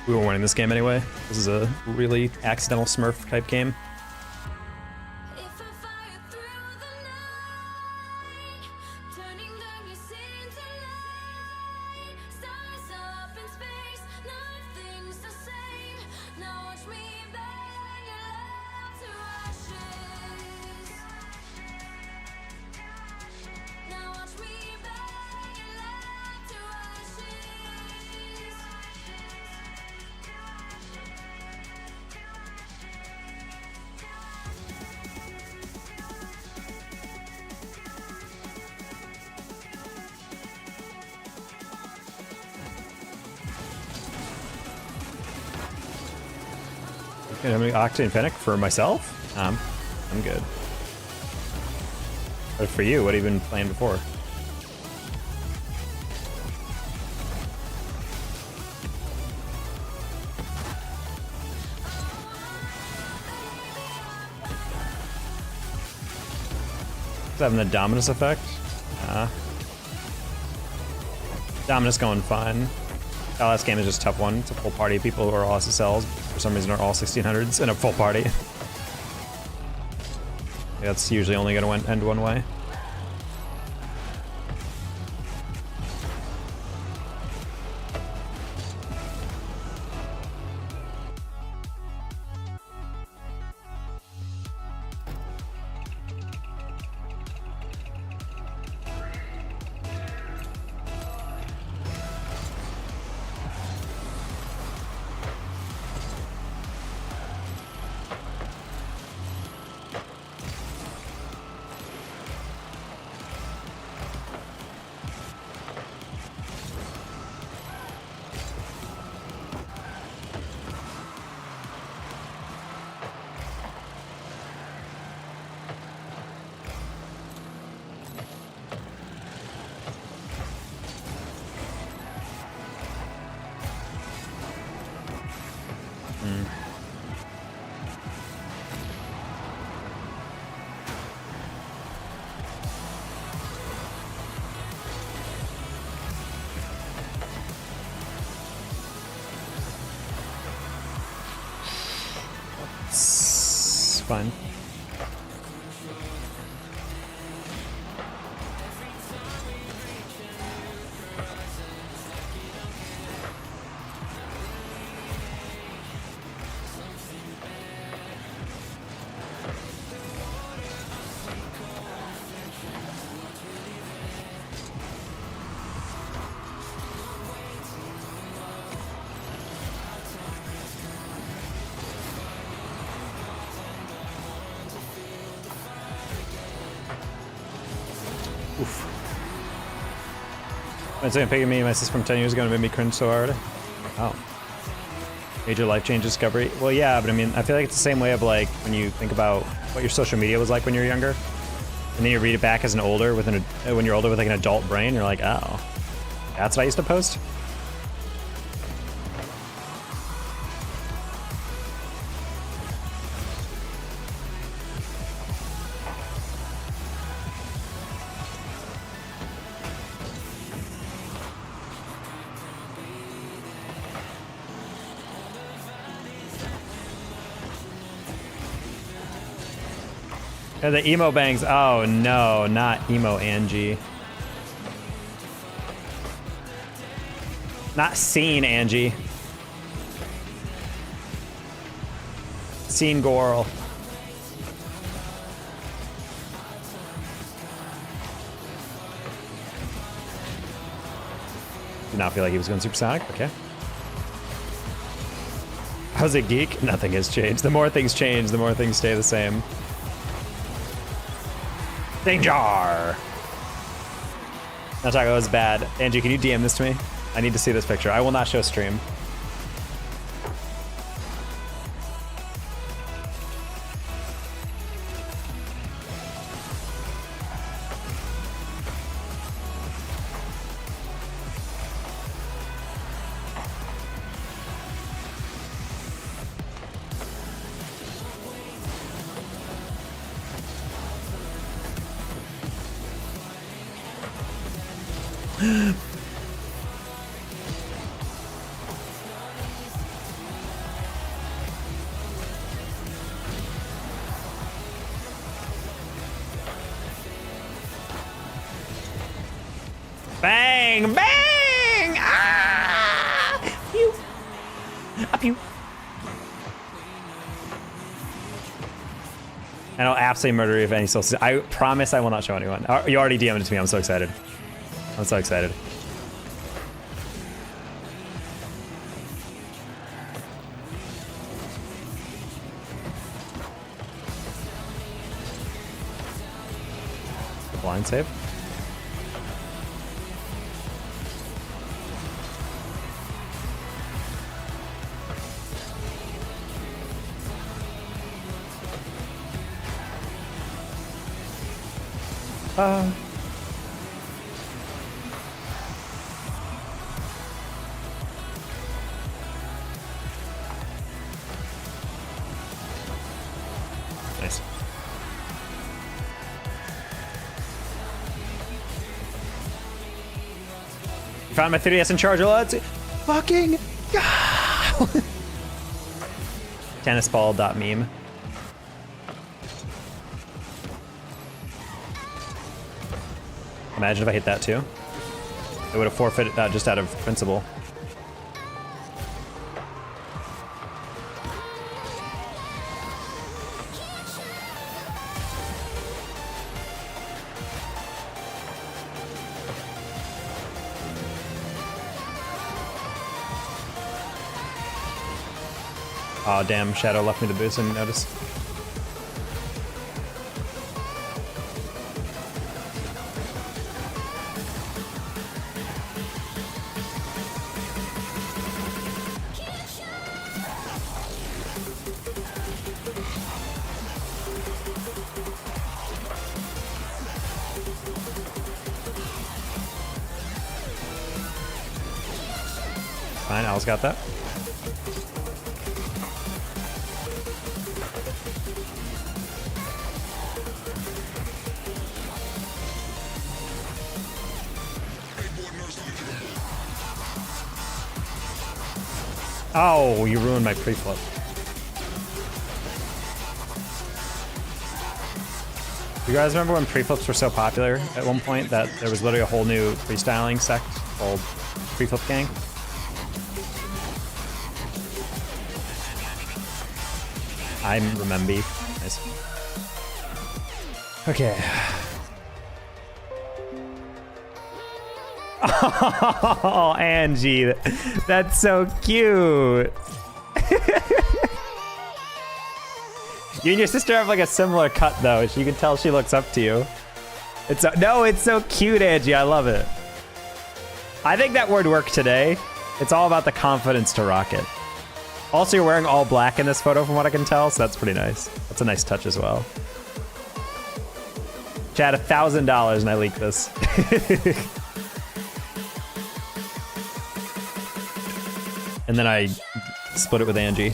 We were winning this game anyway. This is a really accidental Smurf type game. How many Octane Fennec for myself? I'm good. But for you, what have you been playing before? having the Dominus effect. Dominus going fine. That last game is just a tough one. It's a full party of people who are all SSLs. For some reason are all 1600s in a full party. Yeah, that's usually only going to end one way. It's fine. Oof. It's gonna pick me, my sis from 10 years ago, and made me cringe so hard. Oh. Major life change discovery. Well, yeah, but I mean, I feel like it's the same way of like when you think about what your social media was like when you were younger, and then you read it back as an older with when you're older with like an adult brain, you're like, oh, that's what I used to post. Yeah, the emo bangs. Oh no, not emo Angie. Not scene Angie. Scene Gorl. Did not feel like he was going supersonic. Okay. How's it, geek? Nothing has changed. The more things change, the more things stay the same. Danger! Natago is bad. Angie, can you DM this to me? I need to see this picture. I will not show stream. Bang! Bang! Ah! Pew! A pew! And I'll absolutely murder you if any soul. I promise I will not show anyone. You already DM'd it to me. I'm so excited. I'm so excited. Blind save. Nice. Found my 3DS and charger. Let's fucking go! Tennisball.meme. Imagine if I hit that too. It would have forfeited that just out of principle. Oh damn, Shadow left me the boost, I didn't notice. Fine, Al's got that. Oh, you ruined my pre-flip. You guys remember when pre-flips were so popular at one point that there was literally a whole new freestyling sect called Pre-Flip Gang? I remember. Nice. Okay. Oh, Angie, that's so cute. You and your sister have like a similar cut though. You can tell she looks up to you. It's so cute, Angie. I love it. I think that word worked today. It's all about the confidence to rock it. Also, you're wearing all black in this photo from what I can tell, so that's pretty nice. That's a nice touch as well. Chad, $1,000 and I leaked this. And then I split it with Angie.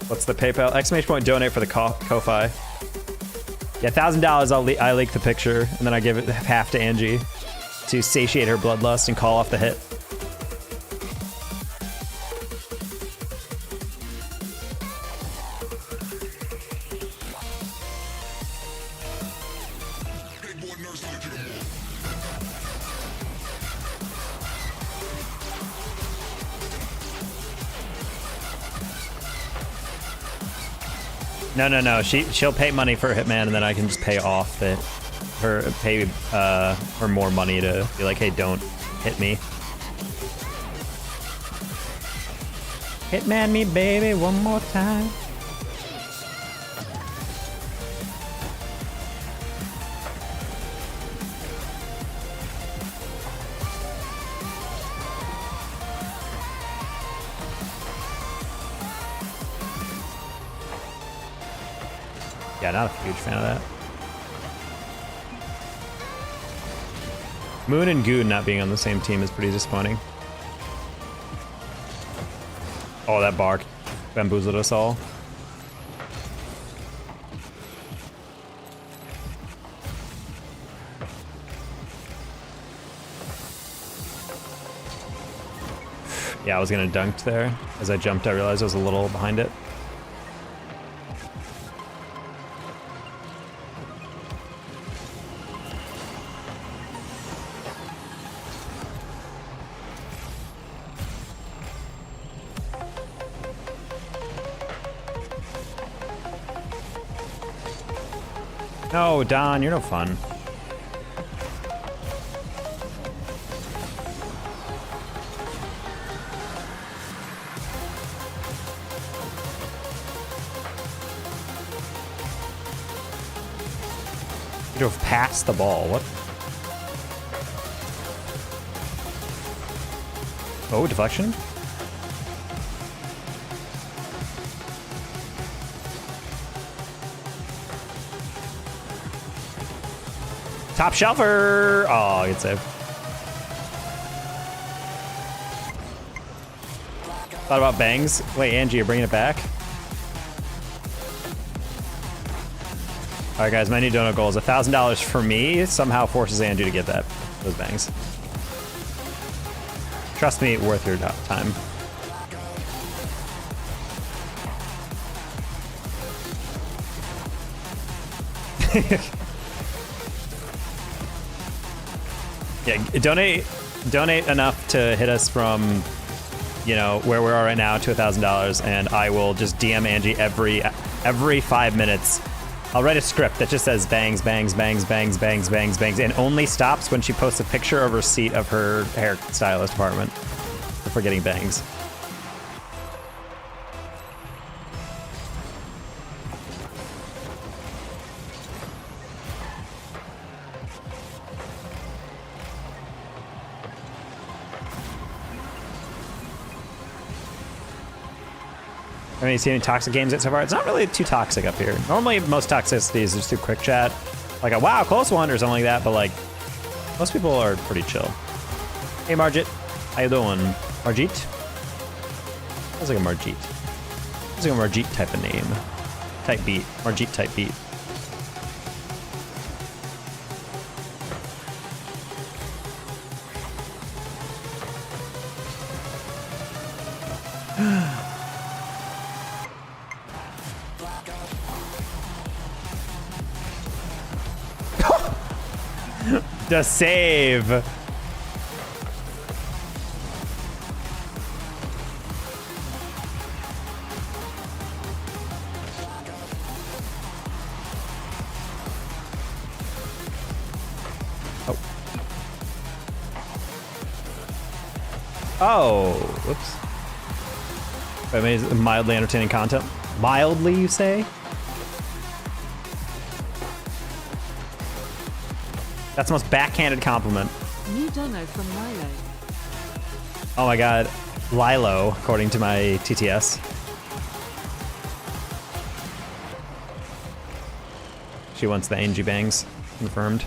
What's the PayPal? Exclamation point donate for the Ko-Fi. Yeah, $1,000 I leak the picture, and then I give it half to Angie to satiate her bloodlust and call off the hit. No. She'll pay money for Hitman, and then I can just pay off her more money to be like, hey, don't hit me. Hitman me, baby, one more time. Yeah, not a huge fan of that. Moon and Goon not being on the same team is pretty disappointing. Oh, that bark bamboozled us all. Yeah, I was gonna dunk there. As I jumped, I realized I was a little behind it. No, Don, you're no fun. You drove past the ball. What? Oh, deflection? Top shelfer! Oh, good save. Thought about bangs. Wait, Angie, you're bringing it back? All right, guys, my new donut goal is $1,000 for me. Somehow forces Andrew to get those bangs. Trust me, worth your time. Yeah, donate enough to hit us from, you know, where we are right now to $1,000, and I will just DM Angie every 5 minutes. I'll write a script that just says bangs, bangs, bangs, bangs, bangs, bangs, bangs, and only stops when she posts a picture of receipt of her hairstylist apartment for getting bangs. I mean, you see any toxic games yet so far? It's not really too toxic up here. Normally, most toxicity is just through quick chat. Like a wow, close one or something like that, but like, most people are pretty chill. Hey, Margit. How you doing? Margit? Sounds like a Margit. Sounds like a Margit type of name. Type beat. Margit type beat. The save. Oh. Oh, whoops. I mean, it's mildly entertaining content. Mildly, you say? That's the most backhanded compliment. New dono from Milo. Oh my god. Lilo, according to my TTS. She wants the Angie bangs. Confirmed.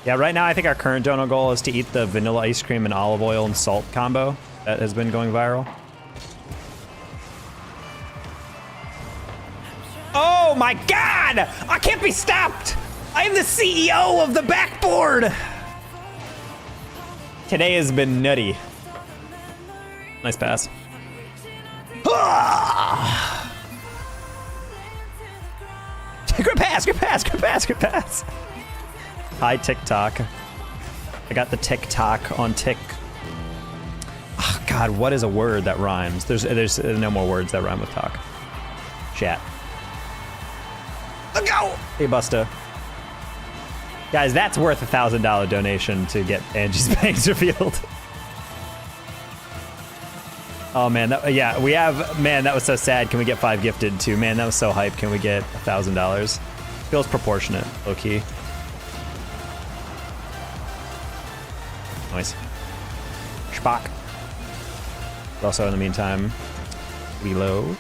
Yeah, right now I think our current dono goal is to eat the vanilla ice cream and olive oil and salt combo that has been going viral. Oh my god! I can't be stopped! I am the CEO of the backboard! Today has been nutty. Nice pass. Ah! Good pass, good pass, good pass, good pass. Hi, TikTok. I got the TikTok on tick. Oh, God, what is a word that rhymes? There's no more words that rhyme with talk. Chat. Let's go! Hey, Busta. Guys, that's worth $1,000 donation to get Angie's bangs revealed. Oh, man. Yeah, we have... Man, that was so sad. Can we get 5 gifted, too? Man, that was so hype. Can we get $1,000? Feels proportionate, low-key. Nice. Spock. Also, in the meantime, reload.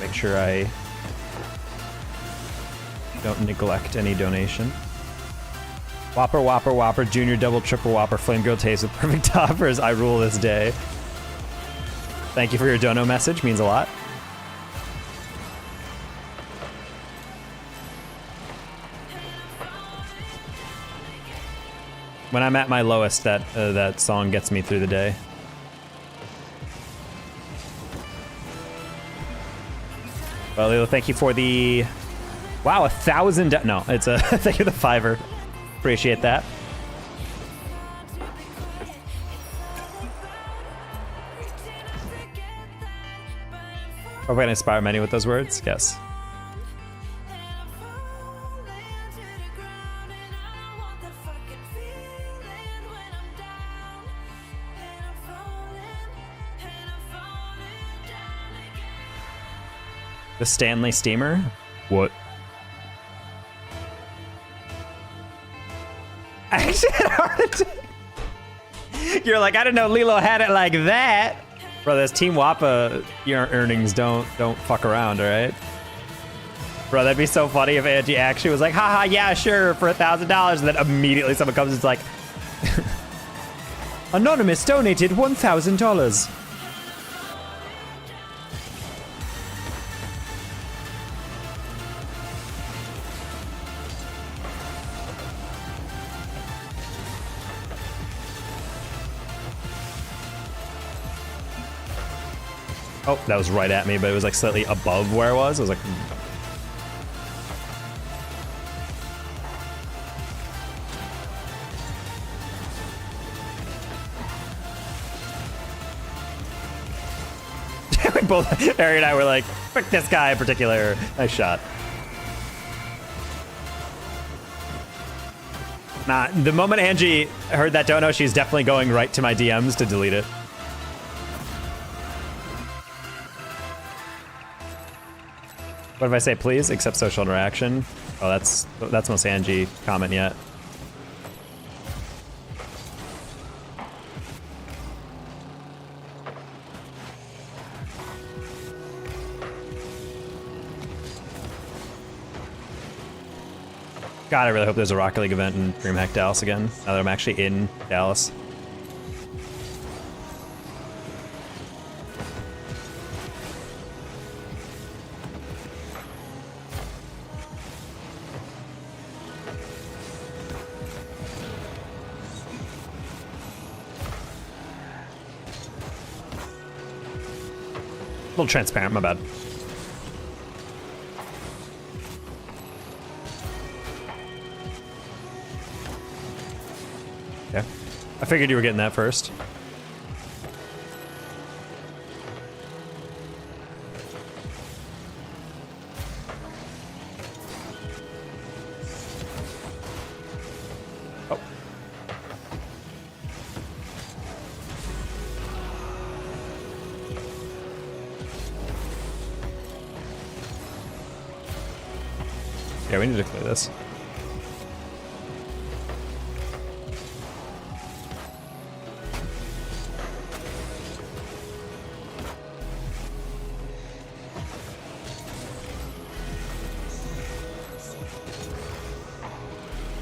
Make sure I don't neglect any donation. Whopper, Whopper, Whopper, Junior, Double, Triple Whopper, Flame Grill Taste with perfect toppers. I rule this day. Thank you for your dono message. Means a lot. When I'm at my lowest, that song gets me through the day. Well, Lilo, thank you for the... Wow, 1,000... No, it's a... Thank you for the $5. Appreciate that. Are we gonna inspire many with those words? Yes. The Stanley Steamer? What? I actually had a heart attack. You're like, I didn't know Lilo had it like that. Bro, this Team Wappa earnings don't fuck around, all right? Bro, that'd be so funny if Angie actually was like, haha, yeah, sure, for $1,000, and then immediately someone comes and is like, Anonymous donated $1,000. Oh, that was right at me, but it was like slightly above where I was. I was like, we both, Harry and I were like, frick this guy in particular. Nice shot. Nah, the moment Angie heard that dono, she's definitely going right to my DMs to delete it. What if I say please accept social interaction? Oh, that's most Angie comment yet. God, I really hope there's a Rocket League event in DreamHack Dallas again, now that I'm actually in Dallas. A little transparent, my bad. Yeah. I figured you were getting that first. Oh. Yeah, we need to clear this.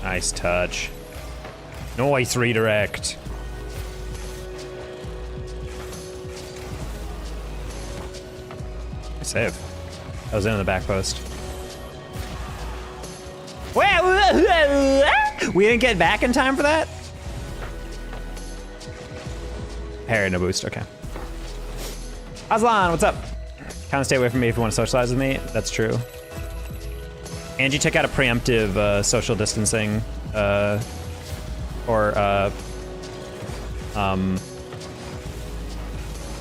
Nice touch. Noise redirect. Nice save. That was in the back post. We didn't get back in time for that? Harry, no boost, okay. Aslan, what's up? Kind of stay away from me if you want to socialize with me. That's true. Angie took out a preemptive social distancing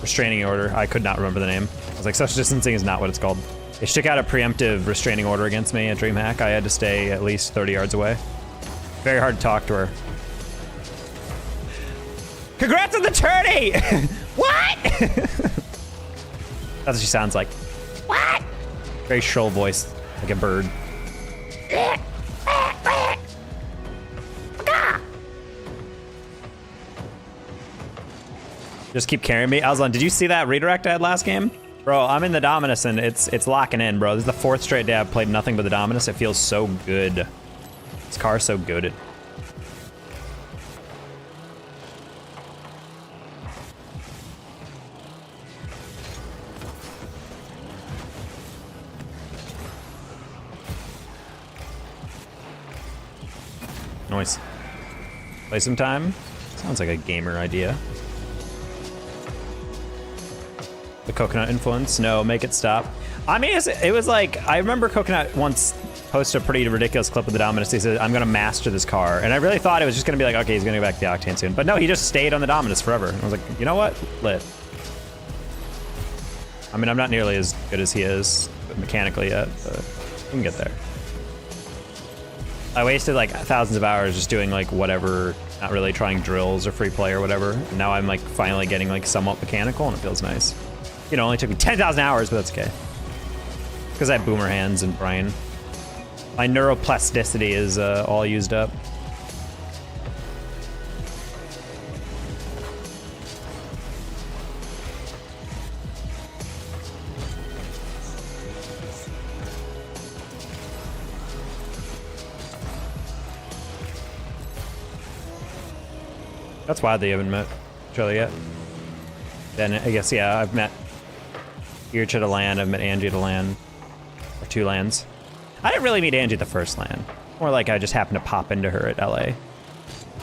restraining order. I could not remember the name. I was like, social distancing is not what it's called. She took out a preemptive restraining order against me at DreamHack. I had to stay at least 30 yards away. Very hard to talk to her. Congrats on the tourney! What? That's what she sounds like. What? Very shrill voice, like a bird. Just keep carrying me. Aslan, did you see that redirect I had last game? Bro, I'm in the Dominus and it's locking in, bro. This is the 4th straight day I've played nothing but the Dominus. It feels so good. This car's so good. Nice. Play some time? Sounds like a gamer idea. The Coconut influence? No, make it stop. I mean, it was like, I remember Coconut once posted a pretty ridiculous clip of the Dominus. He said, I'm gonna master this car. And I really thought it was just gonna be like, okay, he's gonna go back to the Octane soon. But no, he just stayed on the Dominus forever. And I was like, you know what? Lit. I mean, I'm not nearly as good as he is mechanically yet, but we can get there. I wasted like thousands of hours just doing like whatever, not really trying drills or free play or whatever. And now I'm like finally getting like somewhat mechanical and it feels nice. You know, it only took me 10,000 hours, but that's okay. Because I have boomer hands and brain. My neuroplasticity is all used up. That's why they haven't met each other yet. Then I guess, yeah, I've met Irch at a LAN, I've met Angie at a LAN, or 2 LANs. I didn't really meet Angie at the first LAN. More like I just happened to pop into her at LA.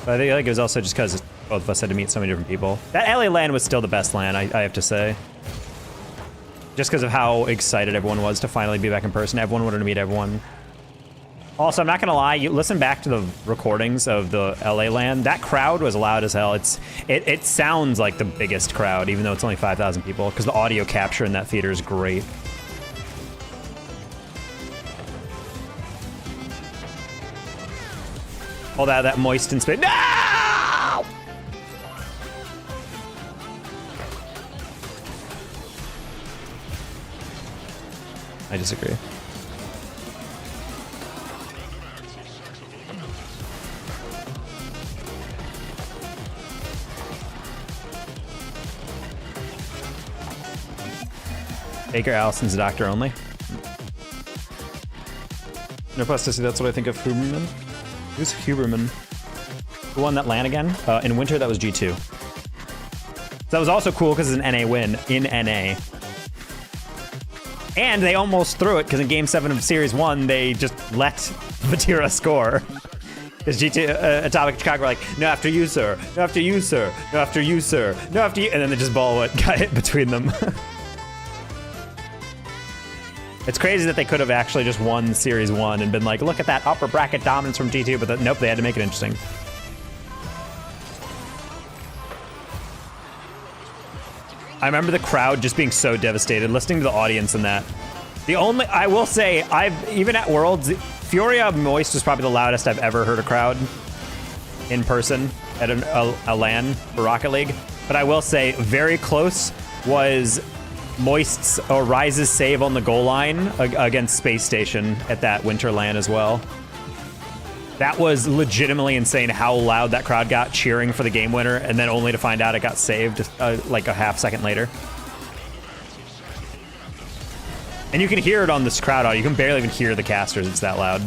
But I think like it was also just because both of us had to meet so many different people. That LA LAN was still the best LAN, I have to say. Just because of how excited everyone was to finally be back in person. Everyone wanted to meet everyone. Also, I'm not gonna lie, you listen back to the recordings of the LA LAN, that crowd was loud as hell. It sounds like the biggest crowd, even though it's only 5,000 people, because the audio capture in that theater is great. All that moist and spit. No! I disagree. Baker Allison's a doctor only. Neuroplasticity, that's what I think of Huberman. Who's Huberman? Who won that LAN again? In winter, that was G2. So that was also cool because it's an NA win in NA. And they almost threw it because in Game 7 of Series 1, they just let Vatira score. Because G2, Atomic Chicago were like, no after you, sir. No after you, sir. No after you, sir. No after you. And then they just got hit between them. It's crazy that they could have actually just won Series 1 and been like, look at that upper bracket dominance from G2, but nope, they had to make it interesting. I remember the crowd just being so devastated, listening to the audience in that. I will say, even at Worlds, Furia Moist was probably the loudest I've ever heard a crowd in person at a LAN for Rocket League. But I will say, very close was Moist's or Rise's save on the goal line against Space Station at that winter LAN as well. That was legitimately insane how loud that crowd got cheering for the game winner, and then only to find out it got saved like a half second later. And you can hear it on this crowd audio. You can barely even hear the casters. It's that loud.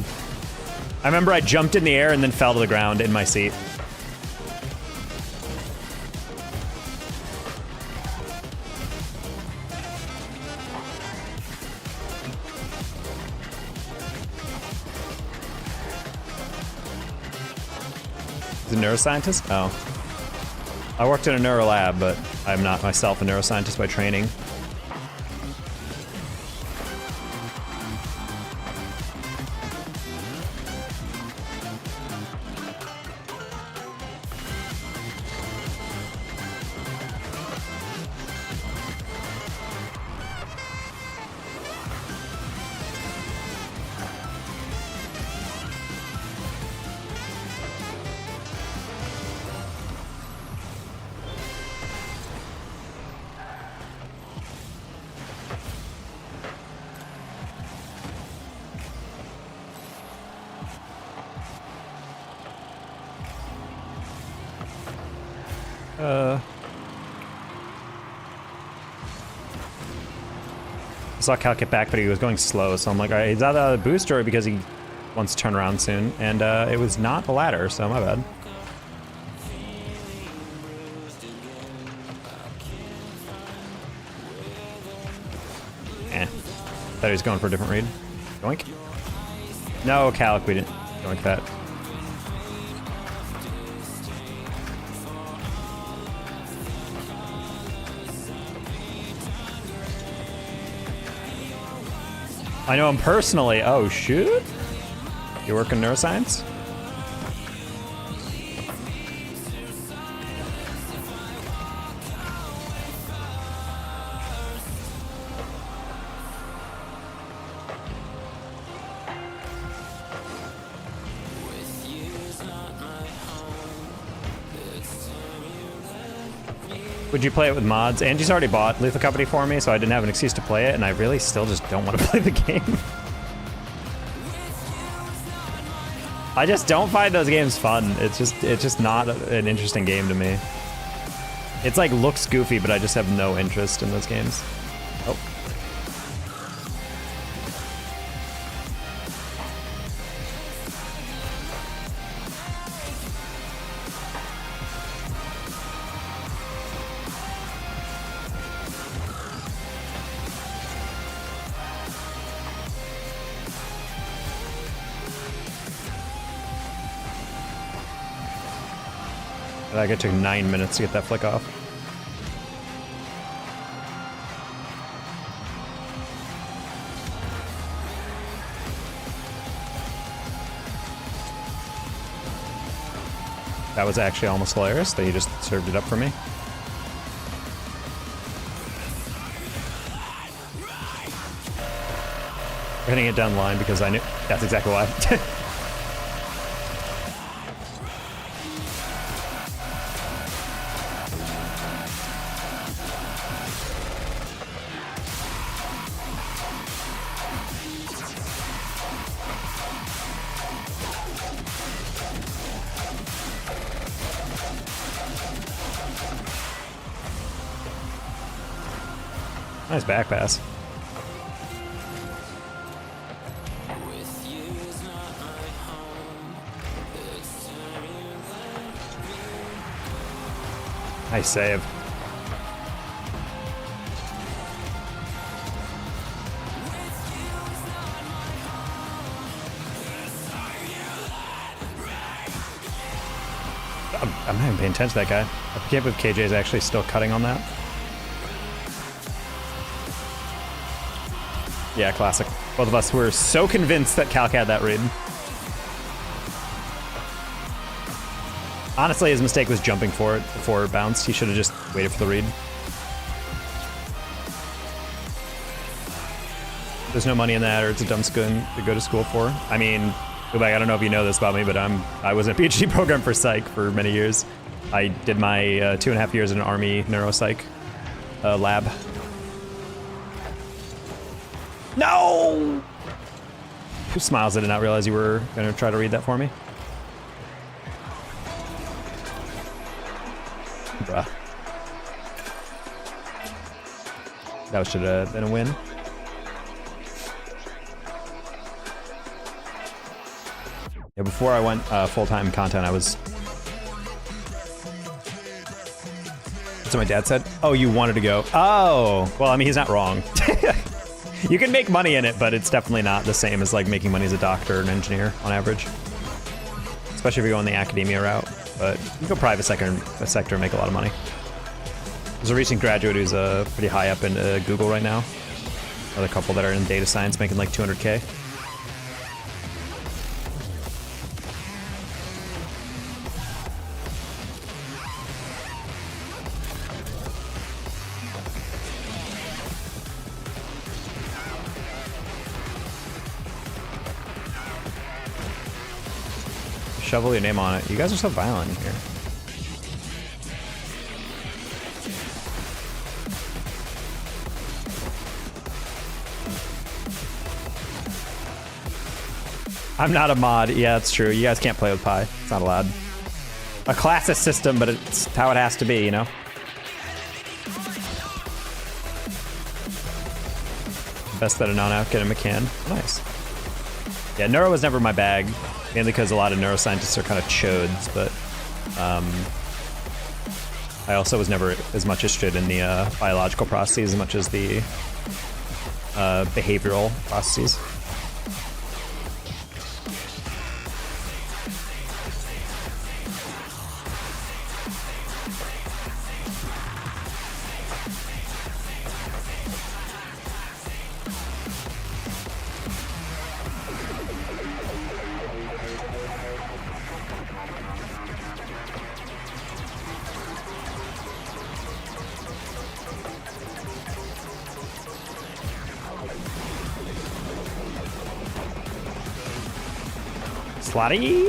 I remember I jumped in the air and then fell to the ground in my seat. He's a neuroscientist? Oh. I worked in a neuro lab, but I'm not myself a neuroscientist by training. I saw Cal get back, but he was going slow, so I'm like, all right, is that a boost or because he wants to turn around soon? And it was not the latter, so my bad. Thought he was going for a different read. Yoink. No, Calic, we didn't yoink that. I know him personally. Oh, shoot. You work in neuroscience? Would you play it with mods? Angie's already bought Lethal Company for me, so I didn't have an excuse to play it, and I really still just don't want to play the game. I just don't find those games fun. It's just not an interesting game to me. It's like looks goofy, but I just have no interest in those games. Oh. Like it took 9 minutes to get that flick off. That was actually almost hilarious that he just served it up for me. Hitting it down the line because I knew that's exactly why. Nice back pass. Nice save. I'm not even paying attention to that guy. I can't believe KJ is actually still cutting on that. Yeah, classic. Both of us were so convinced that Calc had that read. Honestly, his mistake was jumping for it before it bounced. He should have just waited for the read. There's no money in that, or it's a dumb school to go to school for. I mean, go back, I don't know if you know this about me, but I was in a PhD program for psych for many years. I did my 2.5 years in an Army neuropsych lab. No! Who smiles I did not realize you were gonna try to read that for me? Bruh. That should have been a win. Yeah, before I went full-time content, I was... That's what my dad said. Oh, you wanted to go. Oh, well, I mean, he's not wrong. You can make money in it, but it's definitely not the same as like making money as a doctor or an engineer on average. Especially if you go on the academia route. But you can go private sector and make a lot of money. There's a recent graduate who's pretty high up in Google right now. Another couple that are in data science making like 200K. Shovel your name on it. You guys are so violent here. I'm not a mod. Yeah, that's true. You guys can't play with Pi. It's not allowed. A classist system, but it's how it has to be, you know? Best that a non-out get him a can. Nice. Yeah, neuro was never my bag. Mainly because a lot of neuroscientists are kind of chodes, but I also was never as much interested in the biological processes as much as the behavioral processes. Slotty?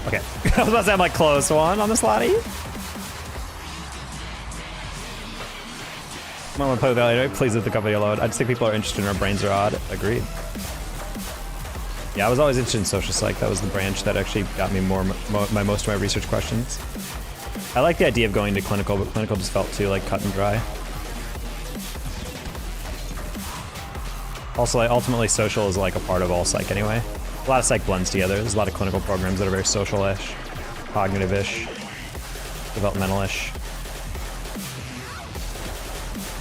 Okay. I was about to say I'm like close one on the slotty. I want to play with that later. Please let the company load. I just think people are interested in our brains are odd. Agreed. Yeah, I was always interested in social psych. That was the branch that actually got me most of my research questions. I like the idea of going to clinical, but clinical just felt too like cut and dry. Also, like, ultimately social is like a part of all psych anyway. A lot of psych blends together. There's a lot of clinical programs that are very social-ish, cognitive-ish, developmental-ish,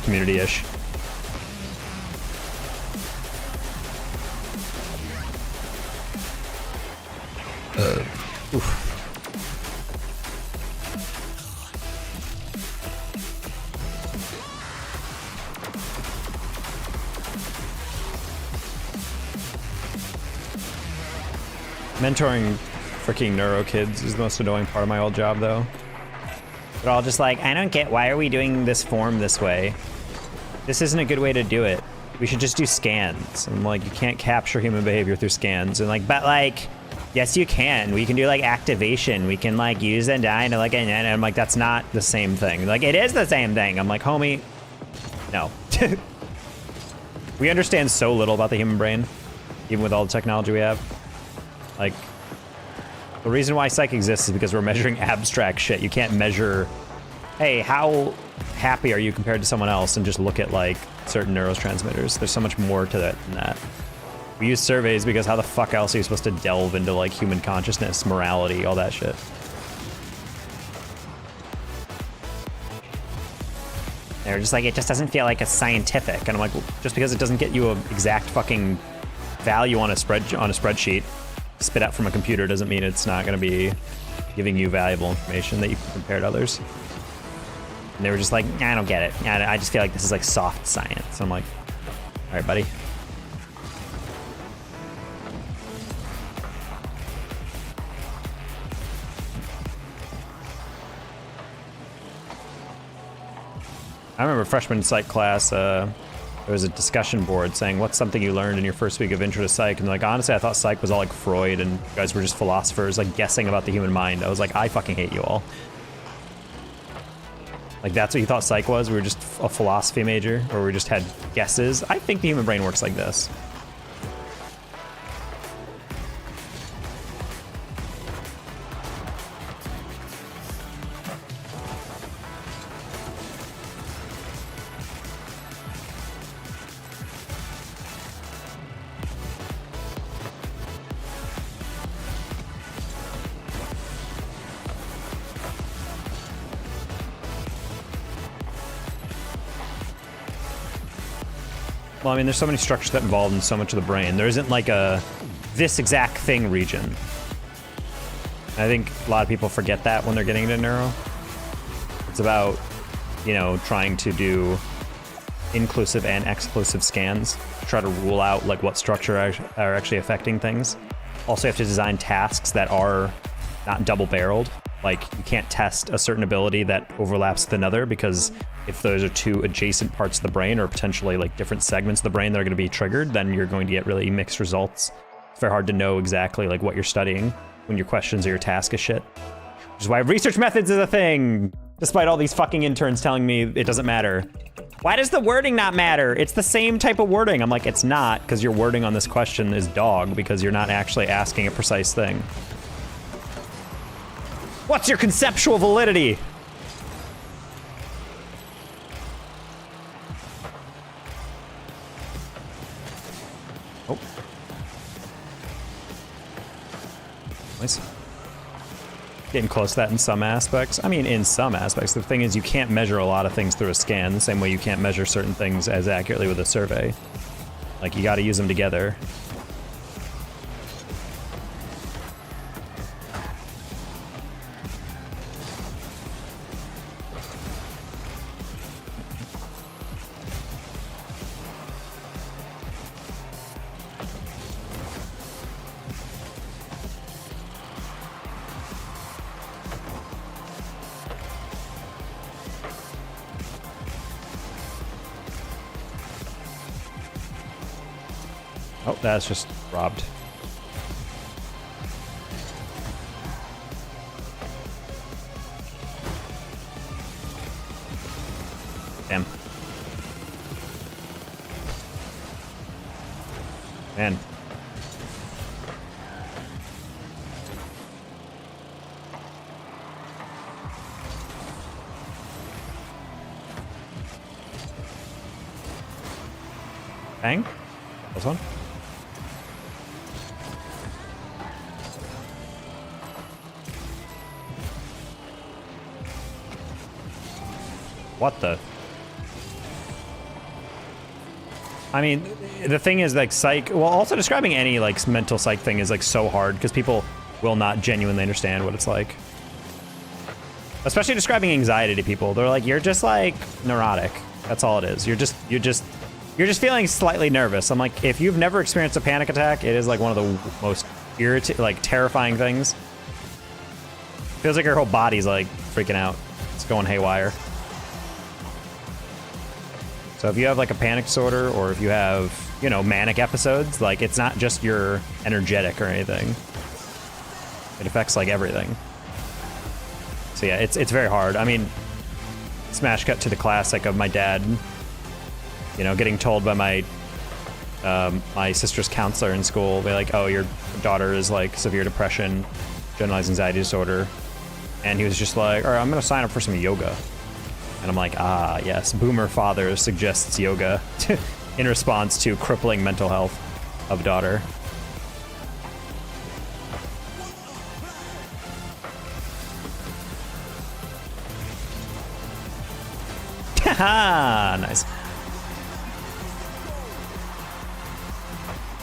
community-ish. Oof. Mentoring freaking neuro kids is the most annoying part of my old job, though. They're all just like, I don't get, why are we doing this form this way? This isn't a good way to do it. We should just do scans. And like, you can't capture human behavior through scans. And like, but like, yes, you can. We can do like activation. We can like use and die to like, and I'm like, that's not the same thing. Like, it is the same thing. I'm like, homie, no. We understand so little about the human brain, even with all the technology we have. Like, the reason why psych exists is because we're measuring abstract shit. You can't measure, hey, how happy are you compared to someone else, and just look at like certain neurotransmitters. There's so much more to that than that. We use surveys because how the fuck else are you supposed to delve into like human consciousness, morality, all that shit? They're just like, it just doesn't feel like it's scientific. And I'm like, well, just because it doesn't get you an exact fucking value on a spreadsheet spit out from a computer doesn't mean it's not going to be giving you valuable information that you can compare to others. And they were just like, I don't get it. I just feel like this is like soft science. I'm like, all right, buddy. I remember freshman psych class, there was a discussion board saying, what's something you learned in your first week of intro to psych? And like, honestly, I thought psych was all like Freud and you guys were just philosophers, like guessing about the human mind. I was like, I fucking hate you all. Like, that's what you thought psych was? We were just a philosophy major, or we just had guesses? I think the human brain works like this. Well, I mean, there's so many structures that involved in so much of the brain. There isn't like a this exact thing region. And I think a lot of people forget that when they're getting into neuro. It's about, you know, trying to do inclusive and exclusive scans to try to rule out like what structure are actually affecting things. Also, you have to design tasks that are not double-barreled. Like, you can't test a certain ability that overlaps with another, because if those are two adjacent parts of the brain or potentially like different segments of the brain that are going to be triggered, then you're going to get really mixed results. It's very hard to know exactly like what you're studying when your questions or your task is shit. Which is why research methods is a thing, despite all these fucking interns telling me it doesn't matter. Why does the wording not matter? It's the same type of wording. I'm like, it's not, because your wording on this question is dog, because you're not actually asking a precise thing. What's your conceptual validity? Oh. Nice. Getting close to that in some aspects. I mean, in some aspects. The thing is, you can't measure a lot of things through a scan, the same way you can't measure certain things as accurately with a survey. Like, you gotta use them together. Oh, that's just robbed. Damn. Man. Bang? This one? What the? I mean, the thing is, like, psych, well, also describing any like mental psych thing is like so hard because people will not genuinely understand what it's like. Especially describing anxiety to people. They're like, you're just like neurotic. That's all it is. You're just feeling slightly nervous. I'm like, if you've never experienced a panic attack, it is like one of the most like terrifying things. Feels like her whole body's like freaking out. It's going haywire. So if you have like a panic disorder, or if you have, you know, manic episodes, like it's not just you're energetic or anything. It affects like everything. So yeah, it's very hard. I mean, smash cut to the classic of my dad, you know, getting told by my my sister's counselor in school, they're like, oh, your daughter is like severe depression, generalized anxiety disorder. And he was just like, all right, I'm gonna sign up for some yoga. And I'm like, ah, yes, boomer father suggests yoga in response to crippling mental health of daughter. Haha, nice.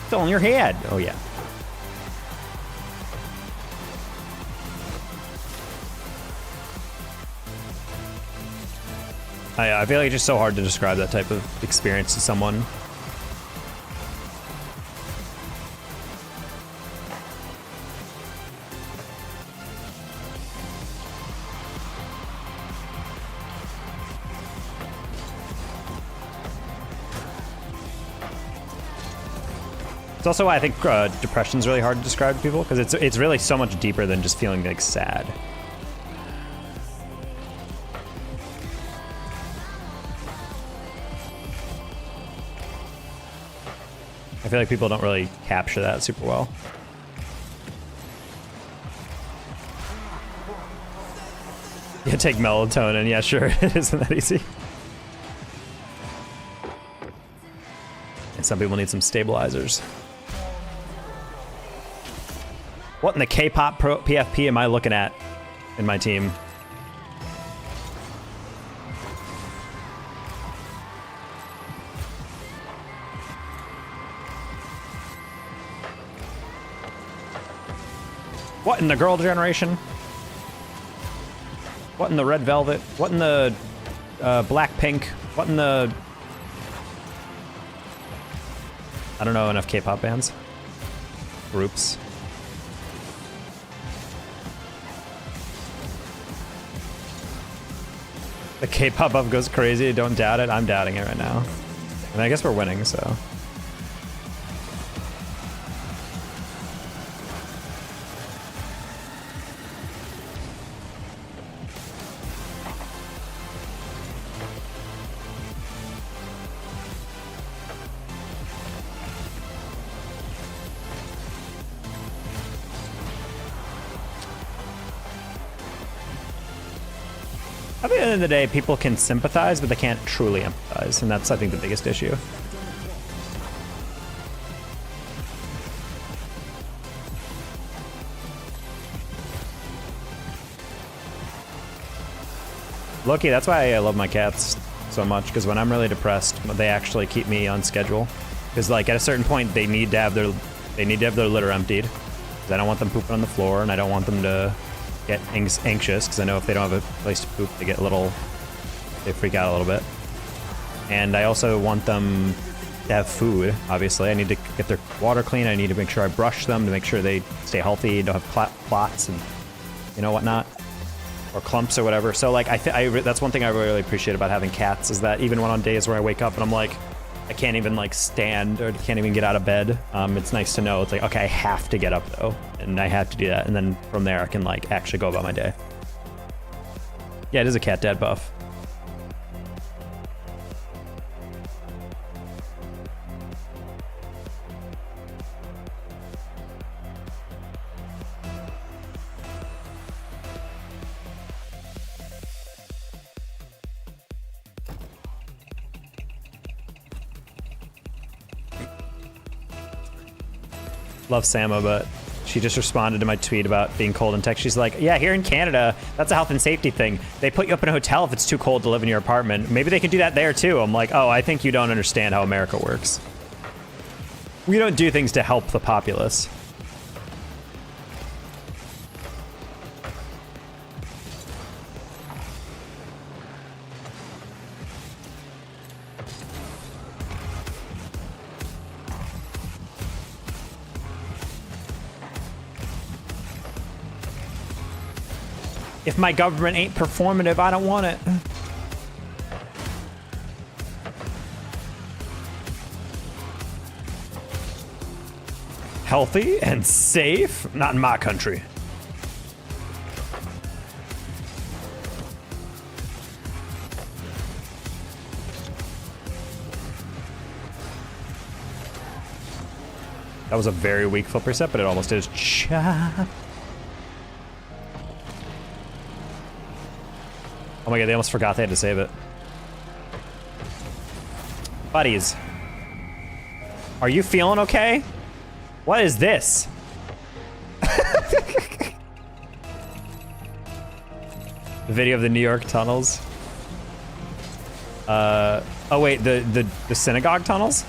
It's on your head. Oh, yeah. I feel like it's just so hard to describe that type of experience to someone. It's also why I think depression is really hard to describe to people, because it's really so much deeper than just feeling like sad. I feel like people don't really capture that super well. Yeah, take melatonin. Yeah, sure. It isn't that easy. And some people need some stabilizers. What in the K-pop PFP am I looking at in my team? What in the girl generation? What in the red velvet? What in the black pink? What in the... I don't know enough K-pop bands. Groups. The K-pop buff goes crazy. Don't doubt it. I'm doubting it right now. And I guess we're winning, so... At the end of the day, people can sympathize, but they can't truly empathize, and that's, I think, the biggest issue. Loki, that's why I love my cats so much, because when I'm really depressed, they actually keep me on schedule. Because, like, at a certain point, they need to have their litter emptied. Because I don't want them pooping on the floor, and I don't want them to get anxious, because I know if they don't have a place to poop, they freak out a little bit. And I also want them to have food, obviously. I need to get their water clean. I need to make sure I brush them to make sure they stay healthy, don't have plots and, you know, whatnot. Or clumps or whatever. So, like, that's one thing I really appreciate about having cats, is that even when on days where I wake up and I'm like, I can't even, like, stand or can't even get out of bed, it's nice to know, it's like, okay, I have to get up, though. And I have to do that. And then from there, I can, like, actually go about my day. Yeah, it is a cat dad buff. Love Sama, but she just responded to my tweet about being cold in Texas. She's like, yeah, here in Canada, that's a health and safety thing. They put you up in a hotel if it's too cold to live in your apartment. Maybe they can do that there too. I'm like, oh, I think you don't understand how America works. We don't do things to help the populace. If my government ain't performative, I don't want it. Healthy and safe? Not in my country. That was a very weak flip reset, but it almost is. Chop. Oh my god, they almost forgot they had to save it. Buddies. Are you feeling okay? What is this? The video of the New York tunnels. Oh wait, the synagogue tunnels?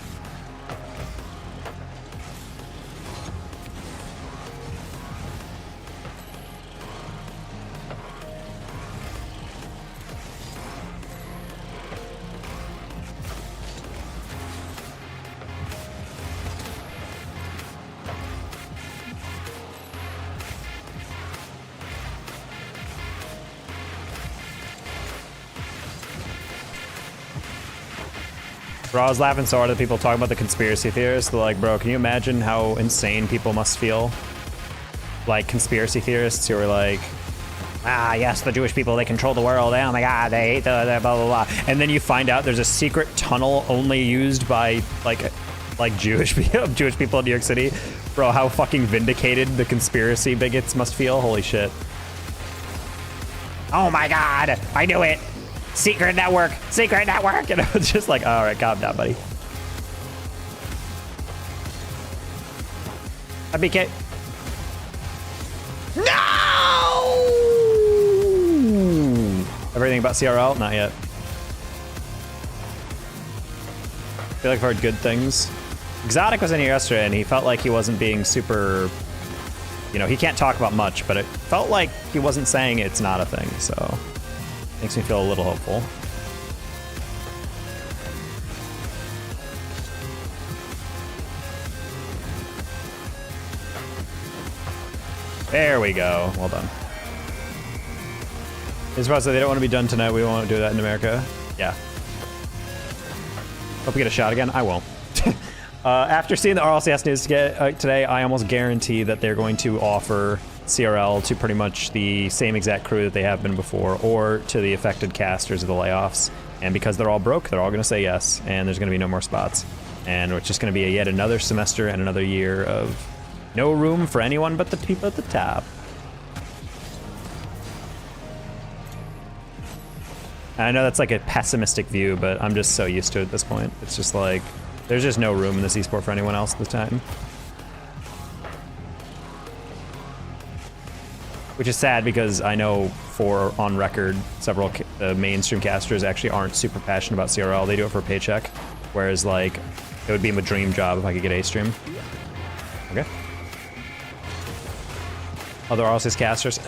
Bro, I was laughing so hard at people talking about the conspiracy theorists. They're like, bro, can you imagine how insane people must feel? Like conspiracy theorists who are like, ah, yes, the Jewish people, they control the world. Oh my God, they hate the blah, blah, blah. And then you find out there's a secret tunnel only used by like Jewish people in New York City. Bro, how fucking vindicated the conspiracy bigots must feel. Holy shit. Oh my God, I knew it. Secret network, secret network. And I was just like, all right, calm down, buddy. BK. No! Everything about CRL? Not yet. I feel like I've heard good things. Exotic was in here yesterday and he felt like he wasn't being super, you know, he can't talk about much, but it felt like he wasn't saying it's not a thing, so. Makes me feel a little hopeful. There we go. Well done. It's about to say they don't want to be done tonight. We won't do that in America. Yeah. Hope we get a shot again. I won't. After seeing the RLCS news today, I almost guarantee that they're going to offer CRL to pretty much the same exact crew that they have been before, or to the affected casters of the layoffs. And because they're all broke, they're all going to say yes, and there's going to be no more spots. And it's just going to be yet another semester and another year of no room for anyone but the people at the top. And I know that's like a pessimistic view, but I'm just so used to it at this point. It's just like, there's just no room in this esport for anyone else at the time. Which is sad because I know for on record, several mainstream casters actually aren't super passionate about CRL. They do it for a paycheck. Whereas like, it would be my dream job if I could get a stream. Okay. Other RLCS casters?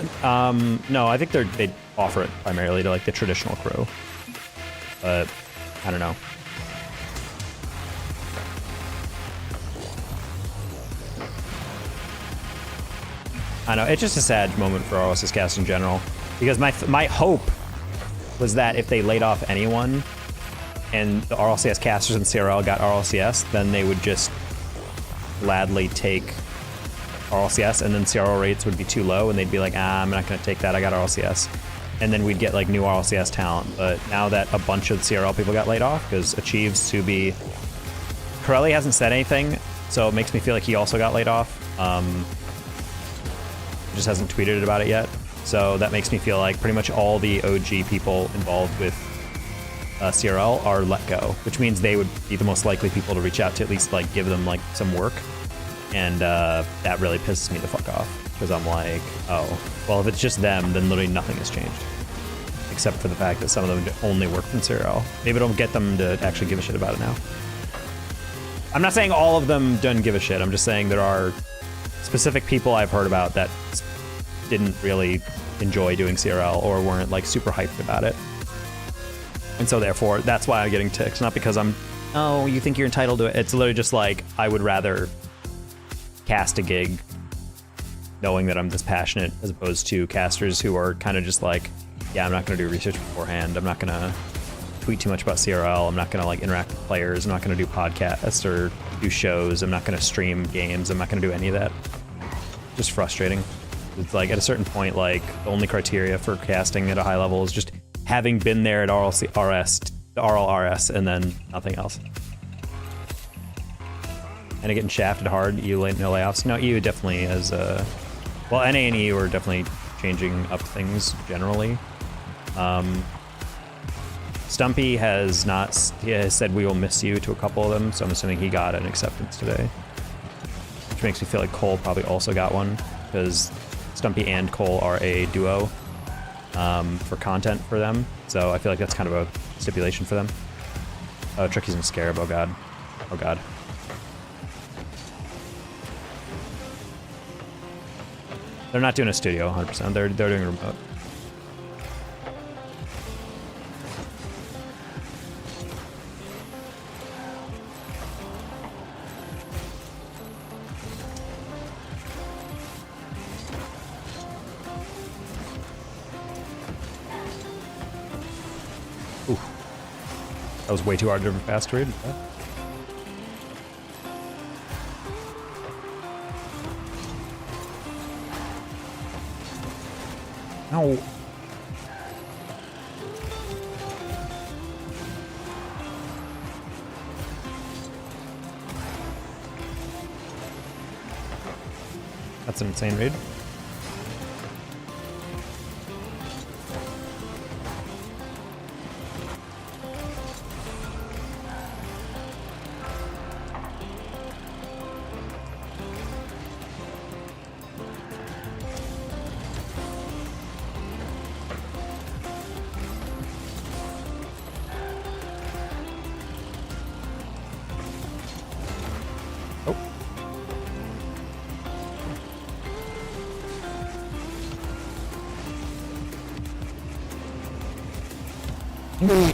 No, I think they offer it primarily to like the traditional crew. But I don't know. I know, it's just a sad moment for RLCS cast in general. Because my hope was that if they laid off anyone and the RLCS casters in CRL got RLCS, then they would just gladly take RLCS, and then CRL rates would be too low and they'd be like, ah, I'm not gonna take that, I got RLCS. And then we'd get like new RLCS talent. But now that a bunch of CRL people got laid off, because Achieves, Subi, Corelli hasn't said anything, so it makes me feel like he also got laid off. Just hasn't tweeted about it yet. So that makes me feel like pretty much all the OG people involved with CRL are let go, which means they would be the most likely people to reach out to at least like give them like some work. And that really pisses me the fuck off because I'm like, oh, well, if it's just them, then literally nothing has changed. Except for the fact that some of them only work from CRL. Maybe it'll get them to actually give a shit about it now. I'm not saying all of them don't give a shit. I'm just saying there are specific people I've heard about that didn't really enjoy doing CRL or weren't like super hyped about it. And so therefore, that's why I'm getting ticks. Not because I'm, oh, you think you're entitled to it. It's literally just like, I would rather cast a gig knowing that I'm this passionate, as opposed to casters who are kind of just like, yeah, I'm not going to do research beforehand. I'm not going to tweet too much about CRL. I'm not going to like interact with players. I'm not going to do podcasts or do shows. I'm not going to stream games. I'm not going to do any of that. Just frustrating. It's like at a certain point, like the only criteria for casting at a high level is just having been there at RLRS and then nothing else. And getting shafted hard, EU no layoffs. No, EU definitely has well, NA and EU are definitely changing up things generally. Stumpy has not. He has said we will miss you to a couple of them, so I'm assuming he got an acceptance today. Which makes me feel like Cole probably also got one, because Stumpy and Cole are a duo for content for them. So I feel like that's kind of a stipulation for them. Oh, Tricky's in Scarab. Oh god. Oh god. They're not doing a studio 100%. They're doing a remote. Ooh. That was way too hard to fast read. No. That's an insane read.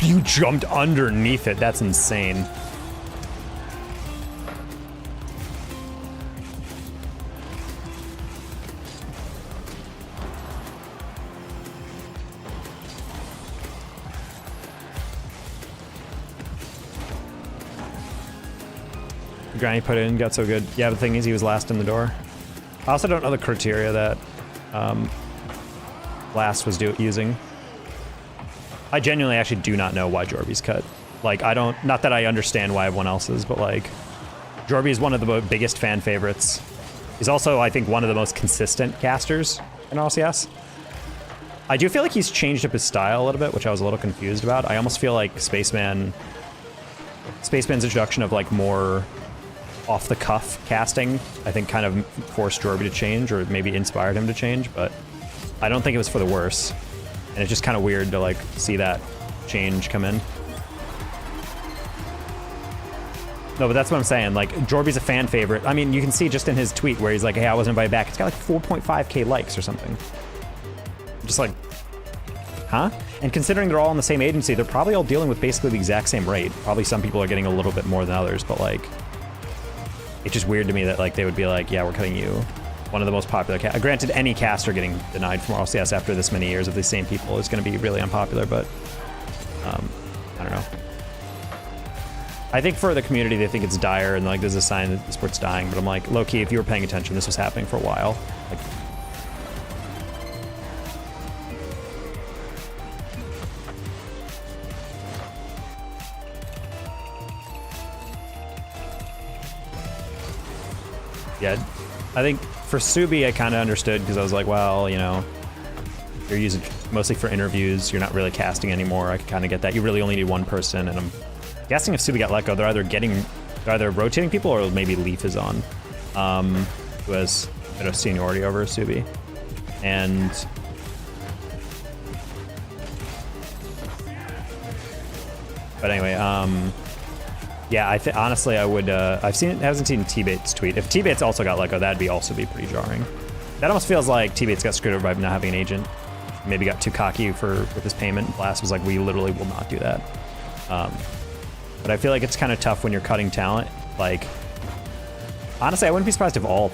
You jumped underneath it. That's insane. The grind he put in got so good. Yeah, the thing is he was last in the door. I also don't know the criteria that Last was using. I genuinely actually do not know why Jorby's cut. Like, I don't, not that I understand why everyone else is, but like, Jorby is one of the biggest fan favorites. He's also, I think, one of the most consistent casters in RLCS. I do feel like he's changed up his style a little bit, which I was a little confused about. I almost feel like Spaceman's introduction of like more off-the-cuff casting, I think kind of forced Jorby to change, or maybe inspired him to change, but I don't think it was for the worse. And it's just kind of weird to like see that change come in. No, but that's what I'm saying. Like, Jorby's a fan favorite. I mean, you can see just in his tweet where he's like, hey, I wasn't invited back. It's got like 4.5k likes or something. Just like, huh? And considering they're all in the same agency, they're probably all dealing with basically the exact same rate. Probably some people are getting a little bit more than others, but like, it's just weird to me that like they would be like, yeah, we're cutting you. One of the most popular granted, any caster getting denied from RLCS after this many years of the same people is going to be really unpopular, but I don't know. I think for the community, they think it's dire and like there's a sign that the sport's dying, but I'm like, low-key, if you were paying attention, this was happening for a while. Like, yeah, I think for Subi, I kind of understood because I was like, well, you know, you're using mostly for interviews. You're not really casting anymore. I can kind of get that. You really only need one person, and I'm guessing if Subi got let go, they're either rotating people or maybe Leaf is on, who has a bit of seniority over Subi, and but anyway, yeah, honestly, I would. Haven't seen T-Bait's tweet. If T-Bait's also got let go, that'd also be pretty jarring. That almost feels like T-Bait's got screwed over by not having an agent. Maybe got too cocky with his payment. Blast was like, we literally will not do that. But I feel like it's kind of tough when you're cutting talent. Like, honestly, I wouldn't be surprised if all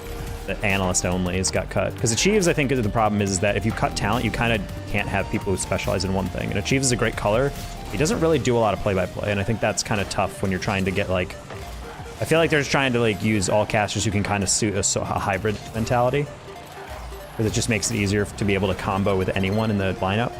the analyst only has got cut. Because Achieves, I think the problem is that if you cut talent, you kind of can't have people who specialize in one thing. And Achieves is a great color. He doesn't really do a lot of play-by-play, and I think that's kind of tough when you're trying to get like, I feel like they're just trying to like use all casters who can kind of suit a hybrid mentality. Because it just makes it easier to be able to combo with anyone in the lineup.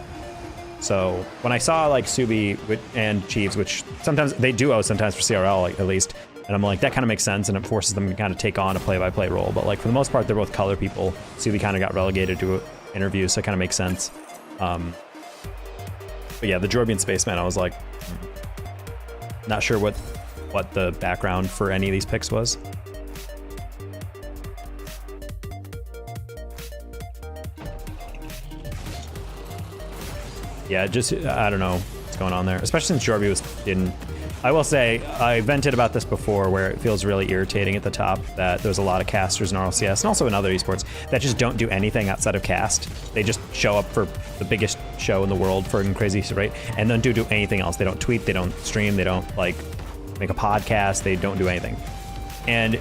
So when I saw like Subi and Cheeves, which sometimes they duo sometimes for CRL like, at least, and I'm like, that kind of makes sense, and it forces them to kind of take on a play-by-play role. But like for the most part, they're both color people. Subi kind of got relegated to interviews, so it kind of makes sense. But yeah, the Jorbian Spaceman, I was like, not sure what the background for any of these picks was. Yeah, just, I don't know what's going on there, especially since Jorby was in. I will say, I vented about this before where it feels really irritating at the top that there's a lot of casters in RLCS and also in other esports that just don't do anything outside of cast. They just show up for the biggest show in the world for a crazy rate and don't do anything else. They don't tweet, they don't stream, they don't like make a podcast, they don't do anything. And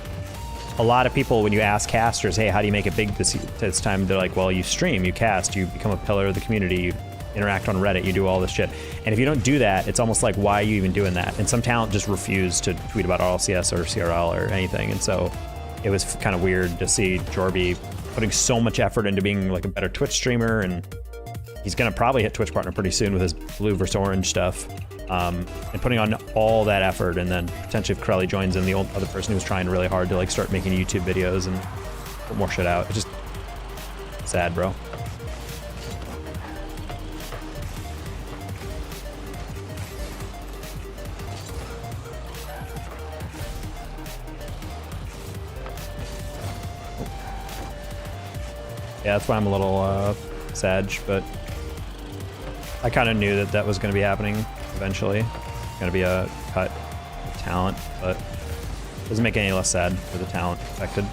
a lot of people, when you ask casters, hey, how do you make it big this time? They're like, well, you stream, you cast, you become a pillar of the community, you interact on Reddit, you do all this shit. And if you don't do that, it's almost like, why are you even doing that? And some talent just refuse to tweet about RLCS or CRL or anything. And so it was kind of weird to see Jorby putting so much effort into being like a better Twitch streamer. And he's going to probably hit Twitch partner pretty soon with his blue versus orange stuff. And putting on all that effort. And then potentially if Corelli joins in, the other person who's trying really hard to like start making YouTube videos and put more shit out. It's just sad, bro. Yeah, that's why I'm a little sad, but I kind of knew that that was going to be happening eventually. Going to be a cut of talent, but it doesn't make it any less sad for the talent affected.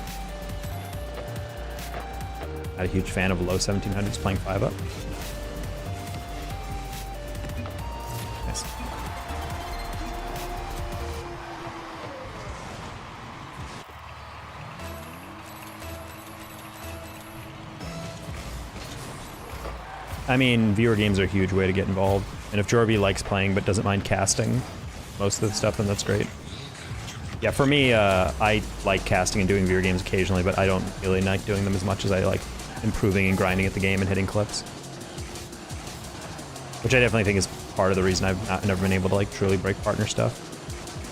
Not a huge fan of low 1700s playing 5-up. Nice. I mean, viewer games are a huge way to get involved. And if Jorby likes playing but doesn't mind casting most of the stuff, then that's great. Yeah, for me, I like casting and doing viewer games occasionally, but I don't really like doing them as much as I like improving and grinding at the game and hitting clips. Which I definitely think is part of the reason I've never been able to like truly break partner stuff.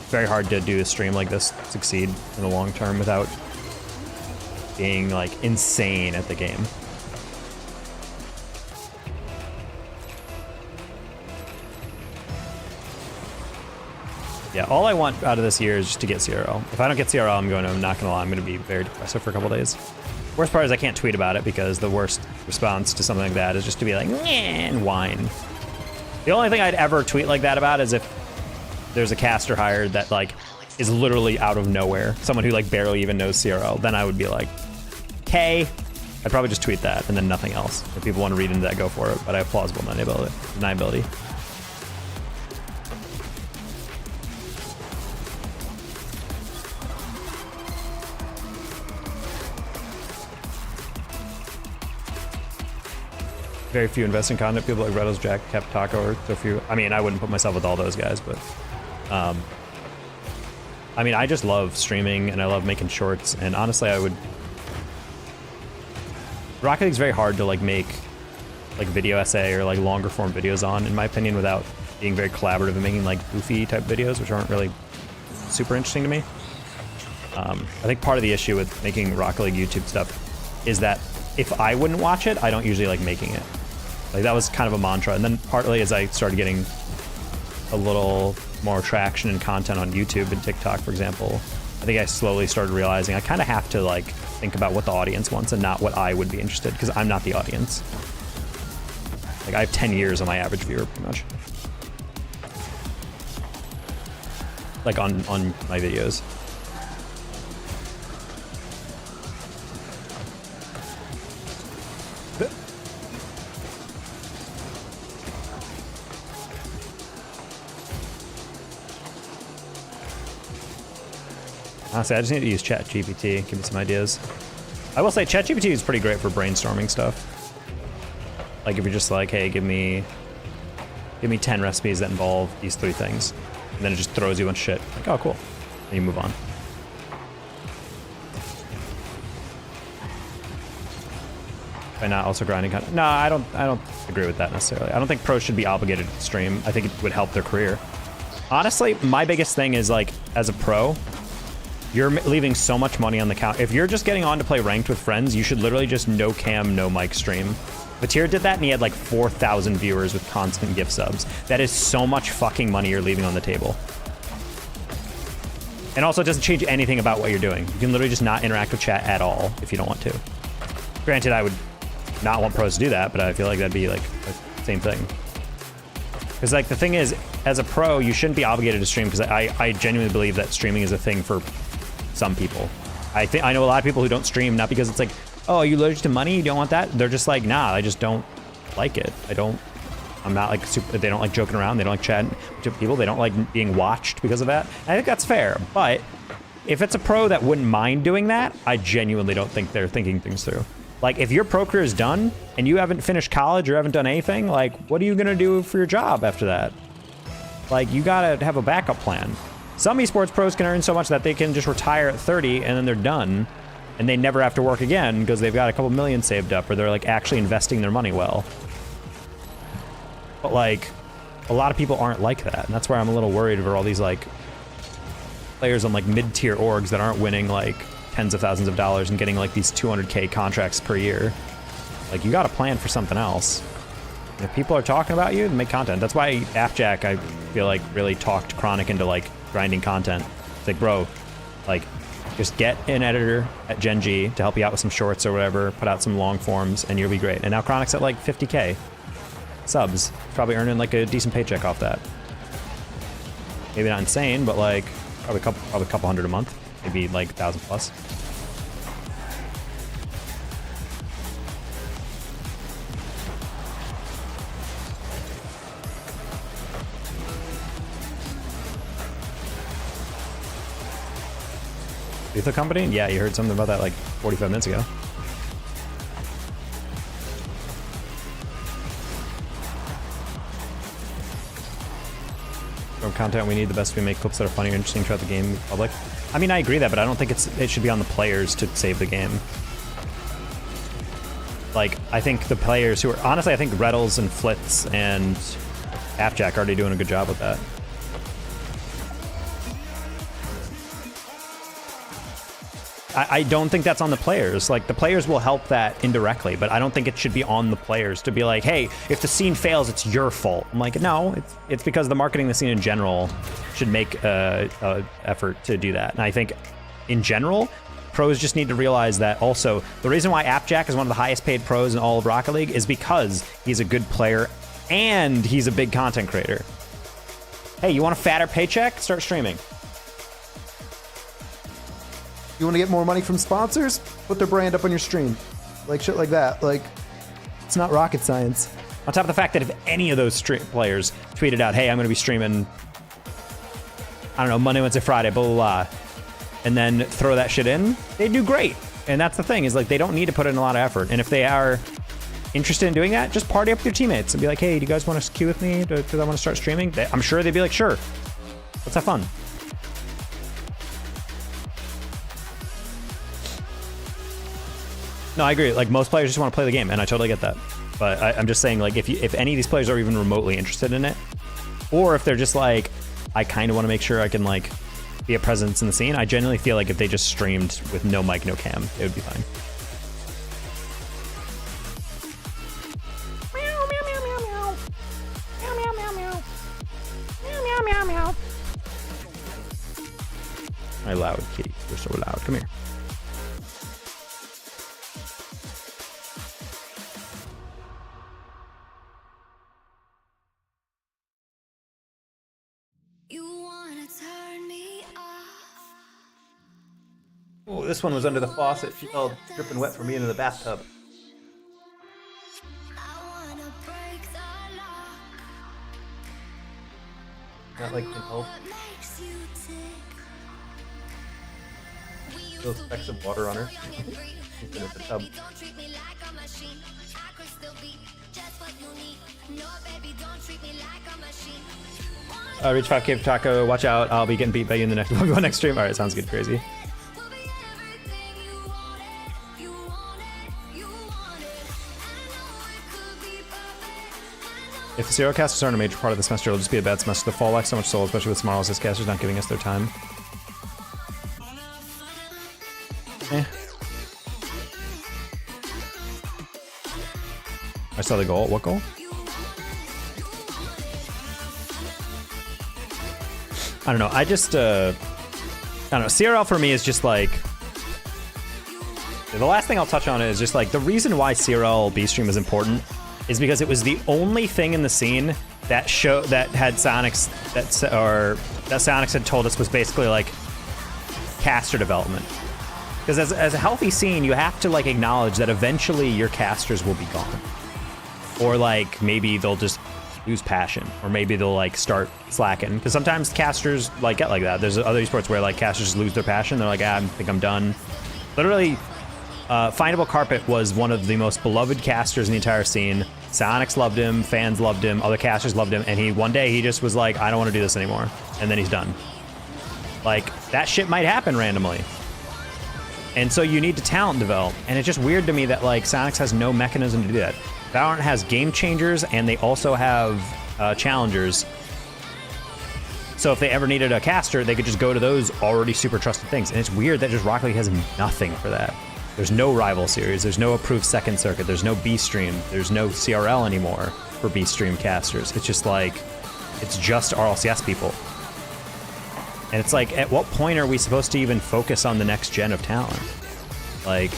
It's very hard to do a stream like this succeed in the long term without being like insane at the game. Yeah, all I want out of this year is just to get CRL. If I don't get CRL, I'm not gonna lie, I'm gonna be very depressive for a couple days. Worst part is I can't tweet about it because the worst response to something like that is just to be like, "Nyeh," and whine. The only thing I'd ever tweet like that about is if there's a caster hired that like is literally out of nowhere, someone who like barely even knows CRL, then I would be like, "Okay." I'd probably just tweet that and then nothing else. If people want to read into that, go for it. But I have plausible deniability. Very few investing content people like Reddles, Jack, Cap, Taco, or so few. I mean, I wouldn't put myself with all those guys, but I mean, I just love streaming and I love making shorts. And honestly, Rocket League's very hard to like make like video essay or like longer form videos on, in my opinion, without being very collaborative and making like goofy type videos, which aren't really super interesting to me. I think part of the issue with making Rocket League YouTube stuff is that if I wouldn't watch it, I don't usually like making it. Like that was kind of a mantra. And then partly as I started getting a little more traction and content on YouTube and TikTok, for example, I think I slowly started realizing I kind of have to like think about what the audience wants and not what I would be interested, because I'm not the audience. Like I have 10 years on my average viewer pretty much. Like on my videos. Honestly, I just need to use ChatGPT, give me some ideas. I will say ChatGPT is pretty great for brainstorming stuff. Like if you're just like, hey, give me 10 recipes that involve these 3 things. And then it just throws you a bunch of shit. Like, oh, cool. And you move on. By not also grinding content. No, I don't agree with that necessarily. I don't think pros should be obligated to stream. I think it would help their career. Honestly, my biggest thing is like, as a pro, you're leaving so much money on the count. If you're just getting on to play ranked with friends, you should literally just no cam, no mic stream. Vatir did that and he had like 4,000 viewers with constant gift subs. That is so much fucking money you're leaving on the table. And also it doesn't change anything about what you're doing. You can literally just not interact with chat at all if you don't want to. Granted, I would not want pros to do that, but I feel like that'd be like the same thing. Because like the thing is, as a pro, you shouldn't be obligated to stream because I genuinely believe that streaming is a thing for some people. I know a lot of people who don't stream, not because it's like, oh, are you allergic to money? You don't want that? They're just like, nah, I just don't like it. I'm not like super, they don't like joking around. They don't like chatting to people. They don't like being watched because of that. I think that's fair. But if it's a pro that wouldn't mind doing that, I genuinely don't think they're thinking things through. Like if your pro career is done and you haven't finished college or haven't done anything, like what are you gonna do for your job after that? Like you gotta have a backup plan. Some esports pros can earn so much that they can just retire at 30 and then they're done and they never have to work again because they've got a couple million saved up or they're like actually investing their money well. But like a lot of people aren't like that, and that's why I'm a little worried over all these like players on like mid-tier orgs that aren't winning like tens of thousands of dollars and getting like these 200K contracts per year. Like you got to plan for something else. And if people are talking about you, then make content. That's why Appjack, I feel like, really talked Chronic into like grinding content. It's like, bro, like just get an editor at Gen G to help you out with some shorts or whatever, put out some long forms, and you'll be great. And now Chronic's at like 50K subs. Probably earning like a decent paycheck off that. Maybe not insane, but like probably a couple hundred a month. Maybe like 1,000 plus. Lethal Company? Yeah, you heard something about that like 45 minutes ago. From content we need the best we make clips that are funny or interesting throughout the game public. I mean, I agree that, but I don't think it should be on the players to save the game. Like, I think the players who are honestly, I think Reddles and Flitz and Appjack are already doing a good job with that. I don't think that's on the players. Like, the players will help that indirectly, but I don't think it should be on the players to be like, hey, if the scene fails, it's your fault. I'm like, no, it's because the marketing the scene in general should make a effort to do that. And I think, in general, pros just need to realize that also, the reason why Appjack is one of the highest paid pros in all of Rocket League is because he's a good player and he's a big content creator. Hey, you want a fatter paycheck? Start streaming. You want to get more money from sponsors? Put their brand up on your stream. Like shit like that. Like, it's not rocket science. On top of the fact that if any of those players tweeted out, hey, I'm going to be streaming, I don't know, Monday, Wednesday, Friday, blah, blah, blah, and then throw that shit in, they do great. And that's the thing, is like they don't need to put in a lot of effort. And if they are interested in doing that, just party up with your teammates and be like, hey, do you guys want to queue with me because I want to start streaming? I'm sure they'd be like, sure, let's have fun. No, I agree. Like, most players just want to play the game, and I totally get that. But I'm just saying, like, if any of these players are even remotely interested in it, or if they're just like, I kind of want to make sure I can, like, be a presence in the scene, I genuinely feel like if they just streamed with no mic, no cam, it would be fine. Meow, meow, meow, meow, meow. Meow, meow, meow, meow. Meow, meow, meow, meow. My loud kitty. You're so loud. Come here. Oh, this one was under the faucet. She fell dripping wet for me into the bathtub. Not like can help. Those specks of water on her. Keep it at the tub. Reach 5K for Taco. Watch out. I'll be getting beat by you in the next next stream. All right, sounds good. Crazy. If the zero casters aren't a major part of the semester, it'll just be a bad semester. The fall lacks so much soul, especially with small assist casters not giving us their time. I saw the goal. What goal? I don't know. I just, I don't know. CRL for me is just like, the last thing I'll touch on is just like, the reason why CRL B-Stream is important is because it was the only thing in the scene that had Psyonix, that Psyonix had told us was basically like caster development. Because as a healthy scene, you have to like acknowledge that eventually your casters will be gone. Or like maybe they'll just lose passion, or maybe they'll like start slacking. Because sometimes casters like get like that. There's other esports where like casters just lose their passion. They're like, I think I'm done. Literally, Findable Carpet was one of the most beloved casters in the entire scene. Psyonix loved him, fans loved him, other casters loved him, and one day he just was like, I don't want to do this anymore, and then he's done. Like, that shit might happen randomly. And so you need to talent develop, and it's just weird to me that like Psyonix has no mechanism to do that. Valorant has game changers, and they also have challengers. So if they ever needed a caster, they could just go to those already super trusted things. And it's weird that just Rocket League has nothing for that. There's no rival series, there's no approved second circuit, there's no B-Stream, there's no CRL anymore for B-Stream casters. It's just like, it's just RLCS people. And it's like, at what point are we supposed to even focus on the next gen of talent? Like,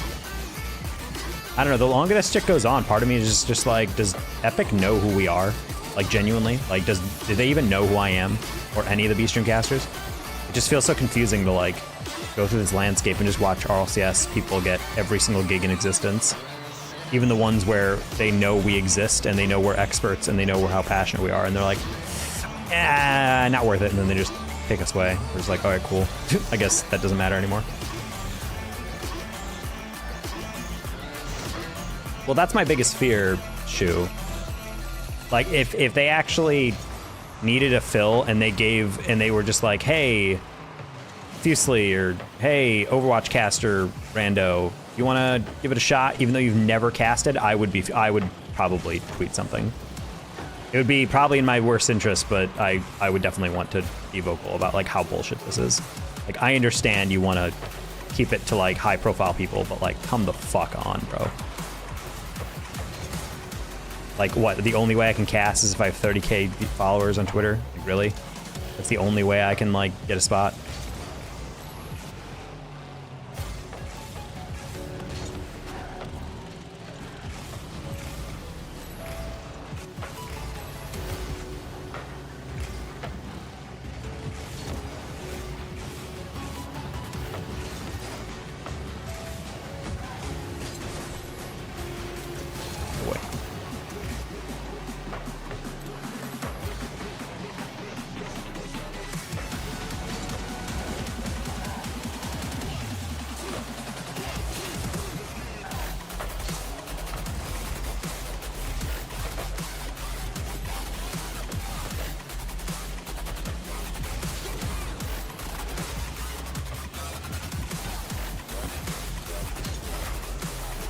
I don't know, the longer this shit goes on, part of me is just like, does Epic know who we are? Like, genuinely? Like, do they even know who I am? Or any of the B-Stream casters? It just feels so confusing to like, go through this landscape and just watch RLCS people get every single gig in existence. Even the ones where they know we exist and they know we're experts and they know how passionate we are, and they're like, not worth it, and then they just take us away. We're just like, alright, cool. I guess that doesn't matter anymore. Well, that's my biggest fear, Shu. Like, if they actually needed a fill and they were just like, hey, Fusely, or hey, Overwatch caster rando, you want to give it a shot even though you've never casted, I would probably tweet something. It would be probably in my worst interest, but I would definitely want to be vocal about like how bullshit this is. Like, I understand you want to keep it to like high profile people, but like, come the fuck on, bro. Like, what, the only way I can cast is if I have 30k followers on Twitter? Like, really? That's the only way I can like get a spot?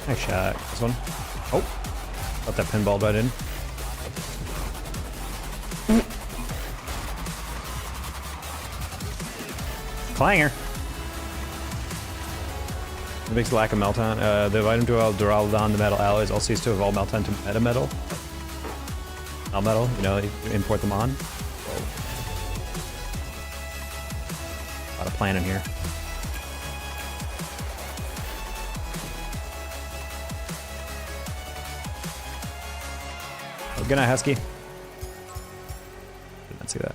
Nice shot. This one. Oh. Got that pinball butt in. Clanger. The big lack of Melton. The item to Duraludon, the metal alloys, also used to evolve Melton to meta metal. Metal, you know, you import them on. Whoa. A lot of planning here. Good night, Husky. Did not see that.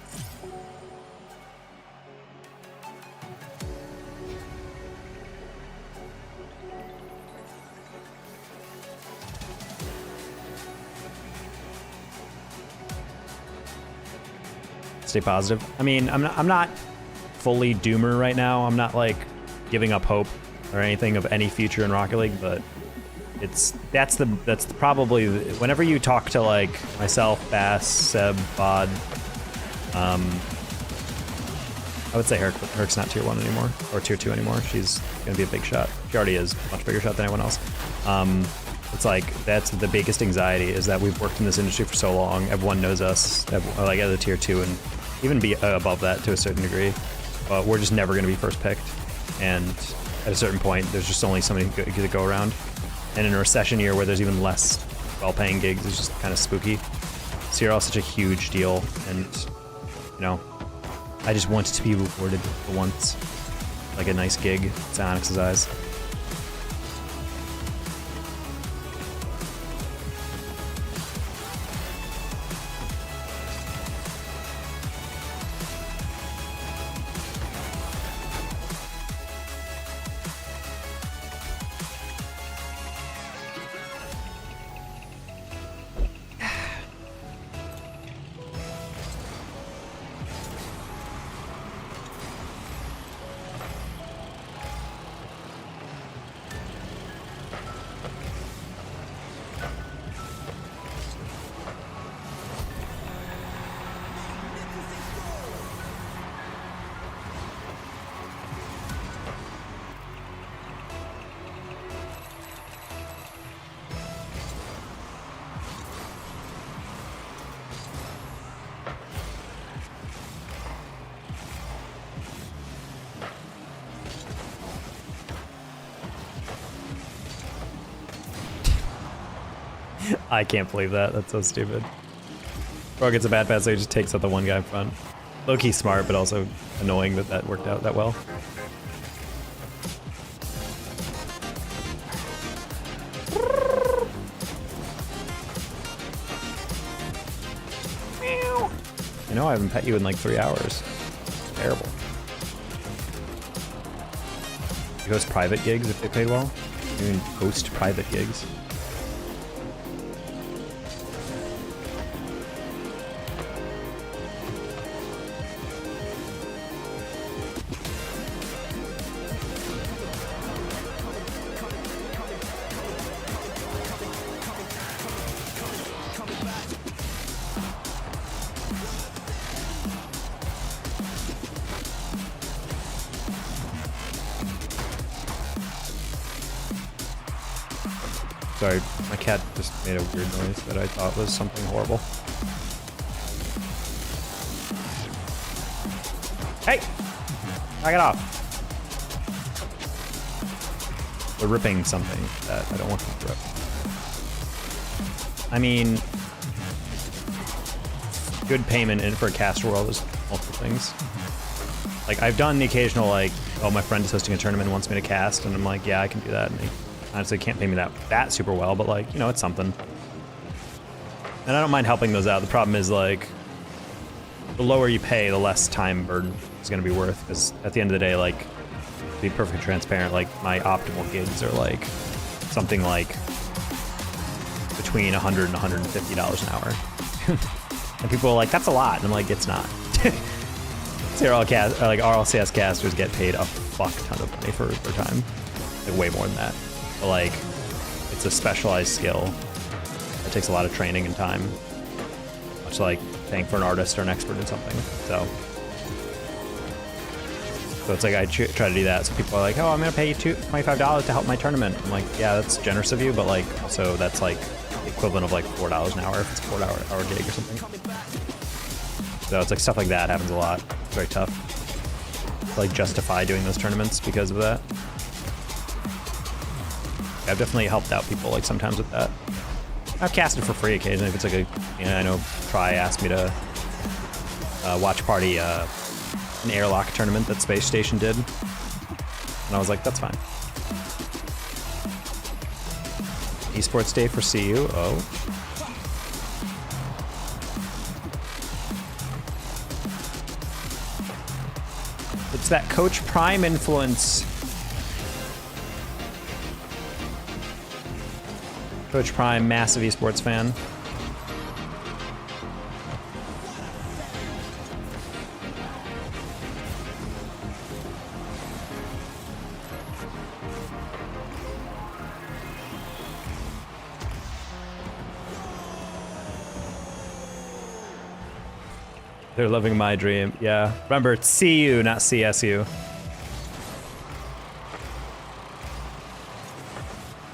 Stay positive. I mean, I'm not fully doomer right now. I'm not like giving up hope. or anything of any future in Rocket League, but that's probably whenever you talk to like myself, Bass, Seb, Bod, I would say Herc's not tier 1 anymore, or tier 2 anymore. She's gonna be a big shot. She already is a much bigger shot than anyone else. It's like, that's the biggest anxiety, is that we've worked in this industry for so long, everyone knows us, like at a tier 2 and even be above that to a certain degree, but we're just never gonna be first picked. And at a certain point, there's just only so many to go around. And in a recession year where there's even less well-paying gigs, it's just kind of spooky. CRL is such a huge deal, and you know, I just wanted to be rewarded for once, like a nice gig in Psyonix's eyes. I can't believe that. That's so stupid. Bro gets a bad pass, so he just takes out the one guy in front. Low-key smart, but also annoying that that worked out that well. You know, I haven't pet you in like 3 hours. Terrible. You host private gigs if they paid well? You even host private gigs? Sorry, my cat just made a weird noise that I thought was something horrible. Hey! Knock it off! We're ripping something that I don't want to rip. I mean, good payment in for a caster world is multiple things. Like, I've done the occasional, like, oh, my friend is hosting a tournament and wants me to cast, and I'm like, yeah, I can do that. And they honestly can't pay me that super well, but like, you know, it's something. And I don't mind helping those out. The problem is like, the lower you pay, the less time burden is going to be worth. Because at the end of the day, like, to be perfectly transparent, like my optimal gigs are like something like between $100 and $150 an hour. And people are like, that's a lot. And I'm like, it's not. Like RLCS casters get paid a fuck ton of money for their time. Like way more than that. But like, it's a specialized skill that takes a lot of training and time, much like paying for an artist or an expert in something. So it's like I try to do that. So people are like, oh, I'm gonna pay you $25 to help my tournament. I'm like, yeah, that's generous of you, but like, also that's like the equivalent of like $4 an hour if it's a 4-hour gig or something. So it's like stuff like that happens a lot. It's very tough to like justify doing those tournaments because of that. I've definitely helped out people like sometimes with that. I've casted for free occasionally if it's like a, you know, I know Try asked me to watch party an airlock tournament that Space Station did, and I was like, that's fine. Esports day for CU. Oh. It's that Coach Prime influence. Coach Prime, massive esports fan. They're living my dream. Yeah. Remember, it's CU, not CSU.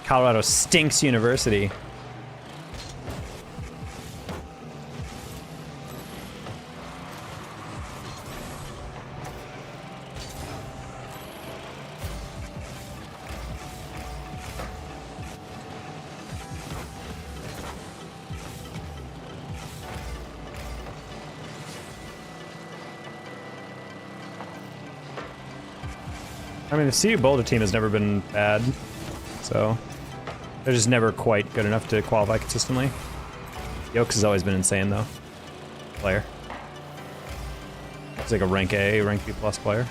Colorado stinks university. I mean, the CU Boulder team has never been bad, so they're just never quite good enough to qualify consistently. Yokes has always been insane, though. Player. He's like a rank A, rank B plus player.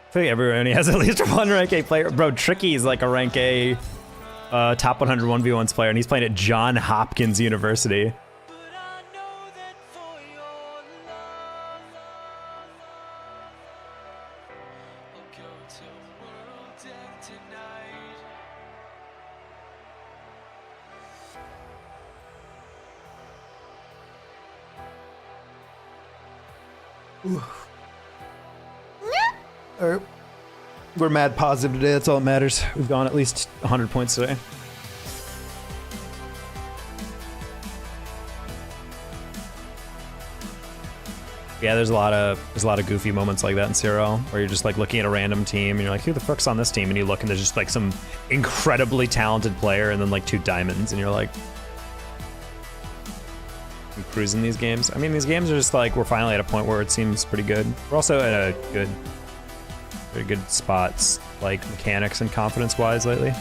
I feel like everyone has at least one rank A player. Bro, Tricky is like a rank A top 100 1v1s player, and he's playing at Johns Hopkins University. Alright. We're mad positive today, that's all that matters. We've gone at least 100 points today. Yeah, there's a lot of goofy moments like that in CRL where you're just like looking at a random team and you're like, who the fuck's on this team? And you look and there's just like some incredibly talented player and then like 2 diamonds and you're like, I'm cruising these games. I mean, these games are just like, we're finally at a point where it seems pretty good. We're also at a very good spots, like mechanics and confidence wise lately.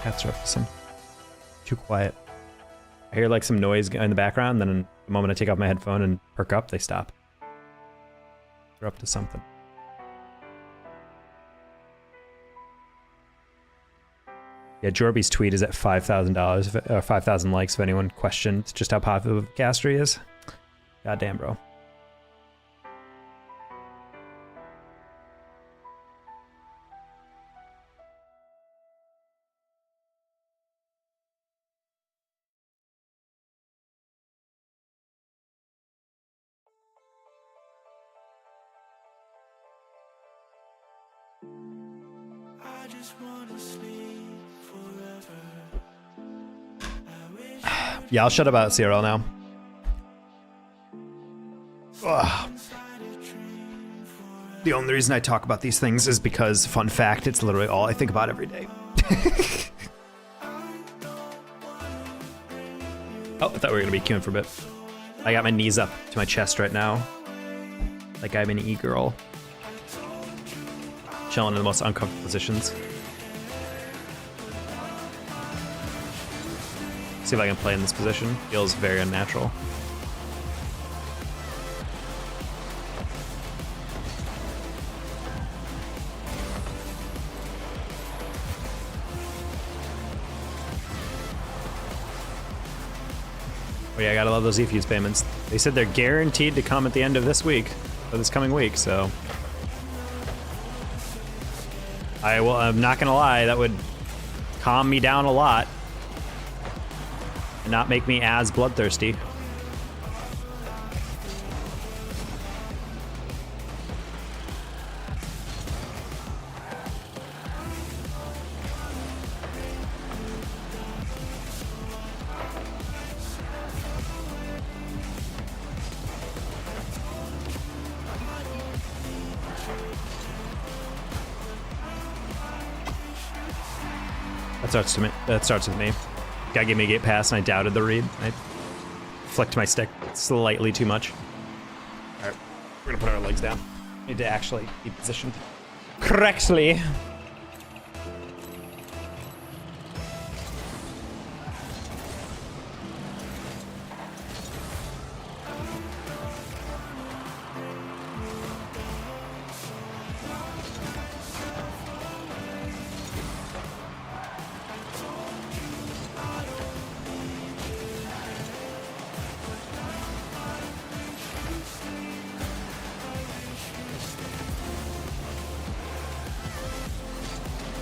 Cats are up to some too quiet. I hear like some noise in the background, then the moment I take off my headphone and perk up, they stop. They're up to something. Yeah, Jorby's tweet is at $5,000, 5,000 likes if anyone questioned just how popular of a caster he is. Goddamn, bro. Yeah, I'll shut up about CRL now. Ugh. The only reason I talk about these things is because, fun fact, it's literally all I think about every day. Oh, I thought we were gonna be queuing for a bit. I got my knees up to my chest right now. Like I'm an e-girl. chilling in the most uncomfortable positions. See if I can play in this position. Feels very unnatural. Oh yeah, I gotta love those eFuse payments. They said they're guaranteed to come at the end of this week, or this coming week, so. I'm not gonna lie, that would calm me down a lot. And not make me as bloodthirsty. That starts with me. Guy gave me a gate pass and I doubted the read. I flicked my stick slightly too much. Alright, we're gonna put our legs down. Need to actually be positioned correctly.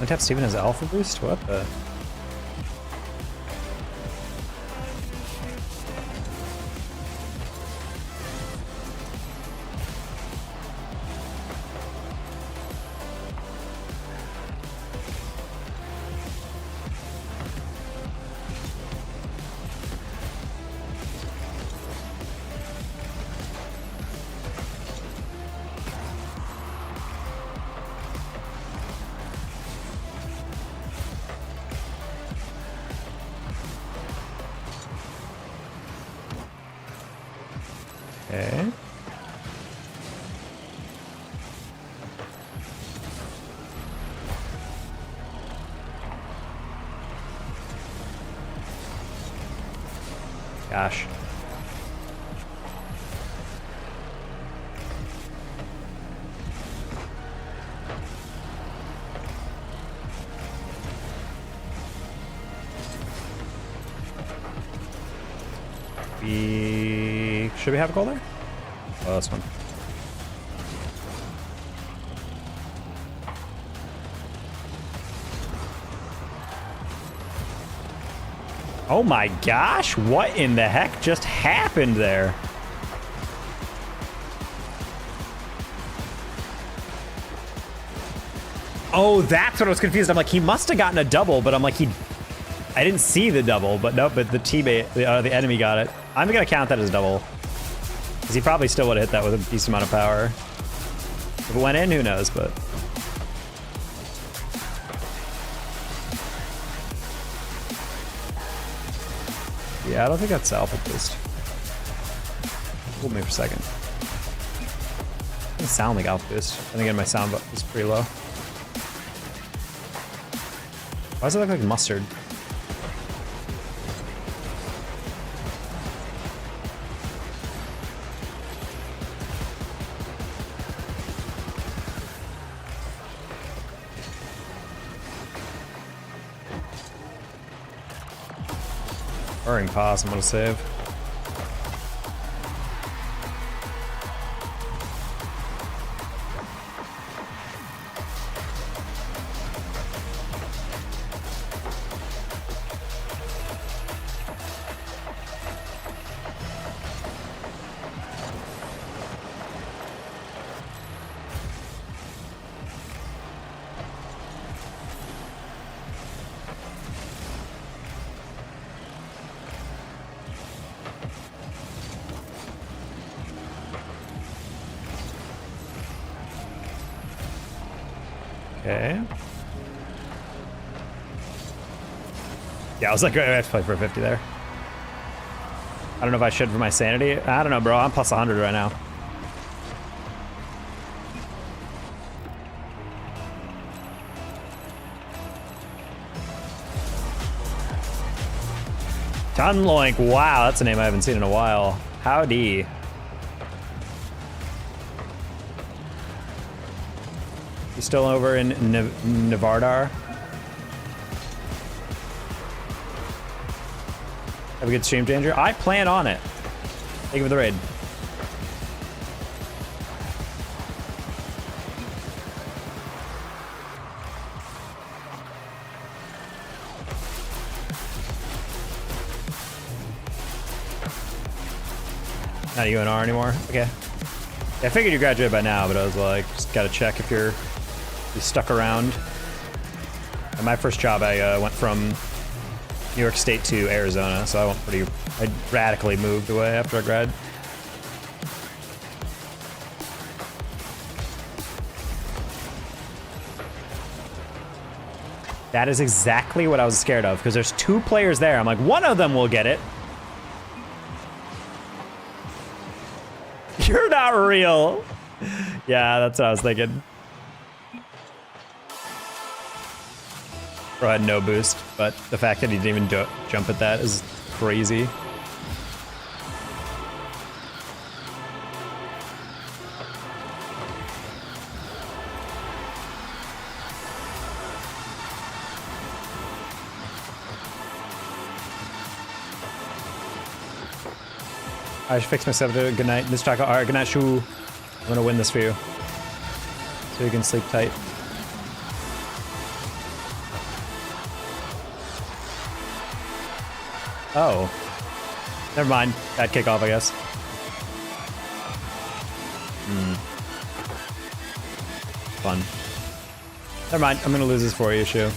I tap Steven as alpha boost? What the? Okay. Gosh. Should we have a goal there? Oh, that's one. Oh my gosh, what in the heck just happened there? Oh, that's what I was confused. I'm like, he must have gotten a double, but I'm like, I didn't see the double, but nope, but the teammate, the enemy got it. I'm gonna count that as a double. Because he probably still would have hit that with a decent amount of power. If it went in, who knows, but. Yeah, I don't think that's alpha boost. Hold me for a second. It doesn't sound like alpha boost. And again, my sound is pretty low. Why does it look like mustard? Burning pass, I'm gonna save. Okay. Yeah, I was like, I have to play for a 50 there. I don't know if I should for my sanity. I don't know, bro. I'm plus 100 right now. Dunloink, wow, that's a name I haven't seen in a while. Howdy. You still over in Nevardar? Have a good stream, Danger? I plan on it. Thank you for the raid. Not a UNR anymore? Okay. Yeah, I figured you graduated by now, but I was like, just gotta check if you're stuck around. At my first job, I went from New York State to Arizona, so I radically moved away after I grad. That is exactly what I was scared of, because there's 2 players there. I'm like, one of them will get it. You're not real. Yeah, that's what I was thinking. Bro had no boost, but the fact that he didn't even jump at that is crazy. I should fix myself to good night. This chocolate. All right, good night, Shu. I'm gonna win this for you, so you can sleep tight. Oh, never mind. Bad kickoff, I guess. Fun. Never mind. I'm gonna lose this for you, Shu.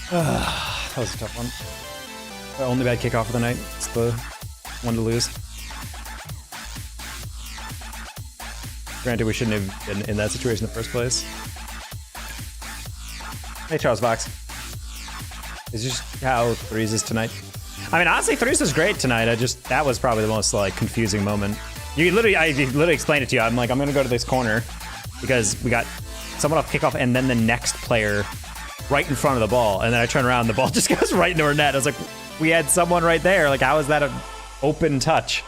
That was a tough one. The only bad kickoff of the night. It's the one to lose. Granted, we shouldn't have been in that situation in the first place. Hey, Charles Fox. It's just how threes is tonight. I mean, honestly, threes was great tonight. That was probably the most like confusing moment. I literally explained it to you. I'm like, I'm gonna go to this corner because we got someone off kickoff and then the next player right in front of the ball, and then I turn around and the ball just goes right into our net. I was like, we had someone right there. Like, how is that an open touch?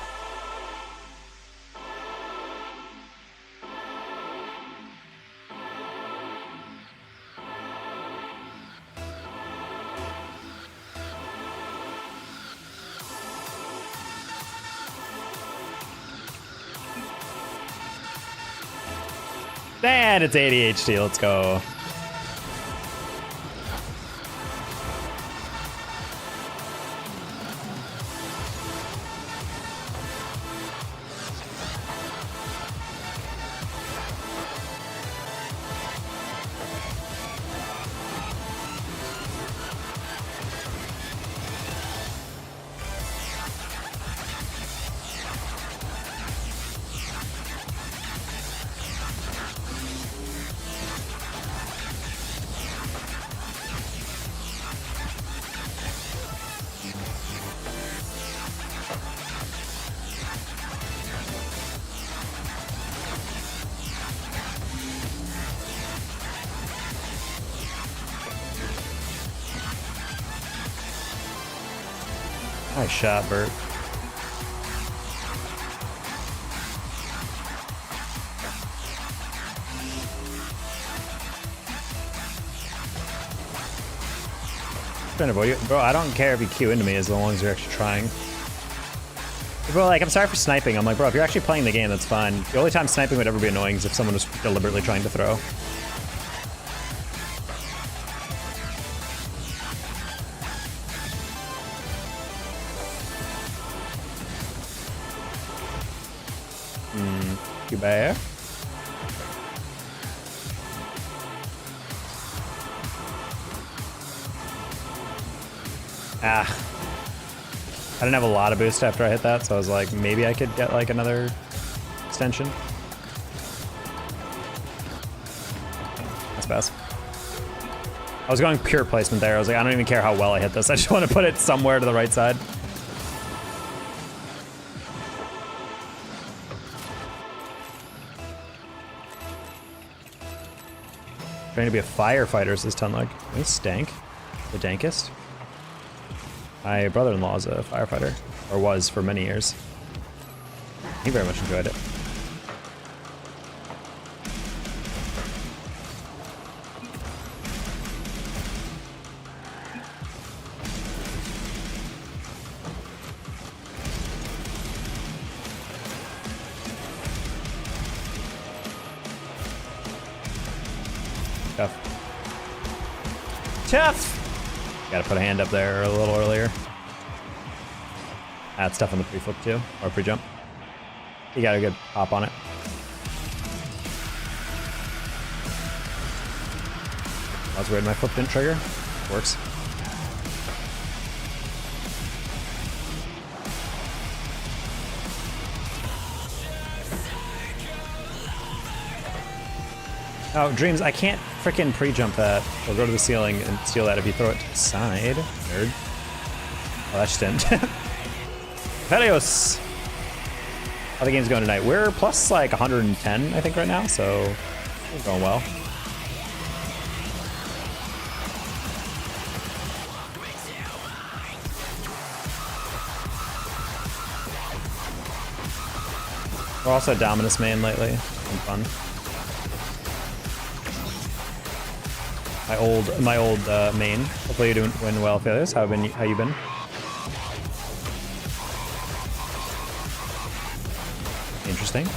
And it's ADHD, let's go. Nice shot, Bert. Trying to avoid you. Bro, I don't care if you queue into me as long as you're actually trying. Bro, like, I'm sorry for sniping. I'm like, bro, if you're actually playing the game, that's fine. The only time sniping would ever be annoying is if someone was deliberately trying to throw. You bad? Ah. I didn't have a lot of boost after I hit that, so I was like, maybe I could get like another extension. best. I was going pure placement there. I was like, I don't even care how well I hit this. I just want to put it somewhere to the right side. Trying to be a firefighter is this ton like. Nice stank. The dankest. My brother-in-law is a firefighter, or was for many years. He very much enjoyed it. Tough. Tough! Gotta put a hand up there a little earlier. That's tough on the pre-flip too, or pre-jump. You got a good hop on it. That's weird, my flip didn't trigger. Works. Oh, Dreams, I can't frickin' pre-jump that. We'll go to the ceiling and steal that if you throw it to the side. Nerd. Oh, that just didn't. Helios! How the game's going tonight? We're plus like 110, I think, right now, so we're going well. We're also Dominus main lately. Been fun. My old main. Hopefully you're doing well, Helios. How you been? Interesting.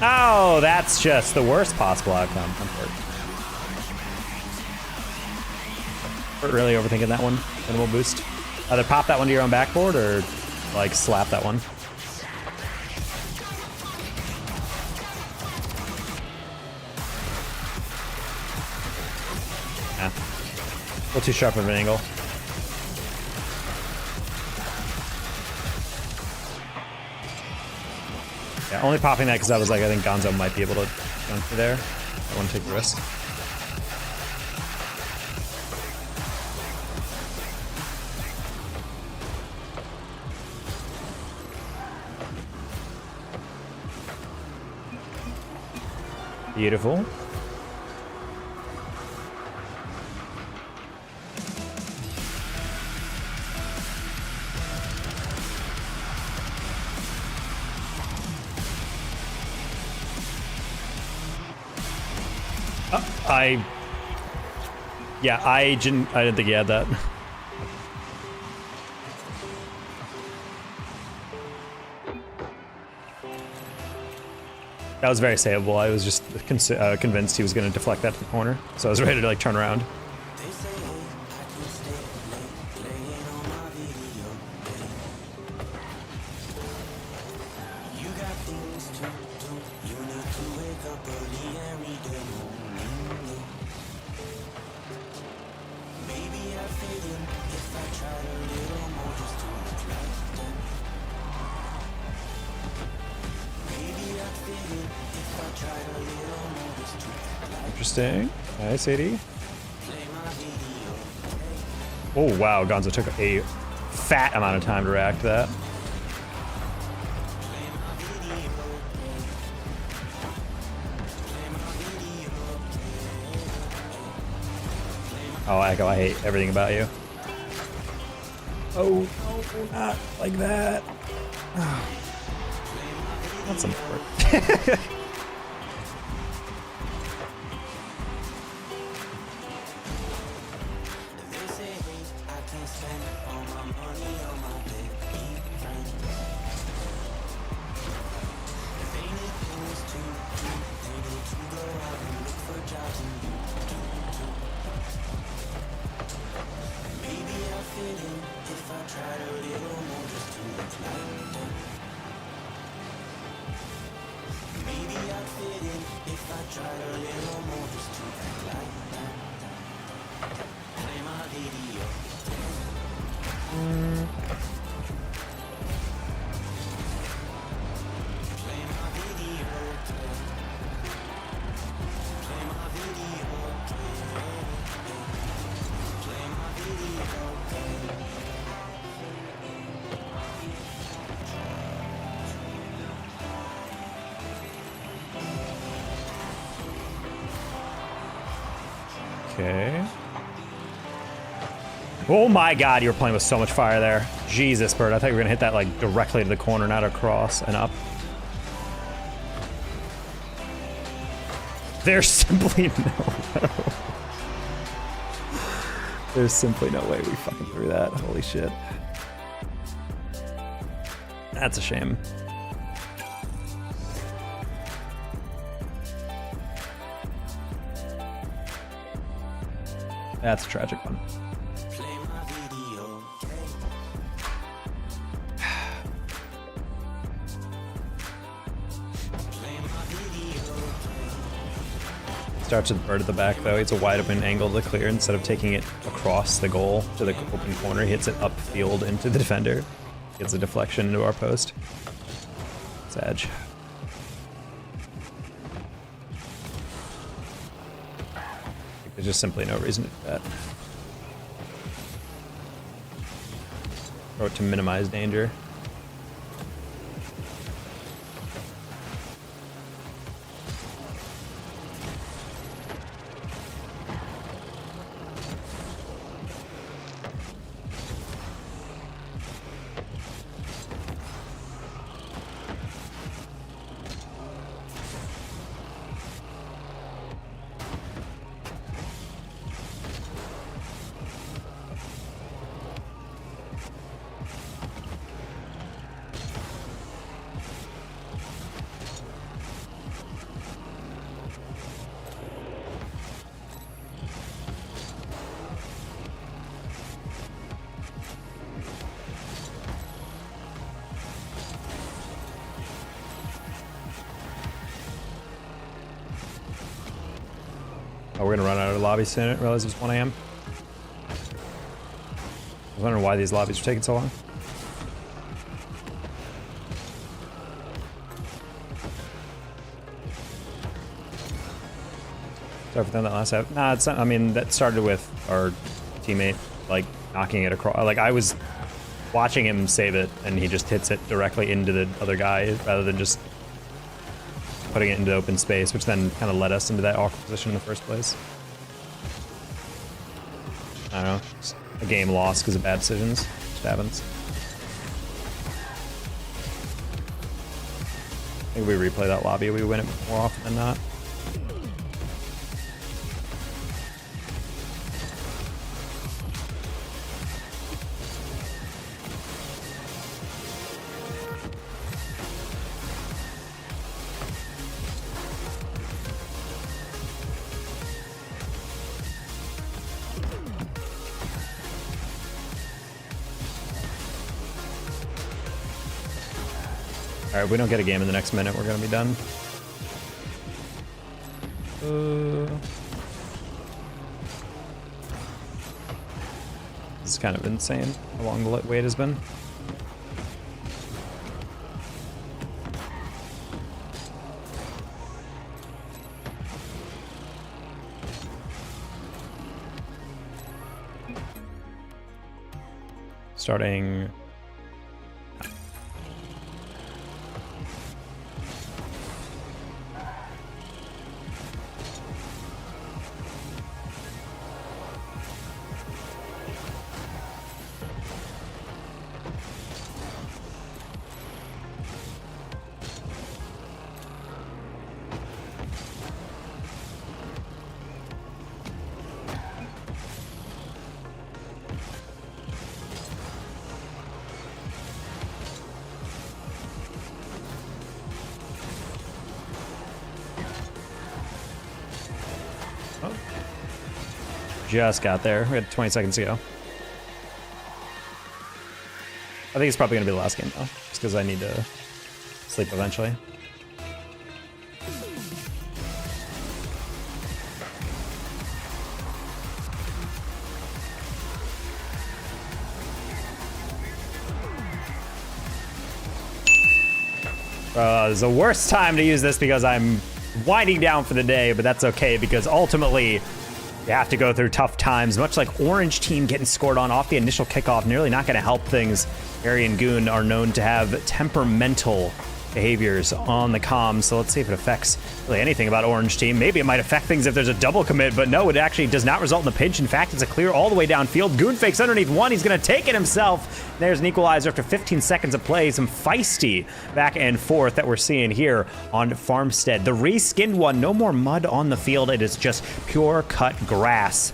Oh, that's just the worst possible outcome. I'm hurt. Really overthinking that one. Minimal boost. Either pop that one to your own backboard or like slap that one. Yeah. A little too sharp of an angle. Yeah, only popping that because I was like, I think Gonzo might be able to jump through there. I want to take the risk. Beautiful. I didn't think he had that. That was very savable. I was just convinced he was going to deflect that to the corner, so I was ready to like turn around. Interesting. Nice, 80. Oh, wow. Gonzo took a fat amount of time to react to that. Oh, Echo, I hate everything about you. Oh, no, not like that. Oh. That's some work. Okay. Oh my god, you were playing with so much fire there. Jesus, Bird. I thought you were gonna hit that like directly to the corner, not across and up. There's simply no way. There's simply no way we fucking threw that. Holy shit. That's a shame. That's a tragic one. Starts with Bird at the back though. It's a wide open angle to clear. Instead of taking it across the goal to the open corner, he hits it upfield into the defender. Gets a deflection into our post. It's edge. There's just simply no reason to do that. Throw it to minimize danger. Oh, we're gonna run out of lobbies soon. I didn't realize it was 1 AM. I was wondering why these lobbies are taking so long. Sorry for that last half. Nah, it's not, I mean, that started with our teammate, like, knocking it across. Like, I was watching him save it, and he just hits it directly into the other guy, rather than just putting it into open space, which then kind of led us into that awkward position in the first place. I don't know. Just a game lost because of bad decisions. Just happens. I think we replay that lobby, we win it more often than not. Alright, if we don't get a game in the next minute, we're gonna be done. This is kind of insane how long the wait has been. Starting. Just got there. We had 20 seconds to go. I think it's probably going to be the last game, though. Just because I need to sleep eventually. It's the worst time to use this because I'm winding down for the day, but that's okay because ultimately you have to go through tough times, much like Orange team getting scored on off the initial kickoff, nearly not going to help things. Ari and Goon are known to have temperamental behaviors on the comms, so let's see if it affects really anything about Orange Team. Maybe it might affect things if there's a double commit, but no, it actually does not result in the pinch. In fact, it's a clear all the way downfield. Goon fakes underneath one. He's going to take it himself. There's an equalizer after 15 seconds of play. Some feisty back and forth that we're seeing here on Farmstead. The reskinned one, no more mud on the field. It is just pure cut grass.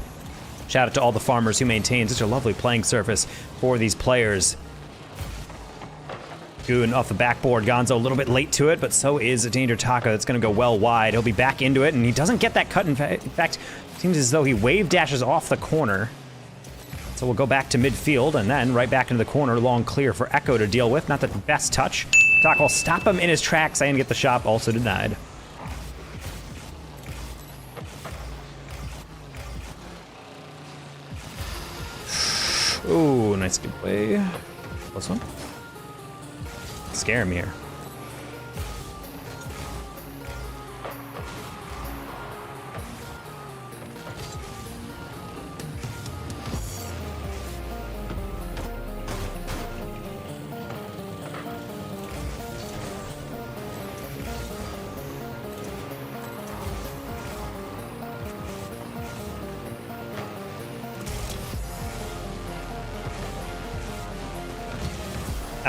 Shout out to all the farmers who maintain such a lovely playing surface for these players. Goon off the backboard. Gonzo a little bit late to it, but so is a Danger Taco. That's going to go well wide. He'll be back into it, and he doesn't get that cut. In fact, it seems as though he wave dashes off the corner. So we'll go back to midfield, and then right back into the corner. Long clear for Echo to deal with. Not the best touch. Taco will stop him in his tracks and get the shot. Also denied. Ooh, nice good play. Close one. Scare him here.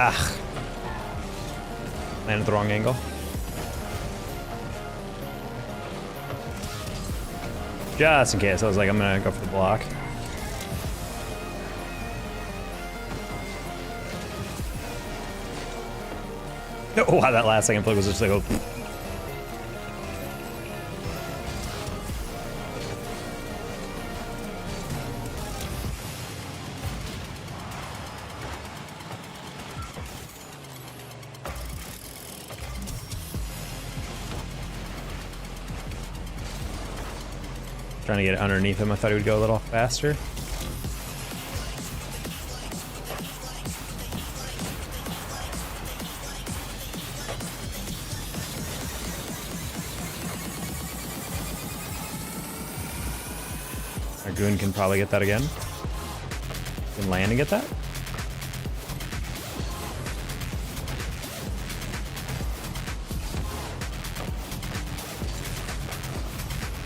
Ah. Landed the wrong angle. Just in case, I was like, I'm gonna go for the block. Oh, wow, that last second play was just like, oh. Trying to get it underneath him. I thought he would go a little faster. Our Goon can probably get that again. Can land and get that.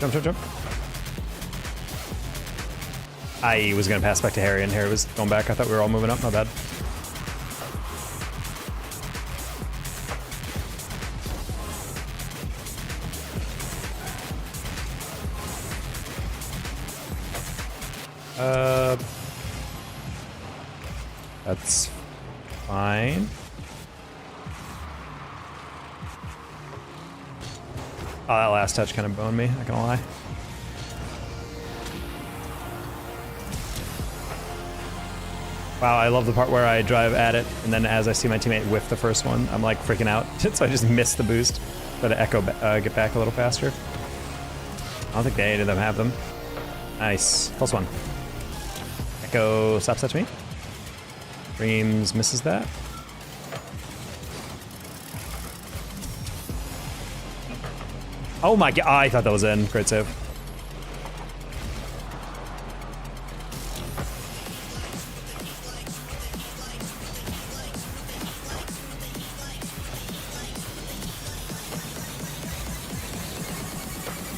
Jump, jump, jump. I was going to pass back to Harry, and Harry was going back. I thought we were all moving up. My bad. That's fine. Oh, that last touch kind of boned me, not gonna lie. Wow, I love the part where I drive at it, and then as I see my teammate whiff the first one, I'm like freaking out. So I just missed the boost. Try to Echo get back a little faster. I don't think any of them have them. Nice. Plus one. Echo stops that to me. Dreams misses that. Oh my god, I thought that was in. Great save.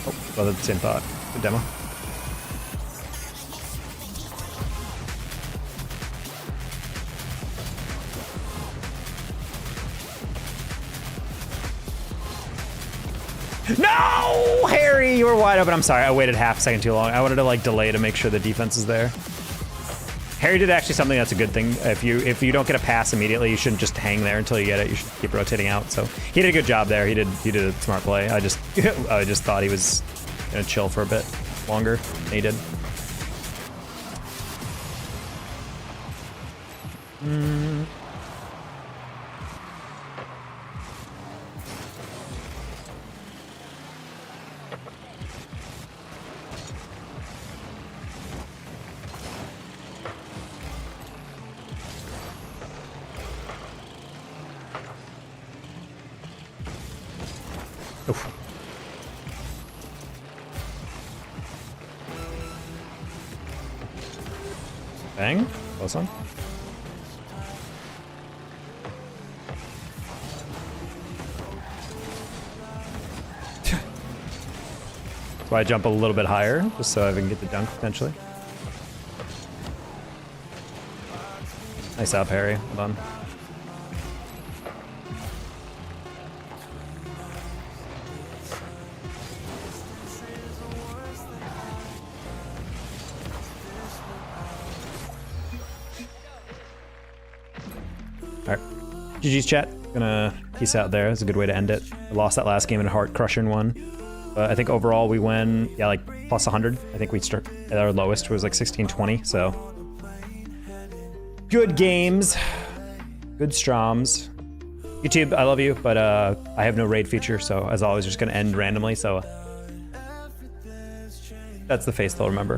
Oh, well, that's the same thought. Good demo. No! Harry, you were wide open. I'm sorry, I waited half a second too long. I wanted to like delay to make sure the defense is there. Harry did actually something that's a good thing. If you don't get a pass immediately, you shouldn't just hang there until you get it. You should keep rotating out. So he did a good job there. He did a smart play. I just thought he was gonna chill for a bit longer than he did. Oof. Bang. Close one. So I jump a little bit higher, just so I can get the dunk potentially. Nice up, Harry. Hold on. Alright. GG's chat. Gonna peace out there. It's a good way to end it. I lost that last game in a heart crushing one. But I think overall we win, yeah, like plus 100. I think we start at our lowest was like 1620, so. Good games. Good stroms. YouTube, I love you, but I have no raid feature, so as always, just gonna end randomly, so. That's the face they'll remember.